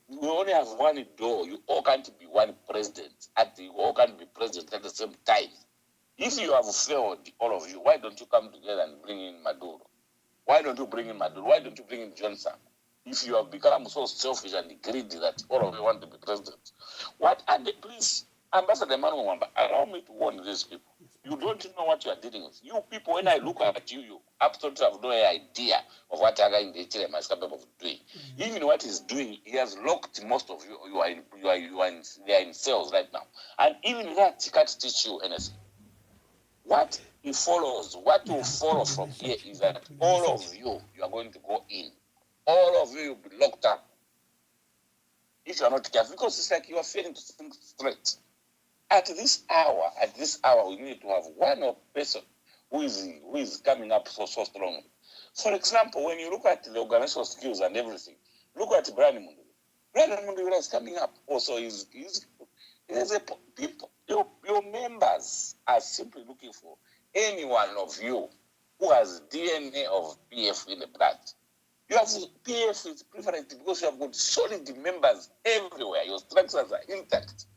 You only have one door. You all can't be one president. You all can't be president at the same time. If you have failed, all of you, why don't you come together and bring in Maduro? Why don't you bring in Maduro? Why don't you bring in Johnson? If you have become so selfish and greedy that all of you want to be president. What are the, please, Ambassador Emmanuel Mwamba, allow me to warn these people. You don't know what you are dealing with. You people, when I look at you, you absolutely have no idea of what Aga in the HLM is capable of doing. Even what he's doing, he has locked most of you. They are in cells right now. And even that, he can't teach you anything. What will follow from here is that all of you are going to go in. All of you will be locked up. If you are not careful, because it's like you are failing to think straight. At this hour, we need to have one person who is coming up so strong. For example, when you look at the organizational skills and everything, look at Brian Mundu. Brian Mundu is coming up. Also, your members are simply looking for any one of you who has DNA of PF in the blood. You have PF is preferred because you have got solid members everywhere. Your structures are intact.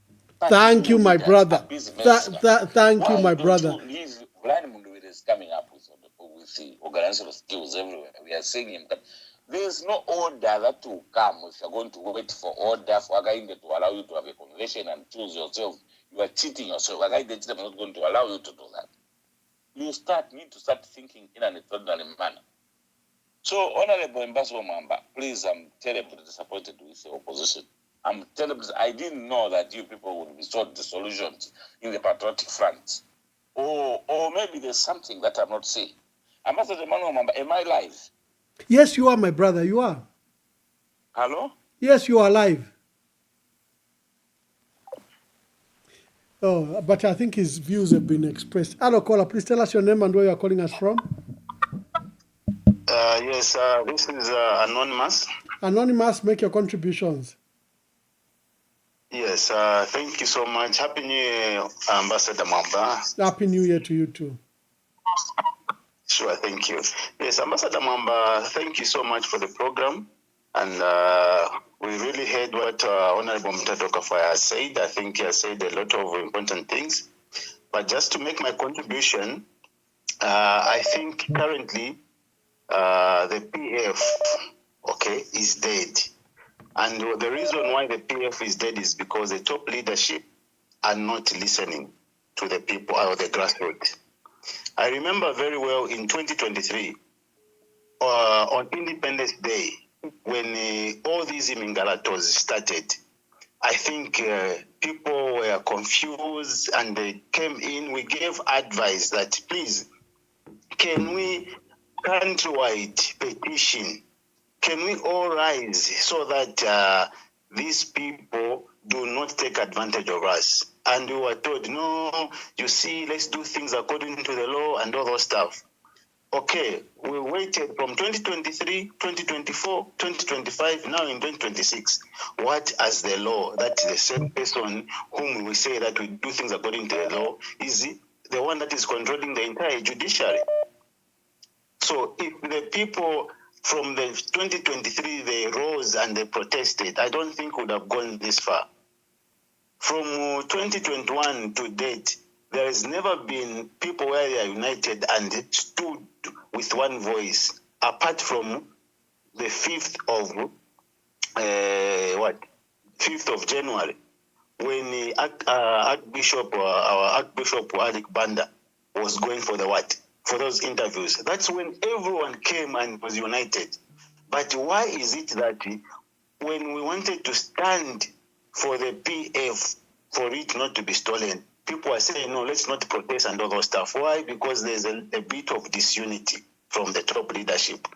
But thank you, my brother. Thank you, my brother. Why don't you leave Brian Mundu is coming up with the organizational skills everywhere? We are seeing him that there's no order that will come if you're going to wait for order for Againde to allow you to have a conversation and choose yourself. You are cheating yourself. Againde is not going to allow you to do that. You need to start thinking in an extraordinary manner. So, Honorable Ambassador Mwamba, please, I'm terribly disappointed with the opposition. I'm terribly. I didn't know that you people would be so disillusioned in the Patriotic Front. Or maybe there's something that I'm not saying. Ambassador Emmanuel Mwamba, am I live? Yes, you are, my brother. You are. Hello? Yes, you are live. Oh, but I think his views have been expressed. Hello, caller. Please tell us your name and where you are calling us from. Yes, this is Anonymous. Anonymous, make your contributions. Yes, thank you so much. Happy New Year, Ambassador Mwamba. Happy New Year to you too. Sure, thank you. Yes, Ambassador Mwamba, thank you so much for the program. And we really heard what Honorable Mutato Kafaya has said. I think he has said a lot of important things. But just to make my contribution, I think currently the PF, is dead. And the reason why the PF is dead is because the top leadership are not listening to the people or the grassroots. I remember very well in 2023, on Independence Day, when all these Imingalatos started, I think people were confused and they came in. We gave advice that, please, can we countrywide petition. Can we all rise so that these people do not take advantage of us? And we were told, no, you see, let's do things according to the law and all those stuff. Okay, we waited from 2023, 2024, 2025, now in 2026. What as the law, that the same person whom we say that we do things according to the law is the one that is controlling the entire judiciary. So if the people from the 2023, they rose and they protested, I don't think would have gone this far. From 2021 to date, there has never been people where they are united and stood with one voice, apart from the 5th of 5th of January, when Archbishop Alec Banda was going for the what? For those interviews. That's when everyone came and was united. But why is it that when we wanted to stand for the PF, for it not to be stolen, people are saying, no, let's not protest and all those stuff. Why? Because there's a bit of disunity from the top leadership.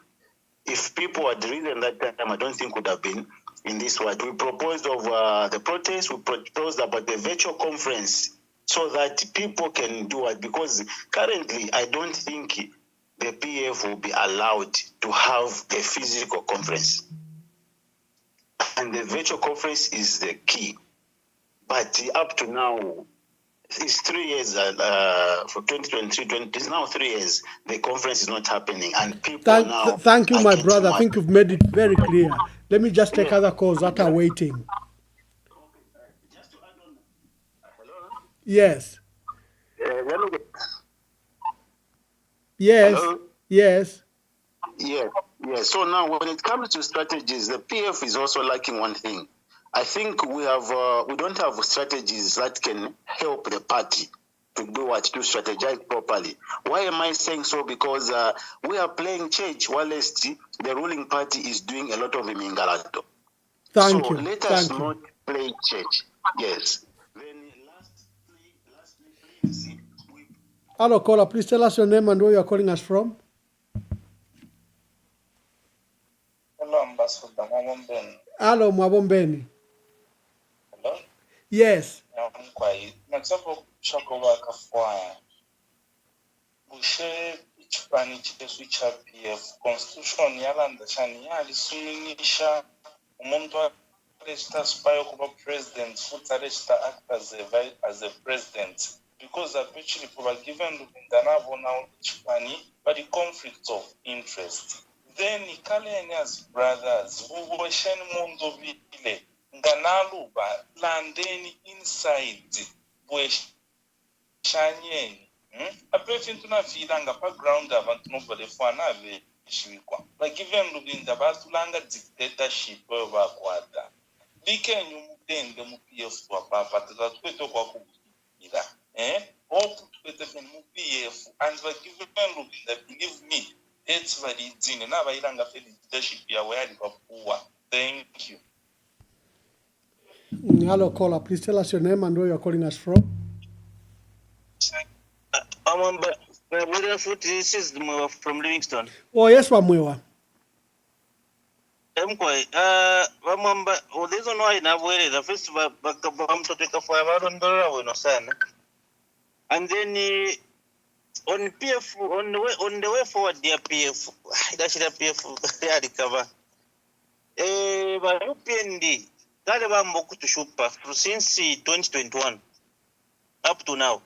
If people had risen that time, I don't think would have been in this word. We proposed of the protest, we proposed about the virtual conference so that people can do it. Because currently, I don't think the PF will be allowed to have a physical conference. And the virtual conference is the key. But up to now, it's 3 years for 2023. It's now 3 years. The conference is not happening, and people now. Thank you, my brother. I think you've made it very clear. Let me just take other calls that are waiting. Yes. Yes. Hello? Yes. Yeah. So now, when it comes to strategies, the PF is also lacking one thing. I think we don't have strategies that can help the party to do what, to strategize properly. Why am I saying so? Because we are playing church whilst the ruling party is doing a lot of imingalato. Thank you. Let us not play church. Yes. Hello, caller. Please tell us your name and where you are calling us from. Hello, Ambassador Mwamba. Hello, Mwabombeni. Hello? Yes. I'm quiet. Maxabo Shakova Kafwaya. Bushe Ichpani Switch PF Constitution Yalanda Shani Yali Suminisha Umuntu register spy kuba president, foot register act as a president. Because actually we given Danabo now Ichpani, but the conflicts of interest. Then Ikaleania's brothers who were Shen Mundo Vile, Nganaluba, landeni inside Bueshanye. A person to not feel a background of nobody for another. Like given looking the Batulanga dictatorship over Quata. Became you then the Mupios to a papa to that way to walk either. All put with the Mupief and the given looking that believe me. It's very thin, and now I don't have leadership be aware of poor. Thank you. Hello, caller. Please tell us your name and where you are calling us from. This is from Livingston. Oh, yes, Wamwewa. Mwamba, there's no way now where the first I'm to take a $500 and then on PF on the way forward, dear PF, that's the PF recover. But UPND, that about Moku to Shupa since 2021 up to now.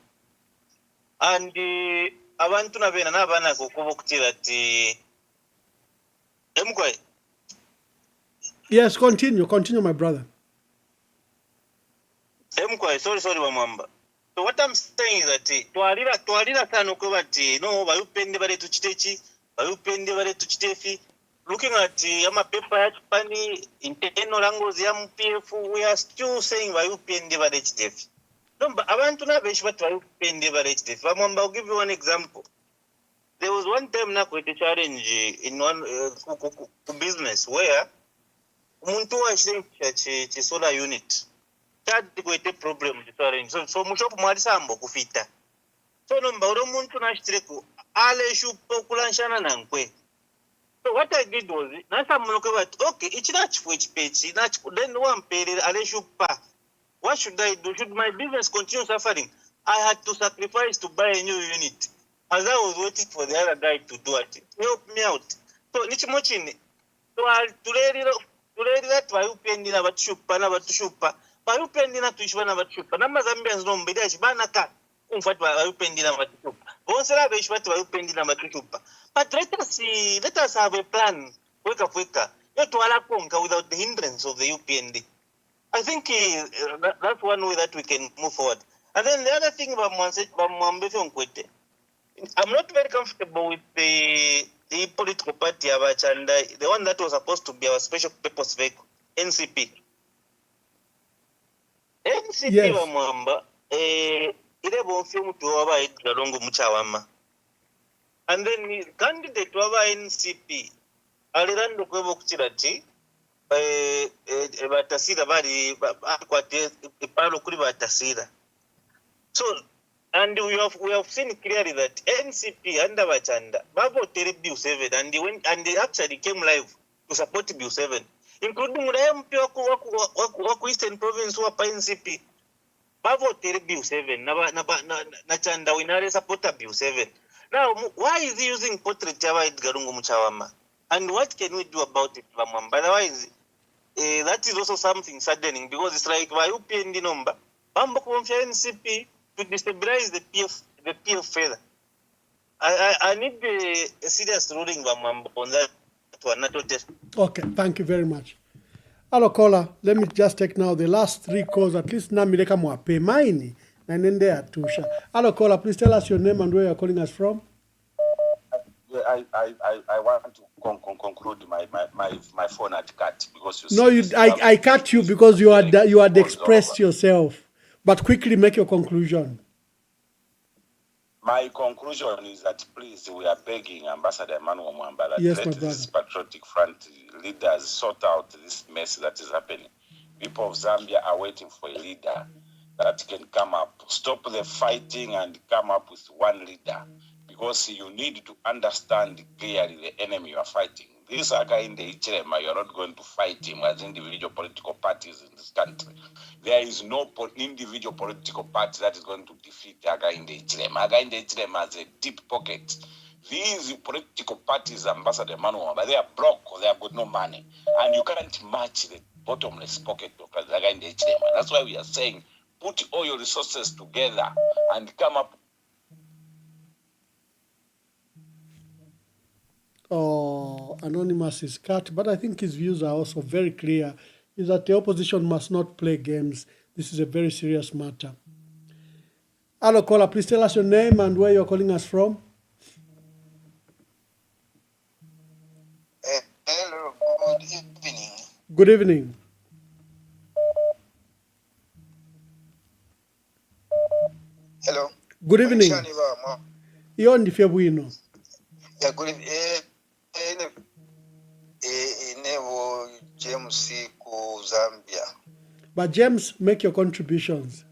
And I want to have another that yes, continue, my brother. Sorry, Mwamba. So what I'm saying is that Tuarira Tanukavati, no, Bayupende Bare to Chitechi, Bayupende Bare to Chitefi, looking at Yama Pepa Pani, internal angles, Yam PF, we are still saying Bayupende Bare Chitefi. No, but I want to know what Bayupende Bare Chitefi. I'll give you one example. There was one time now with a challenge in one business where Muntu was saying a solar unit. That was a problem. So much of Marisambo Kufita. So number muntu nashtireko ale shupo kulanshana nankwe. So what I did was nasa munoke wat okay ichinachi which page then one page ale shupa. What should I do? Should my business continue suffering? I had to sacrifice to buy a new unit. As I was waiting for the other guy to do it. Help me out. So nichimochini. So I'll today that why you paying na batushupa na batushupa. Why you paying na tuishwa na batushupa. Nama Zambians no mbida ishbana ka. Umfat why you paying na batushupa. Bonsela be ishwati why you paying na batushupa. But let us have a plan. Weka. Yetu ala konka without the hindrance of the UPND. I think that's one way that we can move forward. And then the other thing about Mwamba, I'm not very comfortable with the political party and the one that was supposed to be our special purpose vehicle, NCP. NCP wa Mwamba, ile bonfiumu tuwaba itarongo mchawama. And then the candidate waba NCP, alirando kwebo kuchirati, batasira bari kwate palo kuri batasira. So and we have seen clearly that NCP under Bachanda voted Bill 7 and they actually came live to support Bill 7, including MP waku Eastern Province wa NCP voted Bill 7 na Chanda winare supporter Bill 7. Now why is he using portrait ya Garungu Mchawama? And what can we do about it, Mwamba? Otherwise, that is also something saddening because it's like why UPND number, Bamba Kumfia NCP to destabilize the PF further. I need a serious ruling Mwamba on that one, not just. Okay, thank you very much. Hello, caller. Let me just take now the last 3 calls. At least na mileka mwape maini na nende atusha. Hello, caller. Please tell us your name and where you are calling us from. I want to conclude my phone had cut because you. No, I cut you because you had expressed yourself. But quickly make your conclusion. My conclusion is that please, we are begging Ambassador Emmanuel Mwamba that yes, let this patriotic front leaders sort out this mess that is happening. People of Zambia are waiting for a leader that can come up, stop the fighting and come up with one leader. Because you need to understand clearly the enemy you are fighting. This Aga in the Ichirema, you are not going to fight him as individual political parties in this country. There is no individual political party that is going to defeat Aga in the Ichirema. Aga in the Ichirema has a deep pocket. These political parties, Ambassador Emmanuel, but they are broke, they have got no money. And you can't match the bottomless pocket of Aga in the Ichirema. That's why we are saying, put all your resources together and come up. Oh, Anonymous is cut, but I think his views are also very clear, is that the opposition must not play games. This is a very serious matter. Hello, caller, please tell us your name and where you're calling us from. Hello, good evening. Good evening. Hello. Good evening. You're on the Februino. Yeah, good evening. James ku Zambia. But James, make your contributions.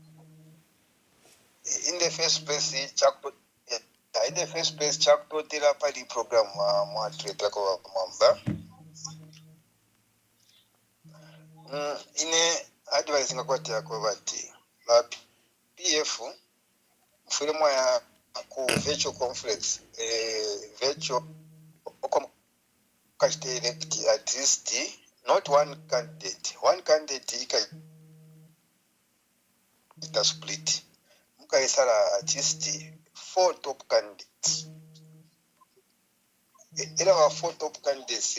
In the first place, chakto therapy program mwa treta kwa Mwamba. Ine advice ngakwati yako bati. La PF mfilimo ya ku virtual conference virtual elect at least not one candidate. One candidate ita split. Mukaisara at least 4 top candidates. Ila wa 4 top candidates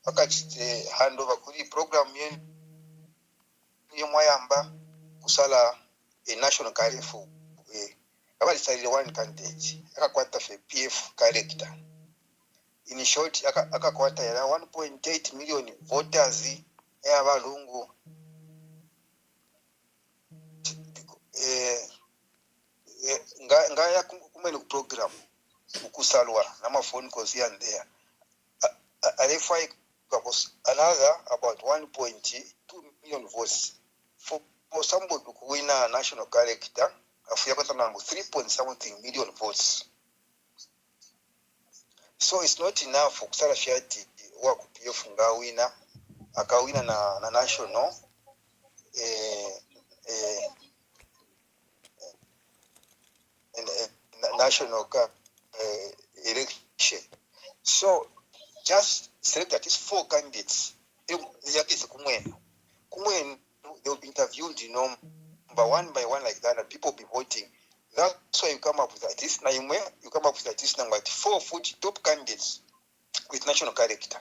wakati hand over kuri program yen Mwamba kusala a national career for kama lisali one candidate akakwata fe PF character. In short, akakwata ya 1.8 million voters ya balungu ngaya kumene program ukusalwa na phone calls here and there. Alifai another about 1.2 million votes for somebody to win a national character afika number 3.something million votes. So it's not enough for kusala fiati wa PF ngawina akawina na national national election. So just select at least 4 candidates. They will be interviewed, one by one like that, and people will be voting. That's why you come up with at least you come up with at least number 4 top candidates with national character.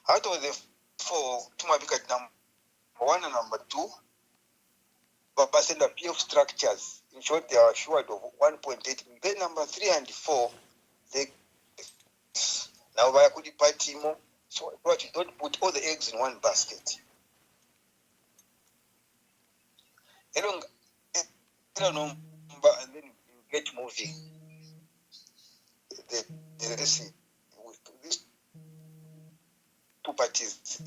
Out of the 4, to my at number 1 and number 2, but percent of PF structures. In short, they are assured of 1.8. Then number 3 and 4, they now I could party more. So but you don't put all the eggs in one basket. I don't know, and then you get moving. The racing with these 2 parties.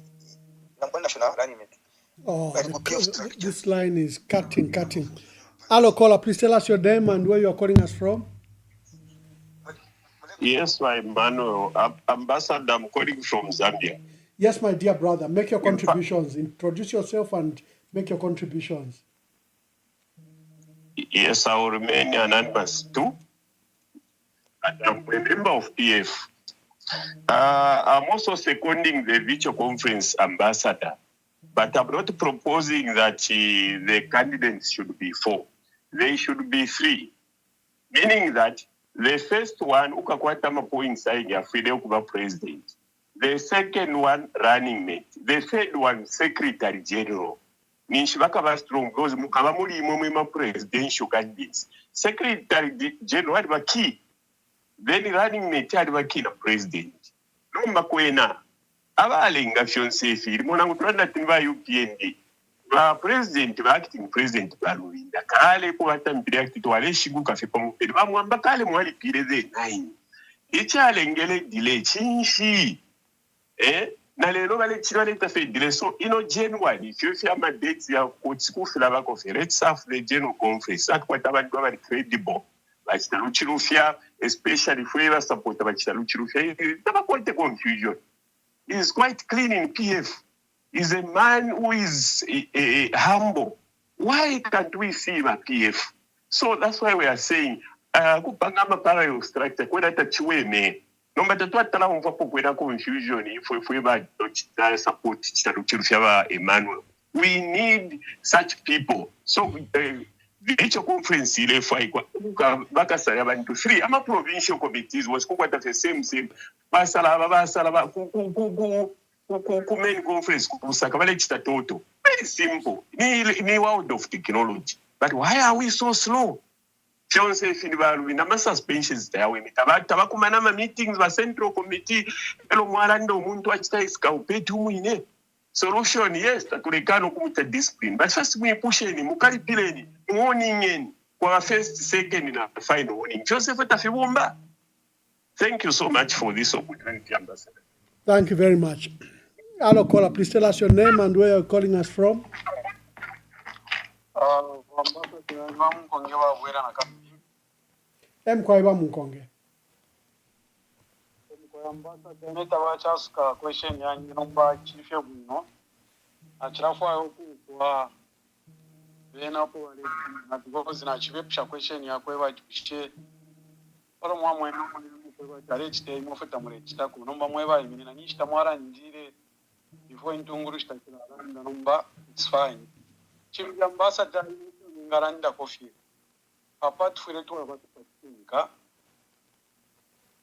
Number national alignment. Oh, this line is cutting. Hello, caller, please tell us your name and where you are calling us from. Yes, my Emmanuel, Ambassador, I'm calling from Zambia. Yes, my dear brother, make your contributions. Introduce yourself and make your contributions. Yes, I will remain anonymous too. And I'm a member of PF. I'm also seconding the virtual conference ambassador, but I'm not proposing that the candidates should be 4. They should be 3, meaning that the first one, ukakwata points ya Fidel kuba president. The second one, running mate. The third one, secretary general. Ninshibaka ba strong because mukaba muri imwe presidential candidates. Secretary general are key. Then running mate are key na president. Numba kwena abalenga fiancé fili mona ngutwana timba UPND. Ba president ba acting president baluinda kale ko atambira active wale shiguka fepa mupeli ba Mwamba kale mwali pireze 9 icyalengele delay chinshi na lero bale chirale tafe delay. So January if you see my dates ya kutsikufila ba conference of the general conference akwata abantu bali credible like Chilufia, especially if we support about Chilufia, never quite a confusion. He is quite clean in PF. He's a man who is humble. Why can't we see him at PF? So that's why we are saying, kupangama parallel structure, kwenda tachiweme. No matter what, tala umvapo kwenda confusion if we support Chilufia Emmanuel. We need such people. So the conference ile fai baka sala bantu 3 ama provincial committees was kukwata the same basala ku main conference kusaka bale chitatoto. Very simple. Ni world of technology. But why are we so slow? Fiancé finibalu na suspensions tawe mitabata bakumana ma meetings ba central committee elo mwaranda omuntu achita iskaupetu mwine. Solution yes takulekano kumuta discipline but first we push any mukalipileni warning kwa first second na final warning Joseph Tafibumba. Thank you so much for this opportunity, Ambassador. Thank you very much. Hello caller, please tell us your name and where you're calling us from. Mkwaiba Munkonge. Ambassador question yanyu nomba chifye buno achirafa okuwa bena po wale na because na chipepsha question yakwe bajishe oro mwamwe no kwa direct time ofeta mure chitako nomba mweba imini na nyishita mwara ndire before intunguru shitakira nomba it's fine chimbi ambassador ngaranda kofi apart fure to abakutinga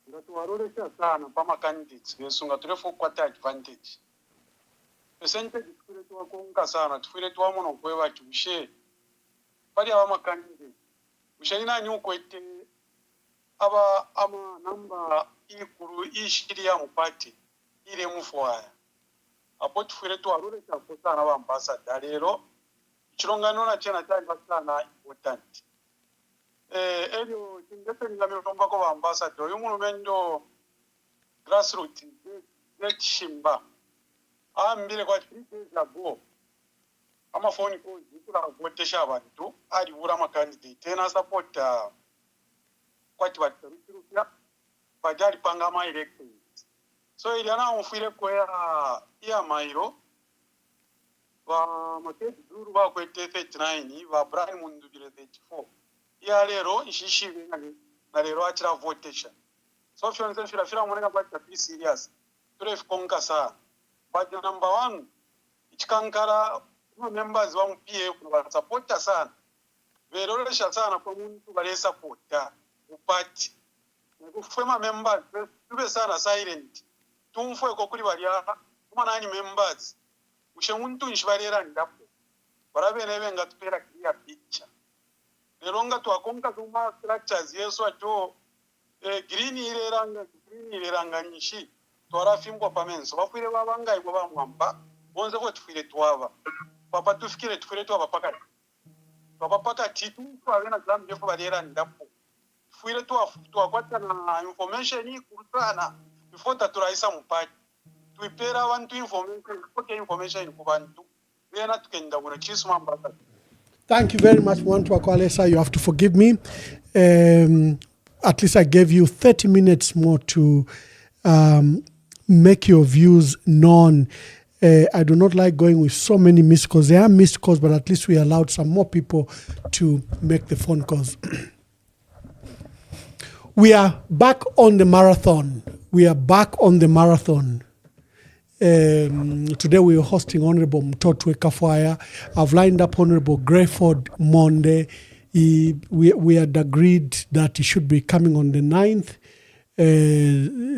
ngatuwarolesha sana pama candidates besunga tulefu kwata advantage percentage fure to akonga sana tufure to amono kweba chushe bali abama candidate ushayina nyukwete aba ama namba ikuru ishiria mupati ile mufwaya apo tufure to arolesha sana aba ambassador lero chirongano na chena tali basana important elio tindepe ngamiyomba ko ambassador y'umurumendo grassroots shimba ambile kwa 3 days ago amafoni kuzikula votesha abantu ali ura makandidate tena support kwati batarukira bajali panga ma elections so iliana umfire kwa ya mairo ba maketi duru ba kwete 39 ba Brian Mundugire 34 ya lero ishishire na lero achira votesha so fira moneka kwa be serious turef konka sa but number 1 ichikankara members wa MPF wa supporta sana veroresha sana kwa muntu bale supporta upati ngufema members tube sana silent tumfwe ko kuri bali kuma nani members ushe muntu nshbarera ndapo barabe nebe ngatupera clear picture leronga twakonka kuma structures yeso ato green ireranga nyishi twarafimbwa pamenso bafwire babanga ibo bamwamba bonze ko tufire twaba papa tufikire tufire twaba pakati tu twabena zamu jefo balera ndapo tufire twakwata na information kusana before taturaisa mpati tuipera abantu information ku bantu bena tukenda kuna chisu Mwamba. Thank you very much, Mwantu Akwalesa. You have to forgive me. At least I gave you 30 minutes more to make your views known. I do not like going with so many missed calls. There are missed calls, but at least we allowed some more people to make the phone calls. We are back on the marathon. Today we are hosting Honorable Mtotwe Kafwaya. I've lined up Honorable Grayford Monde. We had agreed that he should be coming on the 9th.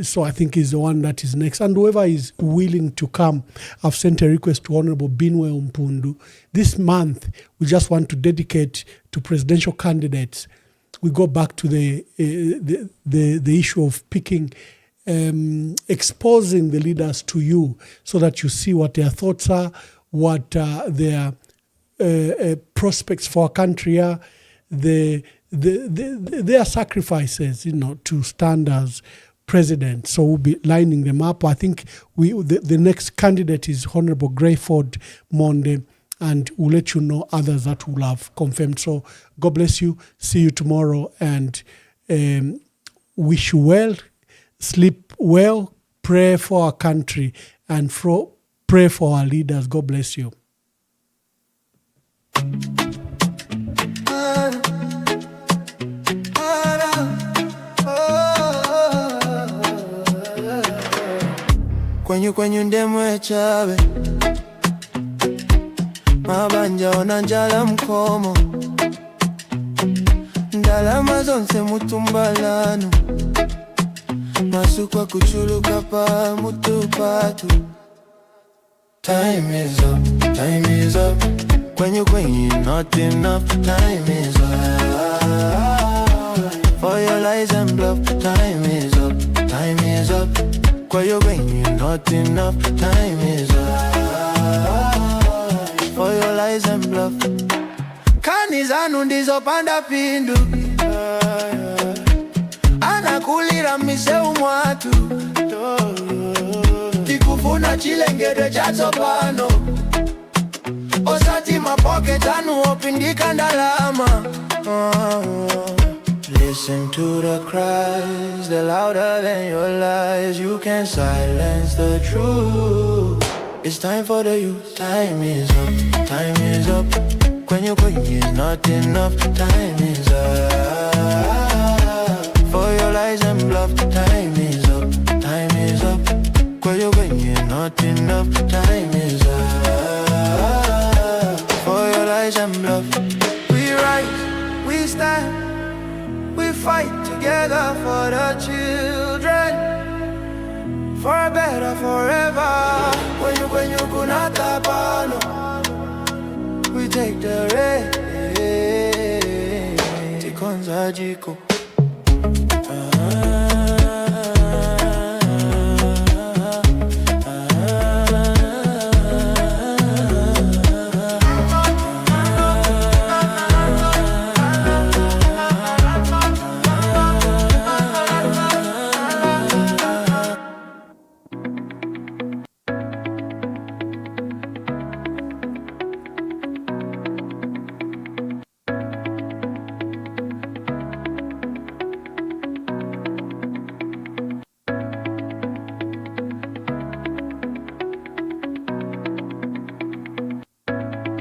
So I think he's the one that is next. And whoever is willing to come, I've sent a request to Honorable Binwe Umpundu. This month, we just want to dedicate to presidential candidates. We go back to the issue of picking, exposing the leaders to you so that you see what their thoughts are, what their prospects for our country are, their sacrifices, to stand as president. So we'll be lining them up. I think the next candidate is Honorable Grayford Monde, and we'll let you know others that will have confirmed. So God bless you. See you tomorrow, and wish you well. Sleep well. Pray for our country and pray for our leaders. God bless you. Kwenyu ndemwe chabe mabanja ona njala mkomo ndalama zonse mutumbalano masukwa kuchuluka pa mutupatu. Time is up. Kwenyu not enough. Time is up. For your lies and bluff. Time is up. Kwenyu not enough. Time is up. For your lies and bluff. Kanizanu ndizo panda pindu. Anakulira miseu mwatu. Tikufuna chilengede chatopano. Osati mapoke tanu opindika ndalama. Listen to the cries, they're louder than your lies. You can't silence the truth. It's time for the youth. Time is up. Kwenyu is not enough. Time is up. For your lies and bluff. Time is up. Kwenyu is not enough. Time is up. For your lies and bluff. We rise, we stand, we fight together for the children, for a better forever. When you kunata pano, we take the rain. Tikonza jiko.